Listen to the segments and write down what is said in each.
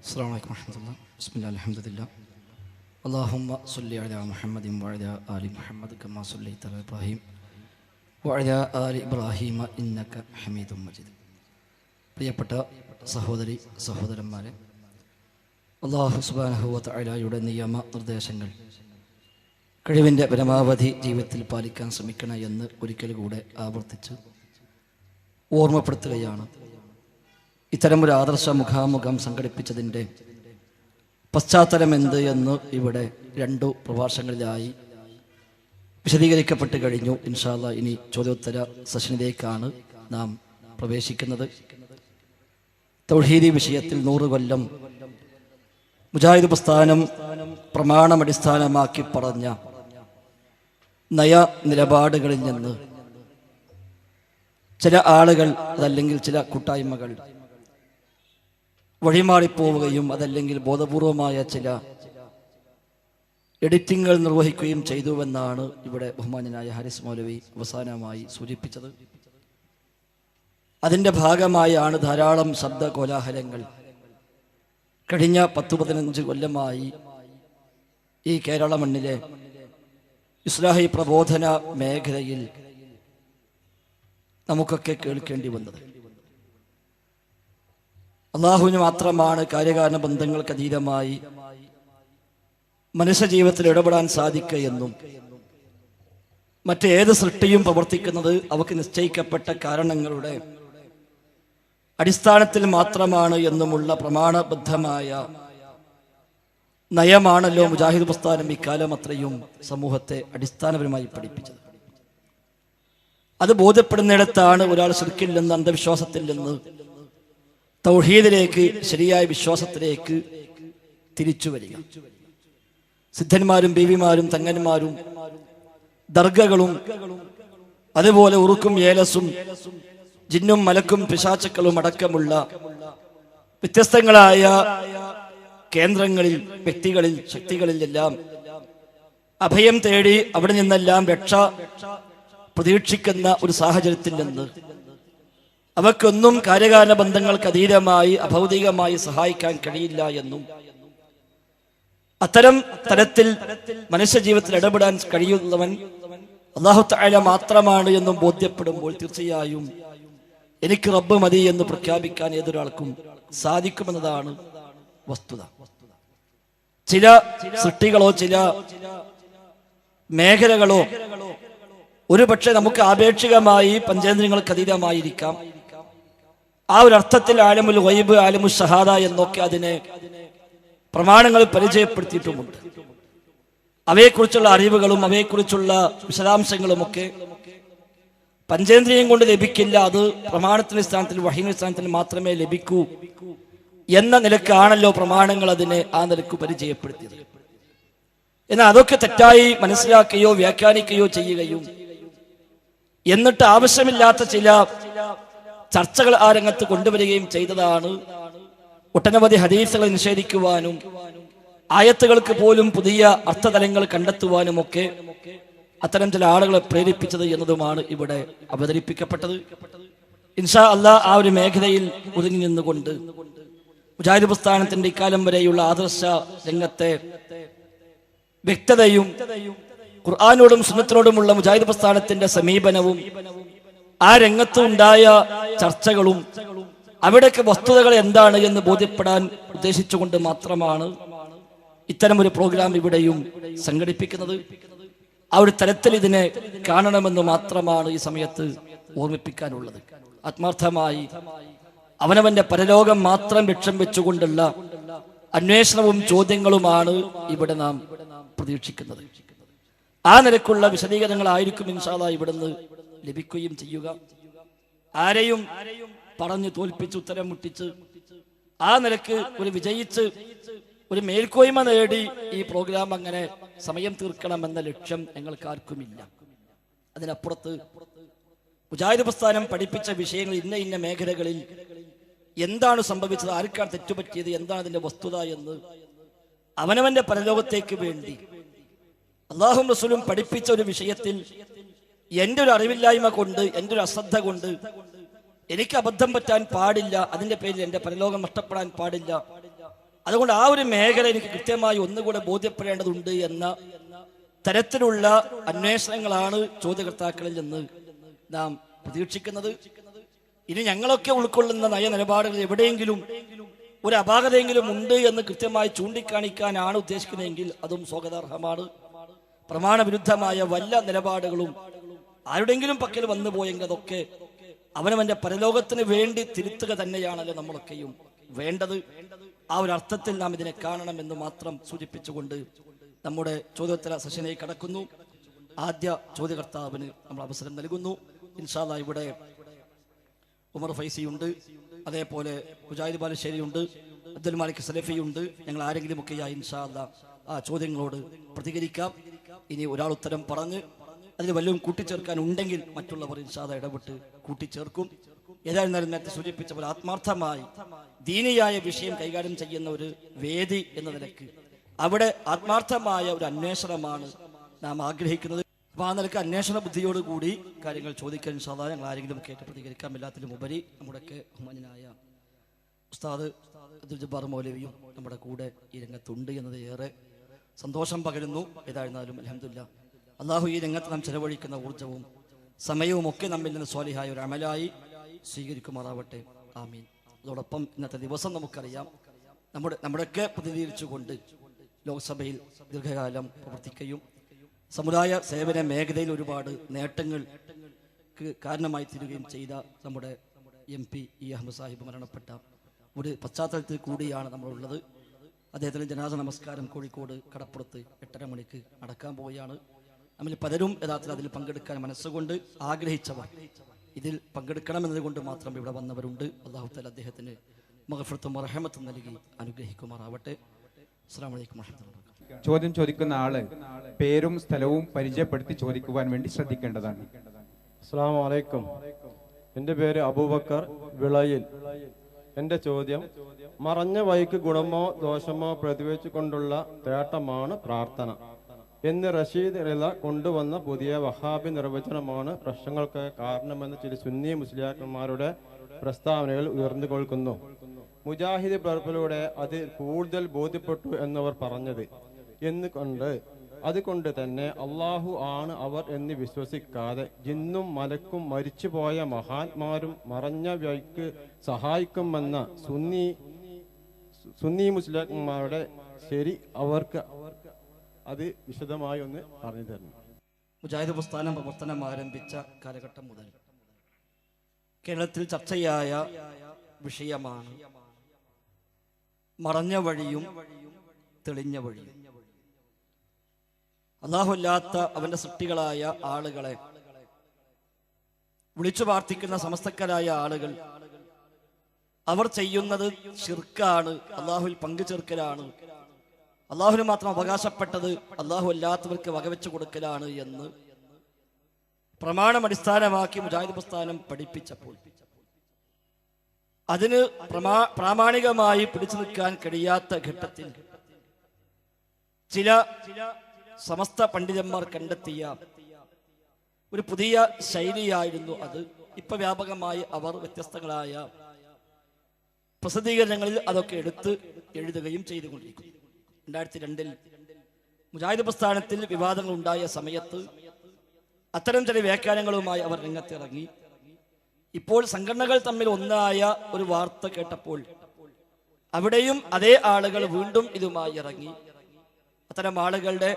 അസ്സലാമു അലൈക്കും വറഹ്മത്തുള്ളാഹി. ബിസ്മില്ലാഹിൽ അൽഹംദുലില്ലാഹ്. അല്ലാഹുമ്മ സ്വല്ലി അലാ മുഹമ്മദിൻ വഅലാ ആലി മുഹമ്മദ് കമാ സ്വല്ലൈത അലാ ഇബ്രാഹിം വഅലാ ആലി ഇബ്രാഹിം ഇന്നക ഹമീദും മജീദ്. പ്രിയപ്പെട്ട സഹോദരി സഹോദരന്മാരെ, അല്ലാഹു സുബ്ഹാനഹു വ തആലയുടെ നിയമ നിർദ്ദേശങ്ങൾ കഴിവിൻ്റെ പരമാവധി ജീവിതത്തിൽ പാലിക്കാൻ ശ്രമിക്കണം എന്ന് ഒരിക്കൽ കൂടെ ആവർത്തിച്ച് ഓർമ്മപ്പെടുത്തുകയാണ്. ഇത്തരമൊരു ആദർശ മുഖാമുഖം സംഘടിപ്പിച്ചതിൻ്റെ പശ്ചാത്തലം എന്ത് എന്ന് ഇവിടെ 2 പ്രഭാഷണങ്ങളിലായി വിശദീകരിക്കപ്പെട്ട് കഴിഞ്ഞു. ഇൻഷാ അല്ലാഹ് ഇനി ചോദ്യോത്തര സെഷനിലേക്കാണ് നാം പ്രവേശിക്കുന്നത്. തൗഹീദി വിഷയത്തിൽ 100 കൊല്ലം മുജാഹിദ് പ്രസ്ഥാനം പ്രമാണമടിസ്ഥാനമാക്കി പറഞ്ഞ നയ നിലപാടുകളിൽ നിന്ന് ചില ആളുകൾ അതല്ലെങ്കിൽ ചില കൂട്ടായ്മകൾ വഴിമാറിപ്പോവുകയും അതല്ലെങ്കിൽ ബോധപൂർവമായ ചില എഡിറ്റിങ്ങുകൾ നിർവഹിക്കുകയും ചെയ്തുവെന്നാണ് ഇവിടെ ബഹുമാന്യനായ ഹാരിസ് മൗലവി അവസാനമായി സൂചിപ്പിച്ചത്. അതിൻ്റെ ഭാഗമായാണ് ധാരാളം ശബ്ദ കോലാഹലങ്ങൾ കഴിഞ്ഞ 10-15 കൊല്ലമായി ഈ കേരള മണ്ണിലെ ഇസ്ലാഹി പ്രബോധന മേഖലയിൽ നമുക്കൊക്കെ കേൾക്കേണ്ടി വന്നത്. അള്ളാഹുവിന് മാത്രമാണ് കാര്യകാരണ ബന്ധങ്ങൾക്ക് അതീതമായി മനുഷ്യ ജീവിതത്തിൽ ഇടപെടാൻ സാധിക്കുകയെന്നും മറ്റേത് സൃഷ്ടിയും പ്രവർത്തിക്കുന്നത് അവർക്ക് നിശ്ചയിക്കപ്പെട്ട കാരണങ്ങളുടെ അടിസ്ഥാനത്തിൽ മാത്രമാണ് എന്നുമുള്ള പ്രമാണബദ്ധമായ നയമാണല്ലോ മുജാഹിദ് പ്രസ്ഥാനം ഇക്കാലം അത്രയും സമൂഹത്തെ അടിസ്ഥാനപരമായി പഠിപ്പിച്ചത്. അത് ബോധ്യപ്പെടുന്നിടത്താണ് ഒരാൾ ശിർക്കിൽ നിന്ന്, അന്ധവിശ്വാസത്തിൽ നിന്ന് തൗഹീദിലേക്ക്, ശരിയായ വിശ്വാസത്തിലേക്ക് തിരിച്ചു വരിക. സിദ്ധന്മാരും ബീവിമാരും തങ്ങന്മാരും ദർഗകളും അതുപോലെ ഉറുക്കും ഏലസും ജിന്നും മലക്കും പിശാചുക്കളും അടക്കമുള്ള വ്യത്യസ്തങ്ങളായ കേന്ദ്രങ്ങളിൽ, വ്യക്തികളിൽ, ശക്തികളിലെല്ലാം അഭയം തേടി അവിടെ നിന്നെല്ലാം രക്ഷ പ്രതീക്ഷിക്കുന്ന ഒരു സാഹചര്യത്തിൽ നിന്ന് അവക്കൊന്നും കാര്യകാരണ ബന്ധങ്ങൾക്ക് അതീതമായി അഭൗതികമായി സഹായിക്കാൻ കഴിയില്ല എന്നും അത്തരം തരത്തിൽ മനുഷ്യ ജീവിതത്തിൽ ഇടപെടാൻ കഴിയുന്നവൻ അല്ലാഹു തആല മാത്രമാണ് എന്നും ബോധ്യപ്പെടുമ്പോൾ തീർച്ചയായും എനിക്ക് റബ്ബ് മതി എന്ന് പ്രഖ്യാപിക്കാൻ ഏതൊരാൾക്കും സാധിക്കുമെന്നതാണ് വസ്തുത. ചില സൃഷ്ടികളോ ചില മേഖലകളോ ഒരു പക്ഷെ നമുക്ക് ആപേക്ഷികമായി പഞ്ചേന്ദ്രിയങ്ങൾക്ക് അതീതമായിരിക്കാം. ആ ഒരു അർത്ഥത്തിൽ ആലമുൽ ഗൈബ്, ആലമുൽ ഷഹാദ എന്നൊക്കെ അതിനെ പ്രമാണങ്ങൾ പരിചയപ്പെടുത്തിയിട്ടുമുണ്ട്. അവയെക്കുറിച്ചുള്ള അറിവുകളും അവയെക്കുറിച്ചുള്ള വിശദാംശങ്ങളുമൊക്കെ പഞ്ചേന്ദ്രിയം കൊണ്ട് ലഭിക്കില്ല. അത് പ്രമാണത്തിന്റെ സ്ഥാനത്തിൽ, വഹീന്റെ സ്ഥാനത്തിൽ മാത്രമേ ലഭിക്കൂ എന്ന നിലക്കാണല്ലോ പ്രമാണങ്ങൾ അതിനെ ആ നിലക്ക് പരിചയപ്പെടുത്തിയത്. എന്നാൽ അതൊക്കെ തെറ്റായി മനസ്സിലാക്കുകയോ വ്യാഖ്യാനിക്കുകയോ ചെയ്യുകയും എന്നിട്ട് ആവശ്യമില്ലാത്ത ചില ചർച്ചകൾ ആ രംഗത്ത് കൊണ്ടുവരികയും ചെയ്തതാണ് ഒട്ടനവധി ഹദീസുകൾ നിഷേധിക്കുവാനും ആയത്തുകൾക്ക് പോലും പുതിയ അർത്ഥതലങ്ങൾ കണ്ടെത്തുവാനും ഒക്കെ അത്തരം ചില ആളുകളെ പ്രേരിപ്പിച്ചത് എന്നതുമാണ് ഇവിടെ അവതരിപ്പിക്കപ്പെട്ടത്. ഇൻഷാ അല്ലാഹ് ആ ഒരു മേഖലയിൽ ഒതുങ്ങി നിന്നുകൊണ്ട് മുജാഹിദ് പ്രസ്ഥാനത്തിന്റെ ഇക്കാലം വരെയുള്ള ആദർശ രംഗത്തെ വ്യക്തതയും ഖുർആനോടും സുന്നത്തിനോടുമുള്ള മുജാഹിദ് പ്രസ്ഥാനത്തിന്റെ സമീപനവും ആ രംഗത്ത് ഉണ്ടായ ചർച്ചകളും അവിടേക്ക് വസ്തുതകൾ എന്താണ് എന്ന് ബോധ്യപ്പെടാൻ ഉദ്ദേശിച്ചുകൊണ്ട് മാത്രമാണ് ഇത്തരമൊരു പ്രോഗ്രാം ഇവിടെയും സംഘടിപ്പിക്കുന്നത്. ആ ഒരു തരത്തിൽ ഇതിനെ കാണണമെന്ന് മാത്രമാണ് ഈ സമയത്ത് ഓർമ്മിപ്പിക്കാനുള്ളത്. ആത്മാർത്ഥമായി അവനവന്റെ പരലോകം മാത്രം ലക്ഷ്യം വെച്ചുകൊണ്ടുള്ള അന്വേഷണവും ചോദ്യങ്ങളുമാണ് ഇവിടെ നാം പ്രതീക്ഷിക്കുന്നത്. ആ നിലക്കുള്ള വിശദീകരണങ്ങളായിരിക്കും ഇൻഷാ അല്ലാഹ് ഇവിടുന്ന് ലഭിക്കുകയും ചെയ്യുക. ആരെയും പറഞ്ഞു തോൽപ്പിച്ച് ഉത്തരം മുട്ടിച്ച് ആ നിലക്ക് ഒരു വിജയിച്ച് ഒരു മേൽക്കോയ്മ നേടി ഈ പ്രോഗ്രാം അങ്ങനെ സമയം തീർക്കണമെന്ന ലക്ഷ്യം ഞങ്ങൾക്ക് ആർക്കുമില്ല. അതിനപ്പുറത്ത് മുജാഹിദ് പ്രസ്ഥാനം പഠിപ്പിച്ച വിഷയങ്ങൾ ഇന്ന മേഖലകളിൽ എന്താണ് സംഭവിച്ചത്, ആർക്കാണ് തെറ്റുപറ്റിയത്, എന്താണ് അതിന്റെ വസ്തുത എന്ന് അവനവന്റെ പരലോകത്തേക്ക് വേണ്ടി അല്ലാഹുവും റസൂലും പഠിപ്പിച്ച ഒരു വിഷയത്തിൽ എൻ്റെ ഒരു അറിവില്ലായ്മ കൊണ്ട്, എൻ്റെ ഒരു അശ്രദ്ധ കൊണ്ട് എനിക്ക് അബദ്ധം പറ്റാൻ പാടില്ല, അതിന്റെ പേരിൽ എൻ്റെ പരലോകം നഷ്ടപ്പെടാൻ പാടില്ല അതുകൊണ്ട് ആ ഒരു മേഖല എനിക്ക് കൃത്യമായി ഒന്നുകൂടെ ബോധ്യപ്പെടേണ്ടതുണ്ട് എന്ന തരത്തിലുള്ള അന്വേഷണങ്ങളാണ് ചോദ്യകർത്താക്കളിൽ നിന്ന് നാം പ്രതീക്ഷിക്കുന്നത്. ഇനി ഞങ്ങളൊക്കെ ഉൾക്കൊള്ളുന്ന നയനിലപാടുകൾ എവിടെയെങ്കിലും ഒരു അപാകതയെങ്കിലും ഉണ്ട് എന്ന് കൃത്യമായി ചൂണ്ടിക്കാണിക്കാനാണ് ഉദ്ദേശിക്കുന്നതെങ്കിൽ അതും സ്വാഗതാർഹമാണ്. പ്രമാണവിരുദ്ധമായ വല്ല നിലപാടുകളും ആരുടെങ്കിലും പക്കൽ വന്നു പോയെങ്കിൽ അതൊക്കെ അവനവന്റെ പരലോകത്തിന് വേണ്ടി തിരുത്തുക തന്നെയാണല്ലോ നമ്മളൊക്കെയും വേണ്ടത്. ആ ഒരു അർത്ഥത്തിൽ നാം ഇതിനെ കാണണമെന്ന് മാത്രം സൂചിപ്പിച്ചുകൊണ്ട് നമ്മുടെ ചോദ്യോത്തര സെഷനിലേക്ക് കടക്കുന്നു. ആദ്യ ചോദ്യകർത്താവിന് നമ്മൾ അവസരം നൽകുന്നു. ഇൻഷാ അല്ലാഹ് ഇവിടെ ഉമർ ഫൈസിയുണ്ട്, അതേപോലെ മുജാഹിദ് ബാലുശ്ശേരിയുണ്ട്, അബ്ദുൽ മാലിക് സലഫിയുണ്ട്. ഞങ്ങൾ ആരെങ്കിലുമൊക്കെയായി ഇൻഷാ അല്ലാഹ് ആ ചോദ്യങ്ങളോട് പ്രതികരിക്കാം. ഇനി ഒരാൾ ഉത്തരം പറഞ്ഞ് അതിൽ വല്ലതും കൂട്ടിച്ചേർക്കാൻ ഉണ്ടെങ്കിൽ മറ്റുള്ളവർ ഇൻഷാ അല്ലാഹ് ഇടപെട്ട് കൂട്ടിച്ചേർക്കും. ഏതായിരുന്നാലും നേരത്തെ സൂചിപ്പിച്ച പോലെ ആത്മാർത്ഥമായി ദീനിയായ വിഷയം കൈകാര്യം ചെയ്യുന്ന ഒരു വേദി എന്ന നിലക്ക് അവിടെ ആത്മാർത്ഥമായ ഒരു അന്വേഷണമാണ് നാം ആഗ്രഹിക്കുന്നത്. അപ്പൊ ആ നിലക്ക് അന്വേഷണ ബുദ്ധിയോടുകൂടി കാര്യങ്ങൾ ചോദിക്കാൻ ഇൻഷാ അല്ലാഹ് ഞങ്ങൾ ആരെങ്കിലും കേട്ട് പ്രതികരിക്കാം. എല്ലാത്തിലും ഉപരി നമ്മുടെയൊക്കെ ബഹുമാന്യനായ ഉസ്താദ് അബ്ദുൽ ജബ്ബാർ മൗലവിയും നമ്മുടെ കൂടെ ഈ രംഗത്തുണ്ട് എന്നത് ഏറെ സന്തോഷം പകരുന്നു. ഏതായിരുന്നാലും അൽഹംദുലില്ലാഹ് അള്ളാഹു ഈ രംഗത്ത് നാം ചെലവഴിക്കുന്ന ഊർജ്ജവും സമയവും ഒക്കെ നമ്മിൽ നിന്ന് സ്വാലിഹായ ഒരു അമലായി സ്വീകരിക്കുമാറാവട്ടെ. ആമീൻ. അതോടൊപ്പം ഇന്നത്തെ ദിവസം നമുക്കറിയാം, നമ്മുടെയൊക്കെ പ്രതിനിധീകരിച്ചുകൊണ്ട് ലോക്സഭയിൽ ദീർഘകാലം പ്രവർത്തിക്കുകയും സമുദായ സേവന മേഖലയിൽ ഒരുപാട് നേട്ടങ്ങൾക്ക് കാരണമായി തീരുകയും ചെയ്ത നമ്മുടെ MP അഹമ്മദ് സാഹിബ് മരണപ്പെട്ട ഒരു പശ്ചാത്തലത്തിൽ കൂടിയാണ് നമ്മളുള്ളത്. അദ്ദേഹത്തിന് ജനാസ നമസ്കാരം കോഴിക്കോട് കടപ്പുറത്ത് 8:30 മണിക്ക് നടക്കാൻ പോവുകയാണ്. നമ്മൾ പലരും യഥാർത്ഥത്തിൽ അതിൽ പങ്കെടുക്കാൻ മനസ്സുകൊണ്ട് ആഗ്രഹിച്ചവർ ഇതിൽ പങ്കെടുക്കണമെന്നതുകൊണ്ട് മാത്രം ഇവിടെ വന്നവരുണ്ട്. അല്ലാഹു തആല അദ്ദേഹത്തിന് മഗ്ഫിറത്തും റഹ്മത്തും നൽകി അനുഗ്രഹിക്കുമാറാവട്ടെ. അസ്സലാമു അലൈക്കും വറഹ്മത്തുള്ളാഹി. ചോദ്യം ചോദിക്കുന്ന ആള് പേരും സ്ഥലവും പരിചയപ്പെടുത്തി ചോദിക്കുവാൻ വേണ്ടി ശ്രദ്ധിക്കേണ്ടതാണ്. അസ്സലാമു അലൈക്കും. എൻ്റെ പേര് അബൂബക്കർ വിളയിൽ. എൻ്റെ ചോദ്യം, മറഞ്ഞ വഴിക്ക് ഗുണമോ ദോഷമോ പ്രതിവെച്ചുകൊണ്ടുള്ള തേട്ടമാണ് പ്രാർത്ഥന എന്ന് റഷീദ് റിള കൊണ്ടുവന്ന പുതിയ വഹാബി നിർവചനമാണ് പ്രശ്നങ്ങൾക്ക് കാരണമെന്ന് ചില സുന്നി മുസ്ലിയാക്കന്മാരുടെ പ്രസ്താവനകൾ ഉയർന്നു കേൾക്കുന്നു. മുജാഹിദ് പ്രവർത്തനത്തിലൂടെ അത് കൂടുതൽ ബോധ്യപ്പെട്ടു എന്നവർ പറഞ്ഞത് അതുകൊണ്ട് തന്നെ അള്ളാഹു ആണ് അവർ എന്ന് വിശ്വസിക്കാതെ ജിന്നും മലക്കും മരിച്ചുപോയ മഹാന്മാരും മറഞ്ഞ വഴിക്ക് സഹായിക്കുമെന്ന സുന്നി മുസ്ലിംമാരുടെ ശരി അവർക്ക് അത് വിശദമായി ഒന്ന് പറഞ്ഞു തരണം. മുജാഹിദ് പ്രസ്ഥാനം പ്രവർത്തനം ആരംഭിച്ച കാലഘട്ടം മുതൽ കേരളത്തിൽ ചർച്ചയായ വിഷയമാണ് മറഞ്ഞ വഴിയും തെളിഞ്ഞ വഴിയും. അല്ലാഹുവല്ലാത്ത അവന്റെ സൃഷ്ടികളായ ആളുകളെ വിളിച്ചു പ്രാർത്ഥിക്കുന്ന സമസ്തക്കാരായ ആളുകൾ അവർ ചെയ്യുന്നത് ശിർക്കാണ്, അല്ലാഹുവിൽ പങ്കുചേർക്കലാണ്, അള്ളാഹുവിന് മാത്രം അവകാശപ്പെട്ടത് അള്ളാഹു അല്ലാത്തവർക്ക് വകവെച്ചു കൊടുക്കലാണ് എന്ന് പ്രമാണം അടിസ്ഥാനമാക്കി മുജാഹിദ് പ്രസ്ഥാനം പഠിപ്പിച്ചപ്പോൾ അതിന് പ്രാമാണികമായി പിടിച്ചു നിൽക്കാൻ കഴിയാത്ത ഘട്ടത്തിൽ ചില സമസ്ത പണ്ഡിതന്മാർ കണ്ടെത്തിയ ഒരു പുതിയ ശൈലിയായിരുന്നു അത്. ഇപ്പൊ വ്യാപകമായി അവർ വ്യത്യസ്തങ്ങളായ പ്രസിദ്ധീകരണങ്ങളിൽ അതൊക്കെ എടുത്ത് എഴുതുകയും ചെയ്തുകൊണ്ടിരിക്കുന്നു. 2002 മുജാഹിദ് പ്രസ്ഥാനത്തിൽ വിവാദങ്ങൾ ഉണ്ടായ സമയത്ത് അത്തരം ചില വ്യാഖ്യാനങ്ങളുമായി അവർ രംഗത്തിറങ്ങി. ഇപ്പോൾ സംഘടനകൾ തമ്മിൽ ഒന്നായ ഒരു വാർത്ത കേട്ടപ്പോൾ അവിടെയും അതേ ആളുകൾ വീണ്ടും ഇതുമായി ഇറങ്ങി. അത്തരം ആളുകളുടെ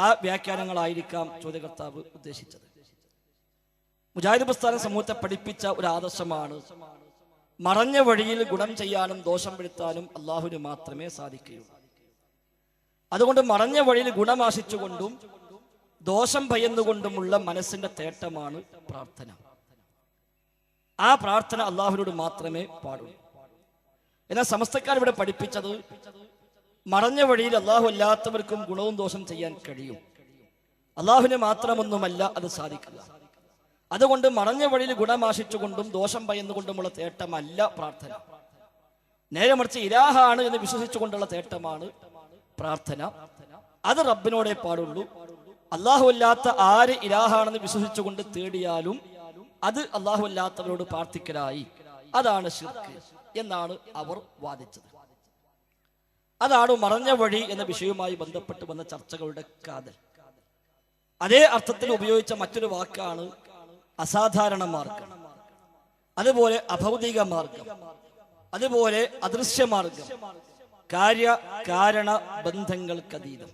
ആ വ്യാഖ്യാനങ്ങളായിരിക്കാം ചോദ്യകർത്താവ് ഉദ്ദേശിച്ചത്. മുജാഹിദ് പ്രസ്ഥാന സമൂഹത്തെ പഠിപ്പിച്ച ഒരു ആദർശമാണ് മറഞ്ഞ വഴിയിൽ ഗുണം ചെയ്യാനും ദോഷം വരുത്താനും അള്ളാഹുവിന് മാത്രമേ സാധിക്കുകയുള്ളൂ. അതുകൊണ്ട് മറഞ്ഞ വഴിയിൽ ഗുണമാശിച്ചുകൊണ്ടും ദോഷം ഭയന്നുകൊണ്ടുമുള്ള മനസ്സിന്റെ തേട്ടമാണ് പ്രാർത്ഥന. ആ പ്രാർത്ഥന അള്ളാഹുവിനോട് മാത്രമേ പാടുള്ളൂ. എന്നാൽ സമസ്തക്കാർ ഇവിടെ പഠിപ്പിച്ചത് മറഞ്ഞ വഴിയിൽ അള്ളാഹു അല്ലാത്തവർക്കും ഗുണവും ദോഷം ചെയ്യാൻ കഴിയും, അള്ളാഹുവിന് മാത്രമൊന്നുമല്ല അത് സാധിക്കുക. അതുകൊണ്ട് മറഞ്ഞ വഴിയിൽ ഗുണമാശിച്ചുകൊണ്ടും ദോഷം ഭയന്നുകൊണ്ടുമുള്ള തേട്ടമല്ല പ്രാർത്ഥന. നേരെ മറിച്ച് ഇലാഹാണ് എന്ന് വിശ്വസിച്ചുകൊണ്ടുള്ള തേട്ടമാണ് പ്രാർത്ഥന. അത് റബ്ബിനോടെ പാടുള്ളൂ. അള്ളാഹു അല്ലാത്ത ആര് ഇലാഹാണെന്ന് വിശ്വസിച്ചുകൊണ്ട് തേടിയാലും അത് അള്ളാഹു അല്ലാത്തവരോട് പ്രാർത്ഥിക്കലായി. അതാണ് ശിർക്ക് എന്നാണ് അവർ വാദിച്ചത്. അതാണ് മറഞ്ഞ വഴി എന്ന വിഷയവുമായി ബന്ധപ്പെട്ട് വന്ന ചർച്ചകളുടെ കാതൽ. അതേ അർത്ഥത്തിൽ ഉപയോഗിച്ച മറ്റൊരു വാക്കാണ് അസാധാരണ മാർഗം, അതുപോലെ അഭൗതിക മാർഗം, അതുപോലെ അദൃശ്യമാർഗം, കാര്യ കാരണ ബന്ധങ്ങൾക്കതീതം.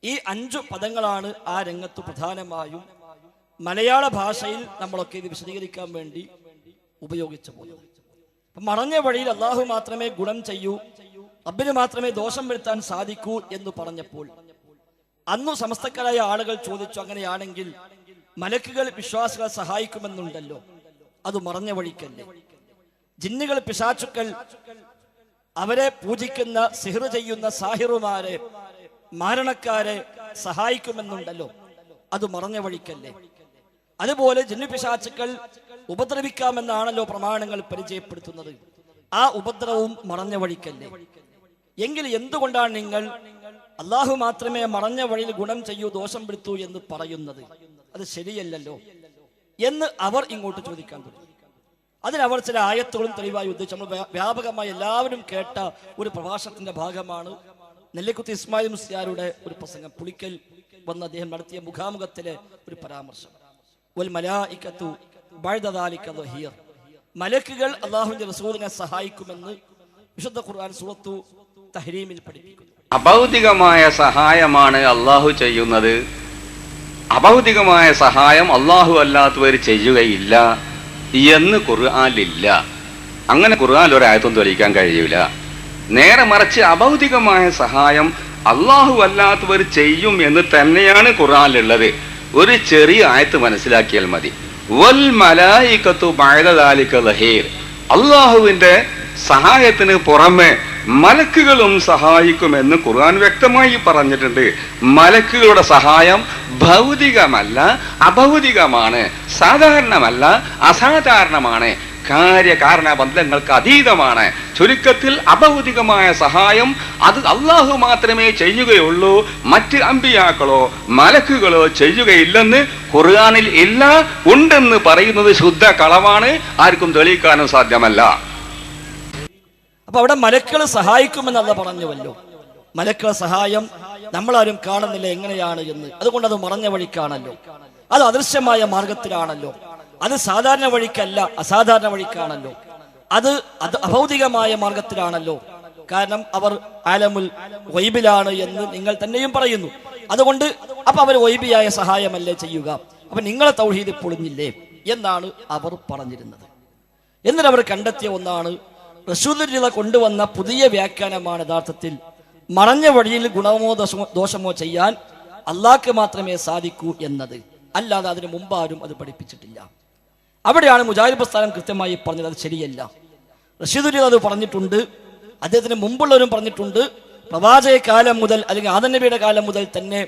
ഈ 5 പദങ്ങളാണ് ആ രംഗത്ത് പ്രധാനമായും മലയാള ഭാഷയിൽ നമ്മളൊക്കെ ഇത് വിശദീകരിക്കാൻ വേണ്ടി ഉപയോഗിച്ചു പോകുന്നത്. മറഞ്ഞ വഴിയിൽ അള്ളാഹു മാത്രമേ ഗുണം ചെയ്യൂ, റബ്ബിന് മാത്രമേ ദോഷം വരുത്താൻ സാധിക്കൂ എന്ന് പറഞ്ഞപ്പോൾ അന്നു സമസ്തക്കാരായ ആളുകൾ ചോദിച്ചു, അങ്ങനെയാണെങ്കിൽ മലക്കുകൾ വിശ്വാസികളെ സഹായിക്കുമെന്നുണ്ടല്ലോ, അത് മറഞ്ഞ വഴിക്കല്ലേ? ജിന്നുകൾ, പിശാചുക്കൾ, അവരെ പൂജിക്കുന്ന സിഹ്ർ ചെയ്യുന്ന സാഹിറുമാരെ, മാരണക്കാരെ സഹായിക്കുമെന്നുണ്ടല്ലോ, അത് മറഞ്ഞ വഴിക്കല്ലേ? അതുപോലെ ജിന്നു പിശാചുക്കൾ ഉപദ്രവിക്കാമെന്നാണല്ലോ പ്രമാണങ്ങൾ പരിചയപ്പെടുത്തുന്നത്, ആ ഉപദ്രവവും മറഞ്ഞ വഴിക്കല്ലേ? എങ്കിൽ എന്തുകൊണ്ടാണ് നിങ്ങൾ അള്ളാഹു മാത്രമേ മറഞ്ഞ വഴിയിൽ ഗുണം ചെയ്യൂ, ദോഷം വരുത്തൂ എന്ന് പറയുന്നത്? അത് ശരിയല്ലല്ലോ എന്ന് അവർ ഇങ്ങോട്ട് ചോദിക്കാൻ തുടങ്ങി. അതിനവർ ചില ആയത്തുകളും തെളിവായി ഉദ്ദേശിച്ചു. നമ്മൾ വ്യാപകമായി എല്ലാവരും കേട്ട ഒരു പ്രഭാഷണത്തിന്റെ ഭാഗമാണ് നെല്ലിക്കുത്തി ഇസ്മായിൽ മുസ്ലിയാരുടെ ഒരു പ്രസംഗം. പുളിക്കൽ വന്ന് അദ്ദേഹം നടത്തിയ മുഖാമുഖത്തിലെ ഒരു പരാമർശം. മലക്കുകൾ അള്ളാഹുവിന്റെ റസൂലിനെ സഹായിക്കുമെന്ന് വിശുദ്ധ ഖുർആൻ സൂറത്തു തഹ്രീമിൽ പഠിപ്പിക്കുന്നു. അഭൗതികമായ സഹായമാണ് അള്ളാഹു ചെയ്യുന്നത്. അഭൗതികമായ സഹായം അള്ളാഹു അല്ലാത്തവർ ചെയ്യുകയില്ല എന്ന് ഖുർആനിലില്ല. അങ്ങനെ ഖുർആൻ ഒരായത്തും തെളിയിക്കാൻ കഴിയൂല. നേരെ മറിച്ച് അഭൗതികമായ സഹായം അള്ളാഹു അല്ലാത്തവർ ചെയ്യും എന്ന് തന്നെയാണ് ഖുർആനിലുള്ളത്. ഒരു ചെറിയ ആയത്ത് മനസ്സിലാക്കിയാൽ മതി. വൽ മലായികത്തു ബഅദ ദാലിക ലഹീർ. അള്ളാഹുവിന്റെ സഹായത്തിന് പുറമെ മലക്കുകളും സഹായിക്കുമെന്ന് ഖുർആൻ വ്യക്തമായി പറഞ്ഞിട്ടുണ്ട്. മലക്കുകളുടെ സഹായം ഭൗതികമല്ല, അഭൗതികമാണ്, സാധാരണമല്ല, അസാധാരണമാണ്, കാര്യകാരണ ബന്ധങ്ങൾക്ക് അതീതമാണ്. ചുരുക്കത്തിൽ അഭൗതികമായ സഹായം അത് അള്ളാഹു മാത്രമേ ചെയ്യുകയുള്ളൂ, മറ്റ് അമ്പിയാക്കളോ മലക്കുകളോ ചെയ്യുകയില്ലെന്ന് ഖുർആനിൽ ഇല്ല. ഉണ്ടെന്ന് പറയുന്നത് ശുദ്ധ കളവാണ്, ആർക്കും തെളിയിക്കാനും സാധ്യമല്ല. അപ്പൊ അവിടെ മലക്കുകൾ സഹായിക്കുമെന്നല്ല പറഞ്ഞുവല്ലോ. മലക്കുകളുടെ സഹായം നമ്മളാരും കാണുന്നില്ല എങ്ങനെയാണ് എന്ന്. അതുകൊണ്ട് അത് മറഞ്ഞ വഴിക്കാണല്ലോ, അത് അദൃശ്യമായ മാർഗത്തിലാണല്ലോ, അത് സാധാരണ വഴിക്കല്ല, അസാധാരണ വഴിക്കാണല്ലോ, അത് അഭൗതികമായ മാർഗത്തിലാണല്ലോ. കാരണം അവർ ആലമുൽ ഗൈബിലാണ് എന്ന് നിങ്ങൾ തന്നെയും പറയുന്നു. അതുകൊണ്ട് അപ്പൊ അവർ ഗൈബിയായ സഹായമല്ലേ ചെയ്യുക? അപ്പൊ നിങ്ങളെ തൗഹീദ് പൊളിഞ്ഞില്ലേ എന്നാണ് അവർ പറഞ്ഞിരുന്നത്. എന്നിട്ട് അവർ കണ്ടെത്തിയ ഒന്നാണ്, റസൂലുള്ളാഹി കൊണ്ടുവന്ന പുതിയ വ്യാഖ്യാനമാണ് യഥാർത്ഥത്തിൽ മറഞ്ഞ വഴിയിൽ ഗുണമോ ദോഷമോ ചെയ്യാൻ അള്ളാഹ്ക്ക് മാത്രമേ സാധിക്കൂ എന്നത്. അല്ലാതെ അതിനു മുമ്പാരും അത് പഠിപ്പിച്ചിട്ടില്ല. അവിടെയാണ് മുജാഹിദ് പ്രസ്ഥാനം കൃത്യമായി പറഞ്ഞത് അത് ശരിയല്ല. റഷീദുൽ അത് പറഞ്ഞിട്ടുണ്ട്, അദ്ദേഹത്തിന് മുമ്പുള്ളവരും പറഞ്ഞിട്ടുണ്ട്. പ്രവാചക കാലം മുതൽ അല്ലെങ്കിൽ ആദം നബിയുടെ കാലം മുതൽ തന്നെ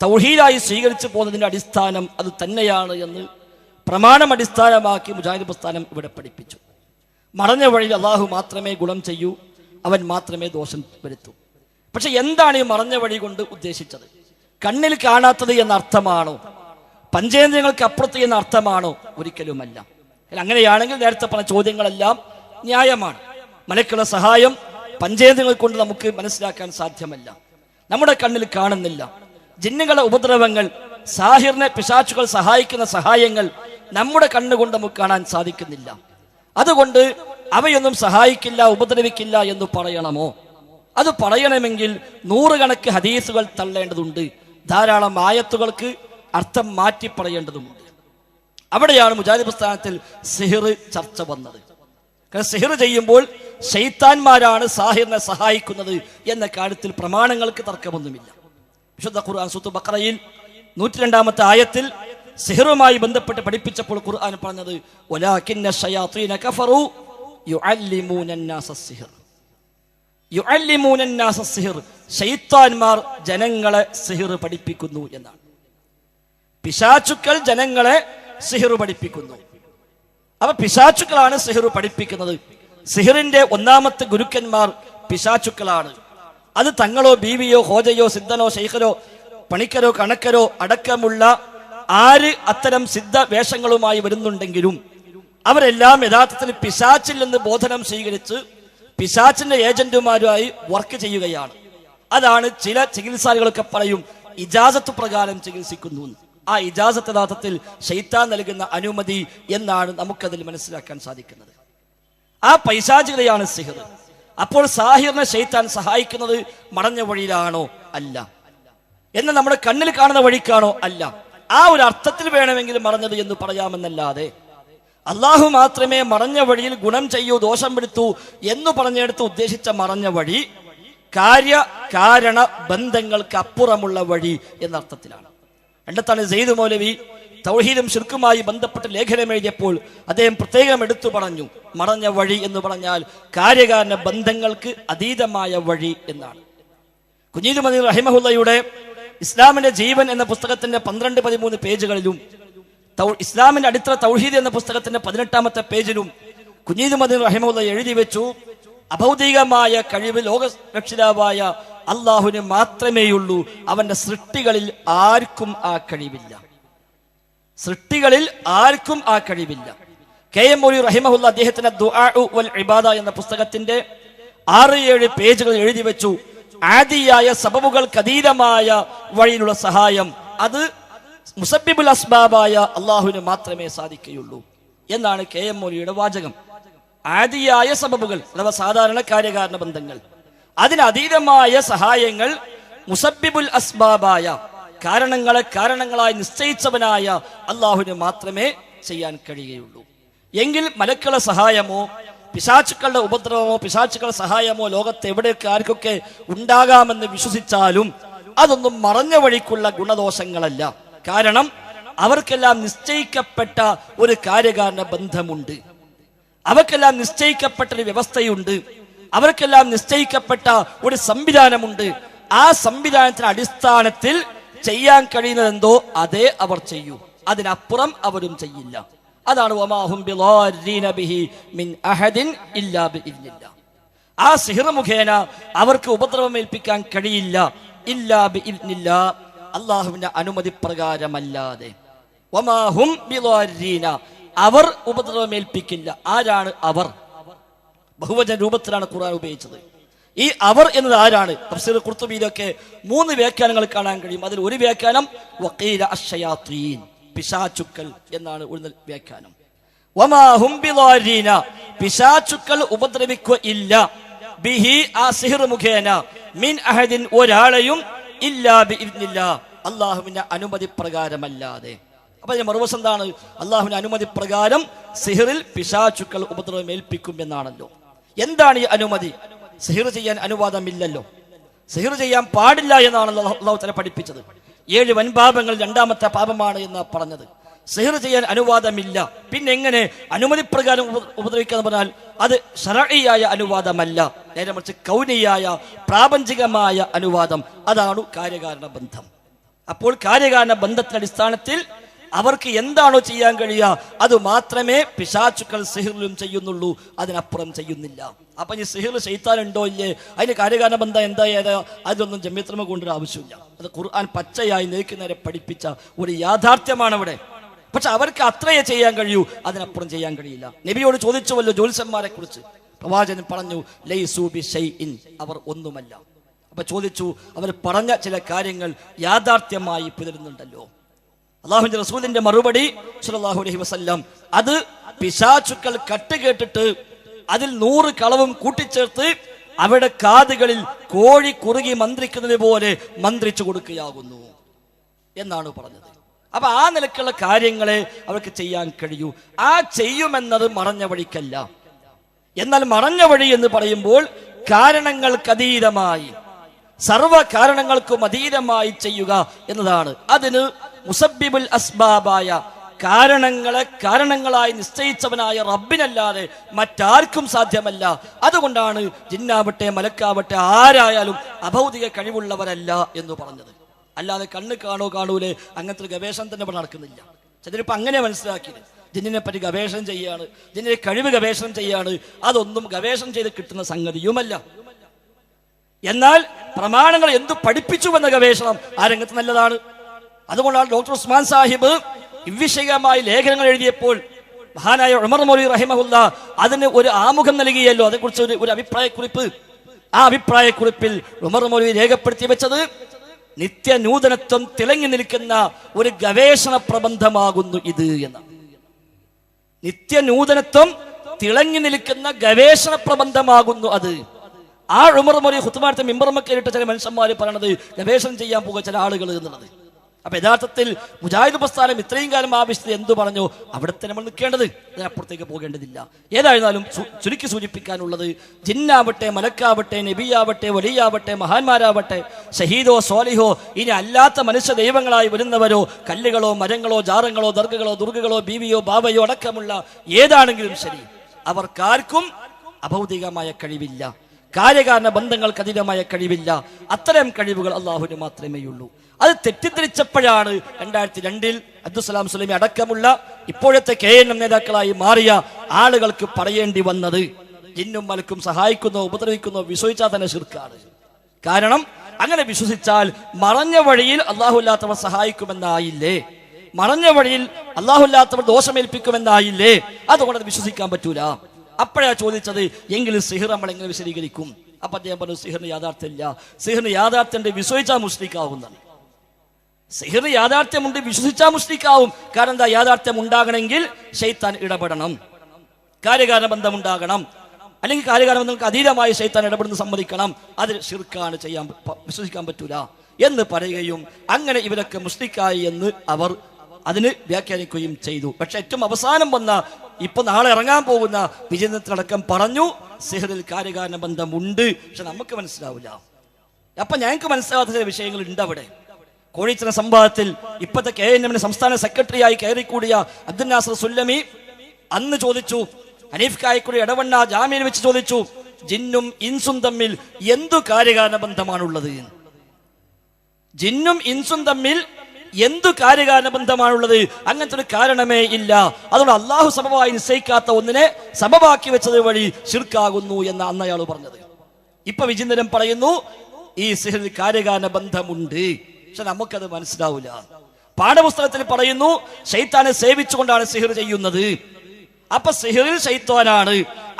തൗഹീദായി സ്വീകരിച്ചു പോകുന്നതിന്റെ അടിസ്ഥാനം അത് തന്നെയാണ് എന്ന് പ്രമാണം അടിസ്ഥാനമാക്കി മുജാഹിദ് പ്രസ്ഥാനം ഇവിടെ പഠിപ്പിച്ചു. മറഞ്ഞ വഴിയിൽ അള്ളാഹു മാത്രമേ ഗുണം ചെയ്യൂ, അവൻ മാത്രമേ ദോഷം വരുത്തൂ. പക്ഷെ എന്താണ് ഈ മറഞ്ഞ വഴി കൊണ്ട് ഉദ്ദേശിച്ചത്? കണ്ണിൽ കാണാത്തത് എന്ന അർത്ഥമാണോ? പഞ്ചേന്ദ്രിയങ്ങൾക്ക് അപ്പുറത്ത് എന്ന അർത്ഥമാണോ? ഒരിക്കലുമല്ല. അങ്ങനെയാണെങ്കിൽ നേരത്തെ പറഞ്ഞ ചോദ്യങ്ങളെല്ലാം ന്യായമാണ്. മലക്കുകളുടെ സഹായം പഞ്ചേന്ദ്രിയങ്ങൾ കൊണ്ട് നമുക്ക് മനസ്സിലാക്കാൻ സാധ്യമല്ല, നമ്മുടെ കണ്ണിൽ കാണുന്നില്ല. ജിന്നുകളുടെ ഉപദ്രവങ്ങൾ, സാഹിറിനെ പിശാചുകൾ സഹായിക്കുന്ന സഹായങ്ങൾ നമ്മുടെ കണ്ണുകൊണ്ട് നമുക്ക് കാണാൻ സാധിക്കുന്നില്ല. അതുകൊണ്ട് അവയൊന്നും സഹായിക്കില്ല, ഉപദ്രവിക്കില്ല എന്ന് പറയണമോ? അത് പറയണമെങ്കിൽ 100 കണക്ക് ഹദീസുകൾ തള്ളേണ്ടതുണ്ട്, ധാരാളം ആയത്തുകൾക്ക് അർത്ഥം മാറ്റി പറയേണ്ടതുണ്ട്. അവിടെയാണ് മുജാഹിദ് പ്രസ്ഥാനത്തിൽ സിഹിർ ചർച്ച വന്നത്. കാരണം സിഹിർ ചെയ്യുമ്പോൾ ശൈത്താന്മാരാണ് സാഹിറിനെ സഹായിക്കുന്നത് എന്ന കാര്യത്തിൽ പ്രമാണങ്ങൾക്ക് തർക്കമൊന്നുമില്ല. വിശുദ്ധ ഖുർആൻ സൂറത്ത് ബഖറയിൽ 102-ാമത്തെ ആയത്തിൽ സിഹിറുമായി ബന്ധപ്പെട്ട് പഠിപ്പിച്ചപ്പോൾ ഖുർആൻ പറഞ്ഞത് വലാകിന്ന ശയാത്തീന കഫറു യുഅല്ലിമൂന അന്നാസ സിഹിർ. യുഅല്ലിമൂന അന്നാസ സിഹിർ, ശൈത്താന്മാർ ജനങ്ങളെ സിഹിർ പഠിപ്പിക്കുന്നു എന്നാണ്. പിശാചുക്കൾ ജനങ്ങളെ സിഹിർ പഠിപ്പിക്കുന്നു. അപ്പൊ പിശാചുക്കളാണ് സിഹിർ പഠിപ്പിക്കുന്നത്. സിഹിറിന്റെ ഒന്നാമത്തെ ഗുരുക്കന്മാർ പിശാചുക്കളാണ്. അത് തങ്ങളോ ബീവിയോ ഹോജയോ സിദ്ധനോ ശൈഖരോ പണിക്കരോ കണക്കരോ അടക്കമുള്ള ആര് അത്തരം സിദ്ധ വേഷങ്ങളുമായി വരുന്നുണ്ടെങ്കിലും അവരെല്ലാം യഥാർത്ഥത്തിൽ പിശാച്ചിൽ നിന്ന് ബോധനം സ്വീകരിച്ച് പിശാച്ചിന്റെ ഏജന്റുമാരുമായി വർക്ക് ചെയ്യുകയാണ്. അതാണ് ചില ചികിത്സാലുകളൊക്കെ പറയും ഇജാസത്ത് പ്രകാരം ചികിത്സിക്കുന്നു. ആ ഇജാസത്ത് യഥാർത്ഥത്തിൽ ശൈത്താൻ നൽകുന്ന അനുമതി എന്നാണ് നമുക്കതിൽ മനസ്സിലാക്കാൻ സാധിക്കുന്നത്. ആ പൈശാചികതയാണ് സിഹർ. അപ്പോൾ സാഹിറിനെ ശൈത്താൻ സഹായിക്കുന്നത് മറഞ്ഞ വഴിയിലാണോ? അല്ല. എന്നാൽ നമ്മുടെ കണ്ണിൽ കാണുന്ന വഴിക്കാണോ? അല്ല. ആ ഒരു അർത്ഥത്തിൽ വേണമെങ്കിൽ മറഞ്ഞത് എന്ന് പറയാമെന്നല്ലാതെ അള്ളാഹു മാത്രമേ മറഞ്ഞ വഴിയിൽ ഗുണം ചെയ്യൂ ദോഷം പെടുത്തൂ എന്ന് പറഞ്ഞെടുത്ത് ഉദ്ദേശിച്ച മറഞ്ഞ വഴി കാര്യകാരണ ബന്ധങ്ങൾക്ക് അപ്പുറമുള്ള വഴി എന്ന അർത്ഥത്തിലാണ്. രണ്ടത്താണ് സെയ്ദ് മൗലവി തൗഹീദും ശിർക്കുമായി ബന്ധപ്പെട്ട് ലേഖനം എഴുതിയപ്പോൾ അദ്ദേഹം പ്രത്യേകം എടുത്തു പറഞ്ഞു, മറഞ്ഞ വഴി എന്ന് പറഞ്ഞാൽ കാര്യകാരണ ബന്ധങ്ങൾക്ക് അതീതമായ വഴി എന്നാണ്. കുഞ്ഞീദ് മദീൻ റഹിമഹുല്ലയുടെ ഇസ്ലാമിന്റെ ജീവൻ എന്ന പുസ്തകത്തിന്റെ 12-13 പേജുകളിലും ഇസ്ലാമിന്റെ അടിത്തറ തൗഹീദ് എന്ന പുസ്തകത്തിന്റെ 18ാമത്തെ പേജിലും കുഞ്ഞീദ് മദീൻ റഹിമഹുല്ല എഴുതി വെച്ചു, അഭൗതികമായ കഴിവ് ലോകരക്ഷിതാവായ അള്ളാഹുവിന് മാത്രമേയുള്ളൂ. അവന്റെ സൃഷ്ടികളിൽ ആർക്കും ആ കഴിവില്ല. സൃഷ്ടികളിൽ ആർക്കും ആ കഴിവില്ല. കെ.എം. മൗലവി റഹിമഹുല്ല അദ്ദേഹത്തിന്റെ ദുആഉ വൽ ഇബാദ എന്ന പുസ്തകത്തിന്റെ 6-7 പേജുകൾ എഴുതി വെച്ചു, ആദിയായ സബബുകൾക്ക് അതീതമായ വഴിയിലുള്ള സഹായം അത് മുസബ്ബിബുൽ അസ്ബാബായ അള്ളാഹുവിന് മാത്രമേ സാധിക്കുകയുള്ളൂ എന്നാണ് കെ.എം. മൗലവിയുടെ വാചകം. ആദിയായ സബബുകൾ അഥവാ സാധാരണ കാര്യകാരണ ബന്ധങ്ങൾ, അതിനതീതമായ സഹായങ്ങൾ മുസബ്ബിബുൽ അസ്ബാബായ കാരണങ്ങളായി നിശ്ചയിച്ചവനായ അള്ളാഹുവിന് മാത്രമേ ചെയ്യാൻ കഴിയുകയുള്ളൂ. എങ്കിൽ മലക്കളുടെ സഹായമോ പിശാചുക്കളുടെ ഉപദ്രവമോ പിശാചുക്കളുടെ സഹായമോ ലോകത്ത് എവിടെയൊക്കെ ആർക്കൊക്കെ ഉണ്ടാകാമെന്ന് വിശ്വസിച്ചാലും അതൊന്നും മറഞ്ഞ വഴിക്കുള്ള ഗുണദോഷങ്ങളല്ല. കാരണം അവർക്കെല്ലാം നിശ്ചയിക്കപ്പെട്ട ഒരു കാര്യകാരണ ബന്ധമുണ്ട്, അവർക്കെല്ലാം നിശ്ചയിക്കപ്പെട്ട ഒരു വ്യവസ്ഥയുണ്ട്, അവർക്കെല്ലാം നിശ്ചയിക്കപ്പെട്ട ഒരു സംവിധാനമുണ്ട്. ആ സംവിധാനത്തിന്റെ അടിസ്ഥാനത്തിൽ ചെയ്യാൻ കഴിയുന്നത് എന്തോ അതേ അവർ ചെയ്യൂ, അതിനപ്പുറം അവരും ചെയ്യില്ല. അതാണ് വമാഹും ബിളാരീന ബിഹി മിൻ അഹദിൻ ഇല്ലാ ബിഇദ്നില്ലാഹ്. ആ സിഹർ മുഖേന അവർക്ക് ഉപദ്രവമേൽപ്പിക്കാൻ കഴിയില്ല ഇല്ലാ ബിഇദ്നില്ലാഹ്, അള്ളാഹുവിന്റെ അനുമതി പ്രകാരമല്ലാതെ. വമാഹും ബിളാരീന, അവർ ഉപദ്രവമേൽപ്പിക്കില്ല. ആരാണ് അവർ? ബഹുവചന രൂപത്തിലാണ് ഖുർആൻ ഉപയോഗിച്ചത്. ഈ അവർ എന്നത് ആരാണ്? തഫ്സീർ ഖുർത്തുബിയിലൊക്കെ 3 വ്യാഖ്യാനങ്ങൾ കാണാൻ കഴിയും. അതിൽ ഒരു വ്യാഖ്യാനം വഖീല അശ്ശയാത്തീൻ, പിശാചുക്കൾ എന്നാണ് ഒരു വ്യാഖ്യാനം. വമാ ഹും ബിളാരീന, പിശാചുക്കൾ ഉപദ്രവിക്കുകയില്ല, ബിഹി ആ സിഹർ മുഖേന, മിൻ അഹദിൻ ഒരാളെയും, ഇല്ലാ ബിഇദ്നില്ലാഹ് അള്ളാഹുവിന്റെ അനുമതി പ്രകാരമല്ലാതെ. അപ്പൊ ഇതിന്റെ മറുവശം എന്താണ്? അള്ളാഹുവിന്റെ അനുമതി പ്രകാരം സിഹറിൽ പിശാചുക്കൾ ഉപദ്രവം ഏൽപ്പിക്കും എന്നാണല്ലോ. എന്താണ് ഈ അനുമതി? സിഹർ ചെയ്യാൻ അനുവാദമില്ലല്ലോ, സിഹർ ചെയ്യാൻ പാടില്ല എന്നാണല്ലോ അള്ളാഹു തആല പഠിപ്പിച്ചത്. 7 വൻപാപങ്ങൾ 2ാമത്തെ പാപമാണ് എന്ന് പറഞ്ഞത്. സിഹർ ചെയ്യാൻ അനുവാദമില്ല. പിന്നെ എങ്ങനെ അനുമതി പ്രകാരം ഉപദ്രവിക്കാന്ന് പറഞ്ഞാൽ അത് ശർഈയായ അനുവാദമല്ല, നേരെ മറിച്ച് കൗനിയായ പ്രാപഞ്ചികമായ അനുവാദം. അതാണ് കാര്യകാരണ ബന്ധം. അപ്പോൾ കാര്യകാരണ ബന്ധത്തിന്റെ അടിസ്ഥാനത്തിൽ അവർക്ക് എന്താണോ ചെയ്യാൻ കഴിയുക അത് മാത്രമേ പിശാചുക്കൾ സിഹിറിലും ചെയ്യുന്നുള്ളൂ, അതിനപ്പുറം ചെയ്യുന്നില്ല. അപ്പൊ ഈ സിഹിർ ശൈത്താൻ ഉണ്ടോ ഇല്ലേ, അതിന് കാര്യകാരണ ബന്ധം എന്താ അതൊന്നും ജമ്മിയത്തിനു കൊണ്ടൊരു ആവശ്യമില്ല. അത് ഖുർആൻ പച്ചയായി നേരെ പഠിപ്പിച്ച ഒരു യാഥാർത്ഥ്യമാണ് അവിടെ. പക്ഷെ അവർക്ക് അത്രയേ ചെയ്യാൻ കഴിയൂ, അതിനപ്പുറം ചെയ്യാൻ കഴിയില്ല. നബിയോട് ചോദിച്ചുവല്ലോ ജ്യോത്സ്യന്മാരെ കുറിച്ച്, പ്രവാചകൻ പറഞ്ഞു ലൈസൂ ബിശൈഇൻ, അവർ ഒന്നുമല്ല. അപ്പൊ ചോദിച്ചു, അവർ പറഞ്ഞ ചില കാര്യങ്ങൾ യാഥാർത്ഥ്യമായി പിതരുന്നുണ്ടല്ലോ. അള്ളാഹുവിന്റെ റസൂലിന്റെ മറുപടി സ്വല്ലല്ലാഹു അലൈഹി വസല്ലം, അത് പിശാചുക്കൾ കട്ടുകേട്ടിട്ട് അതിൽ 100 കളവും കൂട്ടിച്ചേർത്ത് അവരുടെ കാതുകളിൽ കോഴി കുറുകി മന്ത്രിക്കുന്നത് പോലെ മന്ത്രിച്ചു കൊടുക്കുകയാകുന്നു എന്നാണ് പറഞ്ഞത്. അപ്പൊ ആ നിലക്കുള്ള കാര്യങ്ങളെ അവർക്ക് ചെയ്യാൻ കഴിയൂ. ആ ചെയ്യുമെന്നത് മറഞ്ഞ വഴിക്കല്ല. എന്നാൽ മറഞ്ഞ വഴി എന്ന് പറയുമ്പോൾ കാരണങ്ങൾക്കതീതമായി, സർവ കാരണങ്ങൾക്കും അതീതമായി ചെയ്യുക എന്നതാണ്. അതിന് മുസബ്ബിബുൽ അസ്ബാബായ കാരണങ്ങളായി നിശ്ചയിച്ചവനായ റബ്ബിനല്ലാതെ മറ്റാർക്കും സാധ്യമല്ല. അതുകൊണ്ടാണ് ജിന്നാവട്ടെ മലക്കാവട്ടെ ആരായാലും അഭൗതിക കഴിവുള്ളവരല്ല എന്ന് പറഞ്ഞത്. അല്ലാതെ കണ്ണ് കാണൂലേ അങ്ങനത്തെ ഒരു ഗവേഷണം തന്നെ ഇവിടെ നടക്കുന്നില്ല. ചിലരിപ്പോ അങ്ങനെ മനസ്സിലാക്കിയത്, ജിന്നിനെ പറ്റി ഗവേഷണം ചെയ്യാണ്, ജിന്നിന്റെ കഴിവ് ഗവേഷണം ചെയ്യാണ്. അതൊന്നും ഗവേഷണം ചെയ്ത് കിട്ടുന്ന സംഗതിയുമല്ല. എന്നാൽ പ്രമാണങ്ങൾ എന്തു പഠിപ്പിച്ചുവെന്ന ഗവേഷണം ആ രംഗത്ത് നല്ലതാണ്. അതുകൊണ്ടാണ് ഡോക്ടർ ഉസ്മാൻ സാഹിബ് ഇവിഷയമായി ലേഖനങ്ങൾ എഴുതിയപ്പോൾ മഹാനായ ഉമർ മൗലവി റഹിമഹുല്ല അതിന് ഒരു ആമുഖം നൽകിയല്ലോ, അതേക്കുറിച്ച് ഒരു അഭിപ്രായക്കുറിപ്പ്. ആ അഭിപ്രായക്കുറിപ്പിൽ ഉമർ മൗലവി രേഖപ്പെടുത്തി വെച്ചത് നിത്യനൂതനത്വം തിളങ്ങി നിൽക്കുന്ന ഒരു ഗവേഷണ പ്രബന്ധമാകുന്നു ഇത് എന്ന്. നിത്യനൂതനത്വം തിളങ്ങി നിൽക്കുന്ന ഗവേഷണ പ്രബന്ധമാകുന്നു അത്. ആ ഉമർ മൗലവി ഖുത്ബയുടെ മിമ്പർമക്കയിലിട്ട് ചില മനുഷ്യന്മാർ പറയണത് ഗവേഷണം ചെയ്യാൻ പോകുക ചില ആളുകൾ എന്നുള്ളത്. അപ്പൊ യഥാർത്ഥത്തിൽ മുജാഹിദ് പ്രസ്ഥാനം ഇത്രയും കാലം ആവശ്യത്തിൽ എന്തു പറഞ്ഞു അവിടുത്തെ നമ്മൾ നിൽക്കേണ്ടത്, അതിനപ്പുറത്തേക്ക് പോകേണ്ടതില്ല. ഏതായിരുന്നാലും ചുരുക്കി സൂചിപ്പിക്കാനുള്ളത്, ജിന്നാവട്ടെ, മലക്കാവട്ടെ, നബിയാവട്ടെ, വലിയാവട്ടെ, മഹാന്മാരാവട്ടെ, ഷഹീദോ സ്വാലിഹോ, ഇനി അല്ലാത്ത മനുഷ്യ ദൈവങ്ങളായി വരുന്നവരോ, കല്ലുകളോ മരങ്ങളോ ജാറങ്ങളോ ദർഗകളോ ദുർഗകളോ ബീവിയോ ബാബയോ അടക്കമുള്ള ഏതാണെങ്കിലും ശരി, അവർക്കാർക്കും അഭൗതികമായ കഴിവില്ല, കാര്യകാരണ ബന്ധങ്ങൾക്ക് അതീതമായ കഴിവില്ല. അത്തരം കഴിവുകൾ അള്ളാഹുവിന് മാത്രമേ ഉള്ളൂ. അത് തെറ്റിദ്ധരിച്ചപ്പോഴാണ് 2002 അബ്ദുസ്സലാം സുലൈമി അടക്കമുള്ള ഇപ്പോഴത്തെ KNM നേതാക്കളായി മാറിയ ആളുകൾക്ക് പറയേണ്ടി വന്നത് ജിന്നും മലക്കും സഹായിക്കുന്നോ ഉപദ്രവിക്കുന്നോ വിശ്വസിച്ചാൽ തന്നെ ശിർക്കാണ്. കാരണം അങ്ങനെ വിശ്വസിച്ചാൽ മറഞ്ഞ വഴിയിൽ അള്ളാഹുല്ലാത്തവർ സഹായിക്കുമെന്നായില്ലേ, മറഞ്ഞ വഴിയിൽ അള്ളാഹുല്ലാത്തവർ ദോഷമേൽപ്പിക്കുമെന്നായില്ലേ, അതുകൊണ്ട് അത് വിശ്വസിക്കാൻ പറ്റൂല. അപ്പോഴാ ചോദിച്ചത് എങ്കിലും സിഹിർ നമ്മൾ എങ്ങനെ വിശദീകരിക്കും? അപ്പൊ അദ്ദേഹം പറഞ്ഞു സിഹിറിന് യാഥാർത്ഥ്യമില്ല, സിഹിറിന് യാഥാർത്ഥ്യമുണ്ട്, വിശ്വസിച്ചാൽ മുസ്ലിക്കാവുന്നതാണ്. സിഹിർ യാഥാർത്ഥ്യമുണ്ട്, വിശ്വസിച്ചാൽ മുസ്ലിക്കാവും. കാരണം എന്താ, യാഥാർത്ഥ്യം ഉണ്ടാകണമെങ്കിൽ ശൈത്താൻ ഇടപെടണം, കാര്യകാരണ ബന്ധം ഉണ്ടാകണം, അല്ലെങ്കിൽ കാര്യകാരണ ബന്ധങ്ങൾക്ക് അതീതമായി ശൈത്താൻ ഇടപെടുന്ന സമ്മതിക്കണം. അത് ശിർക്കാണ്, വിശ്വസിക്കാൻ പറ്റൂല എന്ന് പറയുകയും അങ്ങനെ ഇവരൊക്കെ മുസ്ലിക്കായി എന്ന് അവർ അതിന് വ്യാഖ്യാനിക്കുകയും ചെയ്തു. പക്ഷെ ഏറ്റവും അവസാനം വന്ന ഇപ്പൊ നാളെ ഇറങ്ങാൻ പോകുന്ന വിജയത്തിലടക്കം പറഞ്ഞു സിഹിറിൽ കാര്യകാരണ ബന്ധമുണ്ട്, പക്ഷെ നമുക്ക് മനസ്സിലാവില്ല. അപ്പൊ ഞങ്ങൾക്ക് മനസ്സിലാവാത്ത ചില വിഷയങ്ങൾ ഉണ്ട് അവിടെ. കോഴിച്ചിറ സംഭവത്തിൽ ഇപ്പോഴത്തെ KNM സംസ്ഥാന സെക്രട്ടറിയായി കയറിക്കൂടിയ അബ്ദുൽ നാസർ സുല്ലമി അന്ന് ചോദിച്ചു, ഹനീഫ് കായക്കുടി ഇടവണ്ണ ജാമ്യയിൽ വെച്ച് ചോദിച്ചു, ജിന്നും ഇൻസും തമ്മിൽ എന്തു കാര്യകാരണ ബന്ധമാണുള്ളത്? ജിന്നും ഇൻസും തമ്മിൽ എന്തു കാര്യകാരണ ബന്ധമാണുള്ളത്? അങ്ങനത്തെ ഒരു കാരണമേ ഇല്ല. അതുകൊണ്ട് അള്ളാഹു സബബായി നിശ്ചയിക്കാത്ത ഒന്നിനെ സബബാക്കി വെച്ചത് വഴി ശിർക്കാകുന്നു എന്ന് അന്ന് അയാൾ പറഞ്ഞത്. ഇപ്പൊ വിചിന്തനം പറയുന്നു ഈ സിഹിറിൽ കാര്യകാരണ ബന്ധമുണ്ട്, പക്ഷെ നമുക്കത് മനസ്സിലാവില്ല. പാഠപുസ്തകത്തിൽ പറയുന്നു ശൈത്താനെ സേവിച്ചുകൊണ്ടാണ് സിഹിർ ചെയ്യുന്നത്. അപ്പൊ സിഹിറിൽ ശൈത്താനാണ്,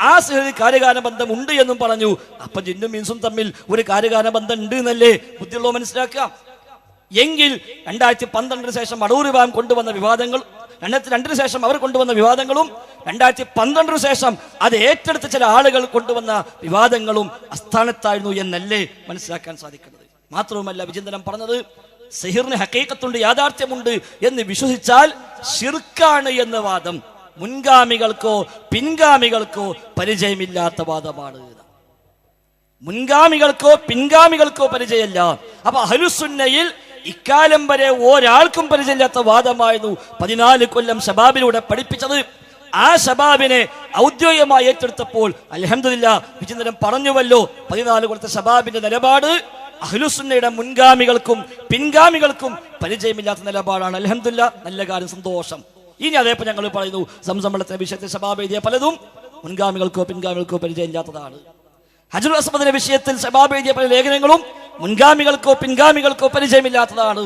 ആ സിഹിറിൽ കാര്യകാരണ ബന്ധം ഉണ്ട് എന്നും പറഞ്ഞു. അപ്പൊ ജിന്നും ഇൻസും തമ്മിൽ ഒരു കാര്യകാരണ ബന്ധം ഉണ്ട് എന്നല്ലേ ബുദ്ധിയുള്ളവർ മനസ്സിലാക്കുക. എങ്കിൽ 2012 ശേഷം അടൂർ വിഭാഗം കൊണ്ടുവന്ന വിവാദങ്ങൾ, 2002 ശേഷം അവർ കൊണ്ടുവന്ന വിവാദങ്ങളും 2012 ശേഷം അത് ഏറ്റെടുത്ത ചില ആളുകൾ കൊണ്ടുവന്ന വിവാദങ്ങളും അസ്ഥാനത്തായിരുന്നു എന്നല്ലേ മനസ്സിലാക്കാൻ സാധിക്കുന്നത്. മാത്രവുമല്ല വിചിന്തനം പറഞ്ഞത് സിഹിറിന് ഹഖീഖത്തുണ്ട്, യാഥാർത്ഥ്യമുണ്ട് എന്ന് വിശ്വസിച്ചാൽ ശിർക്കാണ് എന്ന വാദം മുൻഗാമികൾക്കോ പിൻഗാമികൾക്കോ പരിചയമില്ലാത്ത വാദമാണ്. മുൻഗാമികൾക്കോ പിൻഗാമികൾക്കോ പരിചയമില്ല. അപ്പൊ അഹ്ലുസുന്നയിൽ ഇക്കാലം വരെ ഒരാൾക്കും പരിചയമില്ലാത്ത വാദമായിരുന്നു 14 കൊല്ലം ശബാബിലൂടെ പഠിപ്പിച്ചത്. ആ ശബാബിനെ ഔദ്യോഗികമായി ഏറ്റെടുത്തപ്പോൾ അൽഹംദുലില്ലാ വിചിന്തനം പറഞ്ഞുവല്ലോ, 14 കൊല്ലത്തെ ശബാബിന്റെ നിലപാട് അഹ്ലുസുന്നയുടെ മുൻഗാമികൾക്കും പിൻഗാമികൾക്കും പരിചയമില്ലാത്ത നിലപാടാണ്. അൽഹംദുലില്ലാ, നല്ല കാര്യം, സന്തോഷം. ഇനി അതേപോലെ ഞങ്ങൾ പറയുന്നു സംസമ്മേളനത്തിന്റെ വിഷയത്തിൽ ശബാബ് എഴുതിയ പലതും മുൻഗാമികൾക്കോ പിൻഗാമികൾക്കോ പരിചയമില്ലാത്തതാണ്. ഹജറുൽ അസ്വദിന്റെ വിഷയത്തിൽ ശബാബ് എഴുതിയ പല ലേഖനങ്ങളും മുൻഗാമികൾക്കോ പിൻഗാമികൾക്കോ പരിചയമില്ലാത്തതാണ്.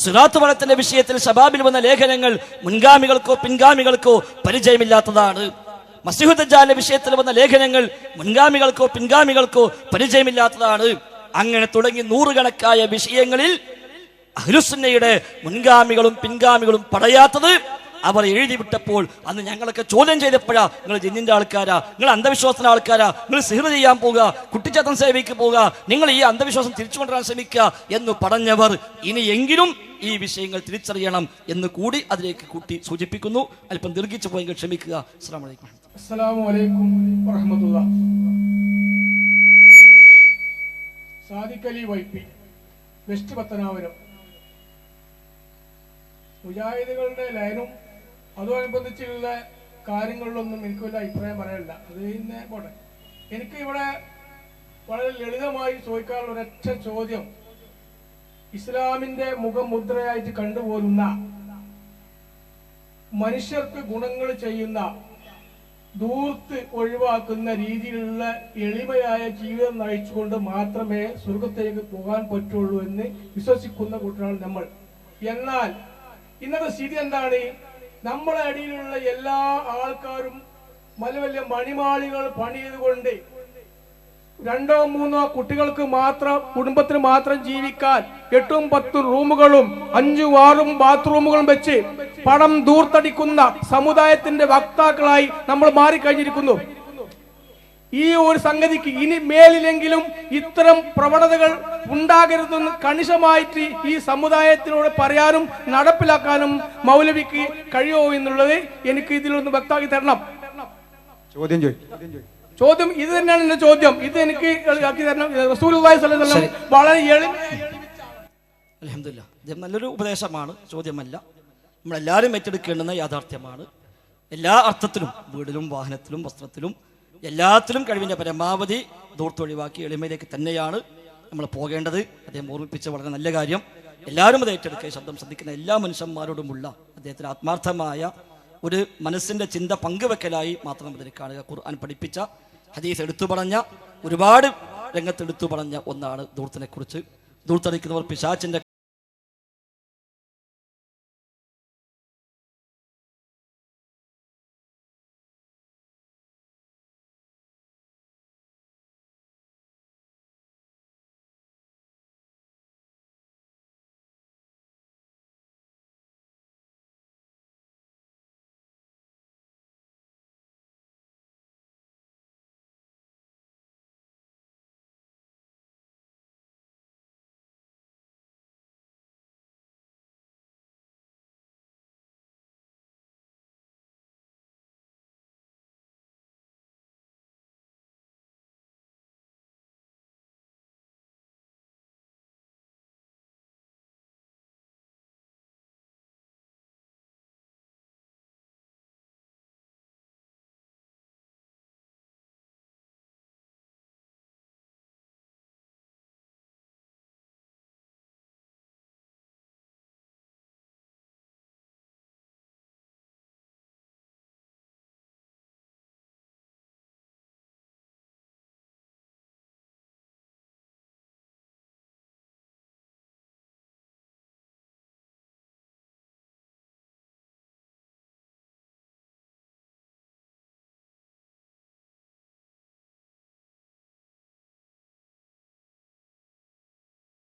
സിറാത്ത് വനത്തിന്റെ വിഷയത്തിൽ ശബാബിൽ വന്ന ലേഖനങ്ങൾ മുൻഗാമികൾക്കോ പിൻഗാമികൾക്കോ പരിചയമില്ലാത്തതാണ്. മസീഹു ദജ്ജാലിന്റെ വിഷയത്തിൽ വന്ന ലേഖനങ്ങൾ മുൻഗാമികൾക്കോ പിൻഗാമികൾക്കോ പരിചയമില്ലാത്തതാണ്. അങ്ങനെ തുടങ്ങി നൂറുകണക്കായ വിഷയങ്ങളിൽ അഹ്ലുസുന്നയുടെ മുൻഗാമികളും പിൻഗാമികളും പറയാത്തത് അവർ എഴുതി വിട്ടപ്പോൾ അന്ന് ഞങ്ങളൊക്കെ ചോദ്യം ചെയ്തപ്പോഴാ നിങ്ങൾ ജിന്നിന്റെ ആൾക്കാരാ, നിങ്ങൾ അന്ധവിശ്വാസത്തിന്റെ ആൾക്കാരാ, നിങ്ങൾ സിഹർ ചെയ്യാൻ പോകുക, കുട്ടിച്ചാത്തൻ സേവയ്ക്ക് പോകുക, നിങ്ങൾ ഈ അന്ധവിശ്വാസം തിരിച്ചു കൊണ്ടുവരാൻ ശ്രമിക്കുക എന്ന് പറഞ്ഞവർ ഇനിയെങ്കിലും ഈ വിഷയങ്ങൾ തിരിച്ചറിയണം എന്ന് കൂടി അതിലേക്ക് കൂട്ടി സൂചിപ്പിക്കുന്നു. അല്പം ദീർഘിച്ചു പോയെങ്കിൽ ക്ഷമിക്കുക. അസ്സലാമു അലൈക്കും വറഹ്മത്തുള്ളാഹി. സാദിഖ് അലി വൈപ്പി, വെസ്റ്റ് പത്തനാപുരം. മുജാഹിദുകളുടെ ലൈനും അതോടനുബന്ധിച്ചുള്ള കാര്യങ്ങളിലൊന്നും എനിക്ക് വല്ല അഭിപ്രായം പറയാനില്ല. അത് തന്നെ പോട്ടെ. എനിക്ക് ഇവിടെ വളരെ ലളിതമായി ചോദിക്കാനുള്ള ഒരൊറ്റ ചോദ്യം, ഇസ്ലാമിന്റെ മുഖമുദ്രയായിട്ട് കണ്ടുപോരുന്ന മനുഷ്യർക്ക് ഗുണങ്ങൾ ചെയ്യുന്ന, ദൂർത്ത് ഒഴിവാക്കുന്ന രീതിയിലുള്ള എളിമയായ ജീവിതം നയിച്ചുകൊണ്ട് മാത്രമേ സ്വർഗത്തേക്ക് പോകാൻ പറ്റുള്ളൂ എന്ന് വിശ്വസിക്കുന്ന കൂട്ടരാണ് നമ്മൾ. എന്നാൽ ഇന്നത്തെ സ്ഥിതി എന്താണ്? നമ്മളെ അടിയിലുള്ള എല്ലാ ആൾക്കാരും വലിയ വലിയ മണിമാളികൾ പണിയതുകൊണ്ട് 2 or 3 കുട്ടികൾക്ക് മാത്രം, കുടുംബത്തിന് മാത്രം ജീവിക്കാൻ 8 or 10 റൂമുകളും 5 or 6 ബാത്റൂമുകളും വെച്ച് പണം ദൂർത്തടിക്കുന്ന സമുദായത്തിന്റെ വക്താക്കളായി നമ്മൾ മാറിക്കഴിഞ്ഞിരിക്കുന്നു. ഈ ഒരു സംഗതിക്ക് ഇനി മേലിലെങ്കിലും ഇത്തരം പ്രവണതകൾ ഉണ്ടാകരുതെന്ന് കണിശമായിട്ട് ഈ സമുദായത്തിനോട് പറയാനും നടപ്പിലാക്കാനും മൗലവിക്ക് കഴിയുമോ എന്നുള്ളത് എനിക്ക് ഇതിലൊന്ന് വ്യക്തമാക്കി തരണം. ചോദ്യം ഇത് തന്നെയാണ് എന്റെ ചോദ്യം. ഇത് എനിക്ക് ആക്കി തരണം. റസൂലുള്ളാഹി സ്വല്ലല്ലാഹു അലൈഹി വസല്ലം വളരെ അൽഹംദുലില്ലാ, ഇത് നല്ലൊരു ഉപദേശമാണ്, ചോദ്യമല്ല. നമ്മളെല്ലാവരും ഏറ്റെടുക്കേണ്ടുന്ന യാഥാർത്ഥ്യമാണ്. എല്ലാ അർത്ഥത്തിലും, വീടിലും വാഹനത്തിലും വസ്ത്രത്തിലും എല്ലാത്തിലും കഴിവിൻ്റെ പരമാവധി ദൂർത്തൊഴിവാക്കി എളിമയിലേക്ക് തന്നെയാണ് നമ്മൾ പോകേണ്ടത്. അദ്ദേഹം ഓർമ്മിപ്പിച്ച വളരെ നല്ല കാര്യം. എല്ലാവരും അത് ഏറ്റെടുക്കുക. ശബ്ദം ശ്രദ്ധിക്കുന്ന എല്ലാ മനുഷ്യന്മാരോടുമുള്ള അദ്ദേഹത്തിന് ആത്മാർത്ഥമായ ഒരു മനസ്സിൻ്റെ ചിന്ത പങ്കുവെക്കലായി മാത്രം അതിൽ കാണുക. ഖുർആൻ പഠിപ്പിച്ച, ഹദീസ് എടുത്തു പറഞ്ഞ, ഒരുപാട് രംഗത്ത് എടുത്തു പറഞ്ഞ ഒന്നാണ് ദൂർത്തിനെ കുറിച്ച്. ദൂർത്തടിക്കുന്നവർ പിശാചിന്റെ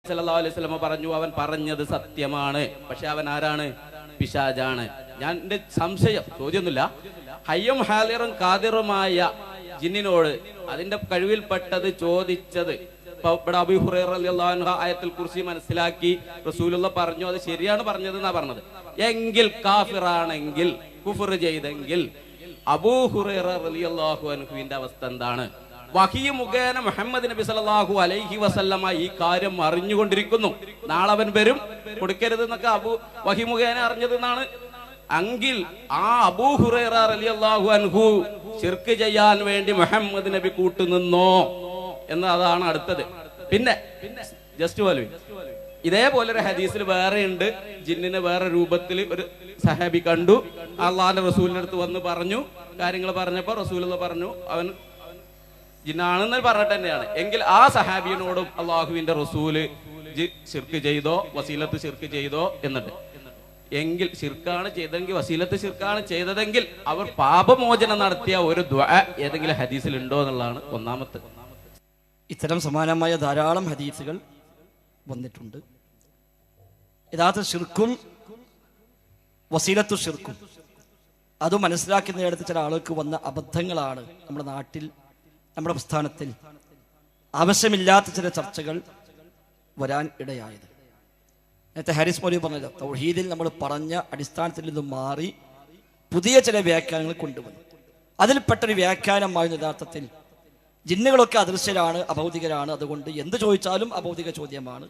സല്ലല്ലാഹു അലൈഹി വസല്ലം പറഞ്ഞു, അവൻ പറഞ്ഞത് സത്യമാണ്, പക്ഷെ അവൻ ആരാണ്? പിശാചാണ്. ഞാൻ എന്റെ സംശയം, ചോദ്യമൊന്നുമില്ല, ഹയ്യും ഹാലിറും ഖാദിറുമായ ജിന്നിനോട് അതിന്റെ കഴിവിൽപ്പെട്ടത് ചോദിച്ചത് ഇവിടെ അബൂ ഹുറൈറ റളിയല്ലാഹു അൻഹു ആയത്തുൽ കുർസി മനസ്സിലാക്കി റസൂലുള്ള പറഞ്ഞു അത് ശരിയാണ് പറഞ്ഞത് എന്നാ പറഞ്ഞത്. എങ്കിൽ കാഫിറാണെങ്കിൽ, കുഫർ ചെയ്തെങ്കിൽ അബൂ ഹുറൈറ റളിയല്ലാഹു അൻഹുവിന്റെ അവസ്ഥ എന്താണ്? വഹീ മുഖേന മുഹമ്മദ് നബി സല്ലല്ലാഹു അലൈഹി വസല്ലമ ഈ കാര്യം അറിഞ്ഞുകൊണ്ടിരിക്കുന്നു. നാളെ അവൻ വരും, കൊടുക്കരുത് എന്നൊക്കെ വഹീ മുഖേന അറിഞ്ഞതെന്നാണ്. എങ്കിൽ ആ അബൂ ഹുറൈറ റളിയല്ലാഹു അൻഹു ശിർക്ക് ചെയ്യാൻ വേണ്ടി മുഹമ്മദ് നബി കൂട്ടുനിന്നോ എന്നതാണ് അടുത്തത്. പിന്നെ ജസ്റ്റ് പോലും ഇതേപോലെ ഒരു ഹദീസിൽ വേറെ ഉണ്ട്, ജിന്നിനെ വേറെ രൂപത്തിൽ ഒരു സഹാബി കണ്ടു, അള്ളാഹുവിന്റെ റസൂലിന്റെ അടുത്ത് വന്ന് പറഞ്ഞു, കാര്യങ്ങൾ പറഞ്ഞപ്പോ റസൂലുള്ള പറഞ്ഞു അവൻ ജിന്നാണെന്ന് പറഞ്ഞിട്ട് തന്നെയാണ്. എങ്കിൽ ആ സഹാബിയോടും അള്ളാഹുവിന്റെ റസൂല് ശിർക്ക് ചെയ്തോ, വസീലത്ത് ശിർക്ക് ചെയ്തോ എന്നിട്ട്, എങ്കിൽ ശിർക്കാണ് ചെയ്തെങ്കിൽ, വസീലത്ത് ശിർക്കാണ് ചെയ്തതെങ്കിൽ അവർ പാപമോചനം നടത്തിയ ഒരു ദുആ ഏതെങ്കിലും ഹദീസിൽ ഉണ്ടോ എന്നുള്ളതാണ് ഒന്നാമത്തെ. ഇത്തരം സമാനമായ ധാരാളം ഹദീസുകൾ വന്നിട്ടുണ്ട്. യഥാർത്ഥ ശിർക്കും വസീലത്തു ശിർക്കും അത് മനസ്സിലാക്കുന്നതിനടുത്ത് ചില ആളുകൾക്ക് വന്ന അബദ്ധങ്ങളാണ് നമ്മുടെ നാട്ടിൽ, നമ്മുടെ പ്രസ്ഥാനത്തിൽ ആവശ്യമില്ലാത്ത ചില ചർച്ചകൾ വരാൻ ഇടയായത്. നേരത്തെ ഹാരിസ് മൗലവി പറഞ്ഞല്ലോ, തൗഹീദിൽ നമ്മൾ പറഞ്ഞ അടിസ്ഥാനത്തിൽ നിന്നും മാറി പുതിയ ചില വ്യാഖ്യാനങ്ങൾ കൊണ്ടുവന്നു. അതിൽപ്പെട്ടൊരു വ്യാഖ്യാനമായിരുന്നു യഥാർത്ഥത്തിൽ ജിന്നുകളൊക്കെ അദൃശ്യരാണ്, അഭൗതികരാണ്, അതുകൊണ്ട് എന്ത് ചോദിച്ചാലും അഭൗതിക ചോദ്യമാണ്,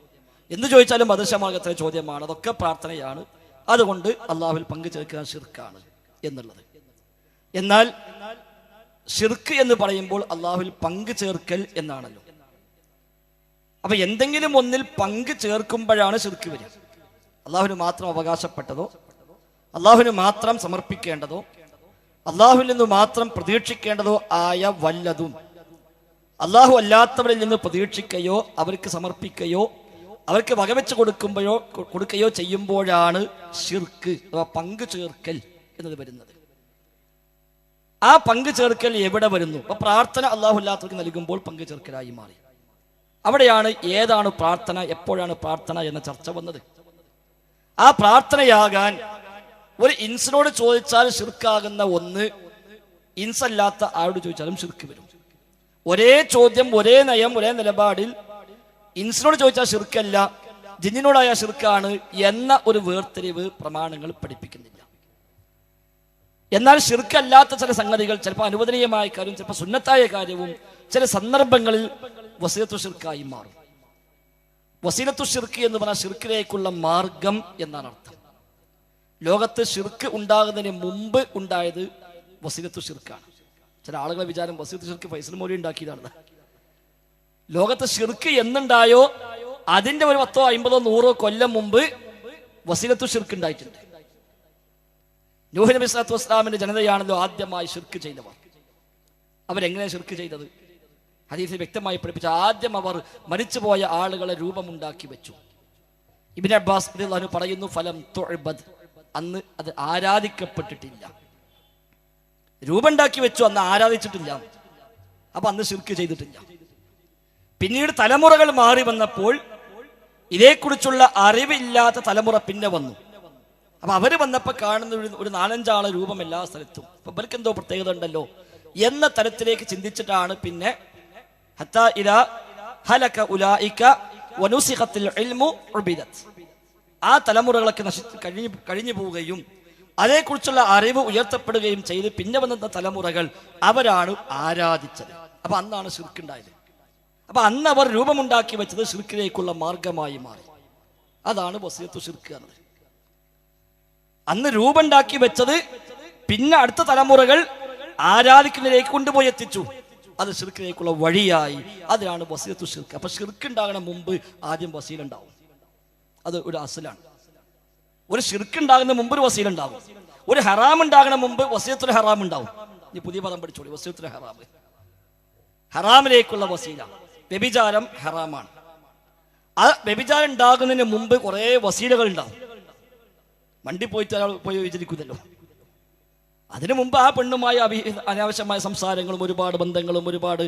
എന്ത് ചോദിച്ചാലും അദൃശ്യമാകത്ത ചോദ്യമാണ്, അതൊക്കെ പ്രാർത്ഥനയാണ്, അതുകൊണ്ട് അള്ളാഹുവിൽ പങ്കു ചേർക്കാൻ ഷിർക്കാണ് എന്നുള്ളത്. എന്നാൽ ഷിർക്ക് എന്ന് പറയുമ്പോൾ അള്ളാഹുവിൽ പങ്കു ചേർക്കൽ എന്നാണല്ലോ. അപ്പൊ എന്തെങ്കിലും ഒന്നിൽ പങ്കു ചേർക്കുമ്പോഴാണ് ഷിർക്ക് വരിക. അള്ളാഹുവിന് മാത്രം അവകാശപ്പെട്ടതോ, അള്ളാഹുവിന് മാത്രം സമർപ്പിക്കേണ്ടതോ, അള്ളാഹുവിൽ നിന്ന് മാത്രം പ്രതീക്ഷിക്കേണ്ടതോ ആയ വല്ലതും അള്ളാഹു അല്ലാത്തവരിൽ നിന്ന് പ്രതീക്ഷിക്കുകയോ അവർക്ക് സമർപ്പിക്കുകയോ അവർക്ക് വകവെച്ച് കൊടുക്കുകയോ ചെയ്യുമ്പോഴാണ് ഷിർക്ക് അഥവാ പങ്കു ചേർക്കൽ എന്നത് വരുന്നത്. ആ പങ്കു ചേർക്കൽ എവിടെ വരുന്നു? അപ്പൊ പ്രാർത്ഥന അള്ളാഹു അല്ലാത്തവർക്ക് നൽകുമ്പോൾ പങ്കു ചേർക്കലായി മാറി. അവിടെയാണ് ഏതാണ് പ്രാർത്ഥന, എപ്പോഴാണ് പ്രാർത്ഥന എന്ന ചർച്ച വന്നത്. ആ പ്രാർത്ഥനയാകാൻ ഒരു ഇൻസിനോട് ചോദിച്ചാൽ ശിർക്കാകുന്ന ഒന്ന് ഇൻസല്ലാത്ത ആരോട് ചോദിച്ചാലും ശിർക്ക് വരും. ഒരേ ചോദ്യം, ഒരേ നയം, ഒരേ നിലപാടിൽ ഇൻസിനോട് ചോദിച്ചാൽ ശിർക്കല്ല, ജിന്നിനോടായ ശിർക്കാണ് എന്ന ഒരു വേർതിരിവ് പ്രമാണങ്ങൾ പഠിപ്പിക്കുന്നില്ല. എന്നാൽ ശിർക്കല്ലാത്ത ചില സംഗതികൾ, ചിലപ്പോൾ അനുവദനീയമായ കാര്യവും ചിലപ്പോൾ സുന്നത്തായ കാര്യവും ചില സന്ദർഭങ്ങളിൽ വസീലത്തു ശിർക്കായി മാറും. വസീലത്തു ശിർക്ക് എന്ന് പറഞ്ഞാൽ ശിർക്കിലേക്കുള്ള മാർഗം എന്നാണ് അർത്ഥം. ലോകത്ത് ശിർക്ക് ഉണ്ടാകുന്നതിന് മുമ്പ് ഉണ്ടായത് വസീലത്തു ശിർക്കാണ്. ചില ആളുകളെ വിചാരം വസീലത്തു ശിർക്ക് ഫൈസൽ മൗലവി ഉണ്ടാക്കിയതാണ്. ലോകത്ത് ശിർക്ക് എന്നുണ്ടായോ അതിന്റെ ഒരു 10, 50, 100 കൊല്ലം മുമ്പ് വസീലത്തു ശിർക്ക് ഉണ്ടായിട്ടുണ്ട്. നൂഹ് നബി സ്വല്ലല്ലാഹു അലൈഹി വസല്ലമിന്റെ ജനതയാണല്ലോ ആദ്യമായി ശിർക്ക് ചെയ്തവർ. അവരെങ്ങനെ ശിർക്ക് ചെയ്തത്? ഹദീസിൽ വ്യക്തമായി പഠിപ്പിച്ച, ആദ്യം അവർ മരിച്ചുപോയ ആളുകളെ രൂപമുണ്ടാക്കി വെച്ചു. ഇബ്നു അബ്ബാസ് റളിയല്ലാഹു അൻഹു പറയുന്നു, ഫലം തുഅബദ്, അന്ന് അത് ആരാധിക്കപ്പെട്ടിട്ടില്ല. രൂപമുണ്ടാക്കി വെച്ചു, അന്ന് ആരാധിച്ചിട്ടില്ല. അപ്പൊ അന്ന് ശിർക്ക് ചെയ്തിട്ടില്ല. പിന്നീട് തലമുറകൾ മാറി വന്നപ്പോൾ ഇതേക്കുറിച്ചുള്ള അറിവില്ലാത്ത തലമുറ പിന്നെ വന്നു. അപ്പൊ അവര് വന്നപ്പോ കാണുന്ന ഒരു 4-5 ആളെ രൂപം എല്ലാ സ്ഥലത്തും. അപ്പൊ ഇവർക്ക് എന്തോ പ്രത്യേകത ഉണ്ടല്ലോ എന്ന തരത്തിലേക്ക് ചിന്തിച്ചിട്ടാണ് പിന്നെ ഹത്താ ഇദാ ഹലക ഉലൈക വനുസിഖത്തിൽ ഇൽമു ഉബിദത്, ആ തലമുറകളൊക്കെ കഴിഞ്ഞു പോവുകയും അതേക്കുറിച്ചുള്ള അറിവ് ഉയർത്തപ്പെടുകയും ചെയ്ത് പിന്നെ വന്ന തലമുറകൾ അവരാണ് ആരാധിച്ചത്. അപ്പൊ അന്നാണ് ശിർക്ക് ഉണ്ടായത്. അപ്പൊ അന്ന് അവർ രൂപമുണ്ടാക്കി വെച്ചത് ശിർക്കിലേക്കുള്ള മാർഗമായി മാറി. അതാണ് വസിയത്തു ശിർക്ക് എന്നത്. അന്ന് രൂപമുണ്ടാക്കി വെച്ചത് പിന്നെ അടുത്ത തലമുറകൾ ആരാധിക്കുന്നതിലേക്ക് കൊണ്ടുപോയി എത്തിച്ചു. അത് ശിർക്കിലേക്കുള്ള വഴിയായി. അതിനാണ് വസിയത്തു ശിർക്ക്. അപ്പൊ ശിർക്ക് ഉണ്ടാകണ മുമ്പ് ആദ്യം വസീല ഉണ്ടാവും. അത് ഒരു അസലാണ്. ഒരു ശിർക്ക് ഉണ്ടാകുന്ന മുമ്പ് ഒരു വസീല ഉണ്ടാവും. ഒരു ഹറാം ഉണ്ടാകണ മുമ്പ് വസിയത്തുൽ ഹറാം ഉണ്ടാവും. ഈ പുതിയ പദം പഠിച്ചോളി, വസിയത്തുൽ ഹറാം. ഹറാമിലേക്കുള്ള വസീല. വ്യഭിചാരം ഹറാമാണ്. ആ വ്യഭിചാരം ഉണ്ടാകുന്നതിന് മുമ്പ് കുറെ വസീലകൾ ഉണ്ടാവും. വണ്ടി പോയിട്ട് പോയി വിചരിക്കുന്നല്ലോ. അതിനു മുമ്പ് ആ പെണ്ണുമായി അനാവശ്യമായ സംസാരങ്ങളും ഒരുപാട് ബന്ധങ്ങളും ഒരുപാട്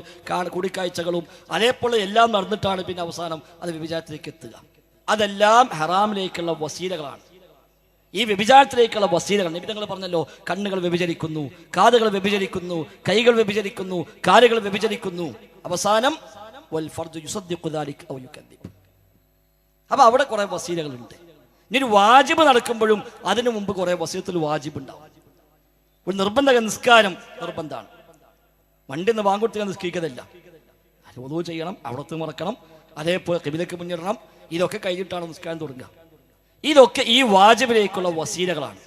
കൂടിക്കാഴ്ചകളും അതേപോലെ എല്ലാം നടന്നിട്ടാണ് പിന്നെ അവസാനം അത് വ്യഭിചാരത്തിലേക്ക് എത്തുക. അതെല്ലാം ഹറാമിലേക്കുള്ള വസീലകളാണ്. ഈ വ്യഭിചാരത്തിലേക്കുള്ള വസീലകൾ നബി തങ്ങൾ പറഞ്ഞല്ലോ, കണ്ണുകൾ വ്യഭിചരിക്കുന്നു, കാതുകൾ വ്യഭിചരിക്കുന്നു, കൈകൾ വ്യഭിചരിക്കുന്നു, കാലുകൾ വ്യഭിചരിക്കുന്നു, അവസാനം വൽ ഫർജു യുസദ്ദിഖു ദാലിക ഔ യുകദ്ദിബ്. അപ്പൊ അവിടെ കുറെ വസീലകളുണ്ട്. ഇനി ഒരു വാജിബ് നടക്കുമ്പോഴും അതിനു മുമ്പ് കുറെ വസീയത്തുൽ വാജിബ് ഉണ്ടാവും. ഒരു നിർബന്ധ നിസ്കാരം നിർബന്ധമാണ്. വണ്ടി നിന്ന് വാങ്ങുകൊടുത്ത് നിസ്കരിക്കതല്ല. wudu ചെയ്യണം, അവിടത്ത് മറക്കണം, അതേപോലെ ഖിബിലക്ക് മുന്നിടണം. ഇതൊക്കെ കഴിഞ്ഞിട്ടാണ് നിസ്കാരം തുടങ്ങുക. ഇതൊക്കെ ഈ വാജിബിലേക്കുള്ള വസീലകളാണ്.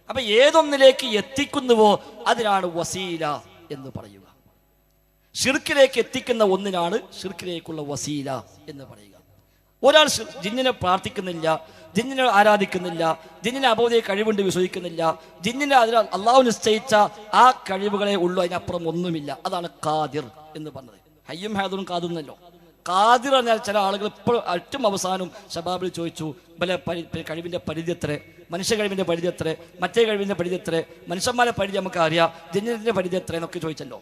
അപ്പൊ ഏതൊന്നിലേക്ക് എത്തിക്കുന്നുവോ അതിനാണ് വസീല എന്ന് പറയുക. ശിർക്കിലേക്ക് എത്തിക്കുന്ന ഒന്നിനാണ് ശിർക്കിലേക്കുള്ള വസീല എന്ന് പറയുക. ഒരാൾ ജിന്നിനെ പ്രാർത്ഥിക്കുന്നില്ല, ജിന്നിനെ ആരാധിക്കുന്നില്ല, ജിന്നിനെ അബോധയെ കഴിവുണ്ട് വിശ്വസിക്കുന്നില്ല, ജിന്നിനെ അള്ളാഹു നിശ്ചയിച്ച ആ കഴിവുകളെ ഉള്ളൂ, അതിനപ്പുറം ഒന്നുമില്ല. അതാണ് ഖാദിർ എന്ന് പറഞ്ഞത്. ഹയ്യും ഹാദുറും ഖാദിറുന്നല്ലോ. ഖാദിർ എന്നാൽ ചില ആളുകൾ ഇപ്പോൾ ഏറ്റവും അവസാനം ശബാബിൽ ചോദിച്ചു, കഴിവിന്റെ പരിധി എത്ര, മനുഷ്യ കഴിവിന്റെ പരിധി എത്ര, മറ്റേ കഴിവിന്റെ പരിധി എത്ര, മനുഷ്യന്മാരെ പരിധി നമുക്ക് അറിയാം, ജിന്നിന്റെ പരിധി എത്ര എന്നൊക്കെ ചോദിച്ചല്ലോ.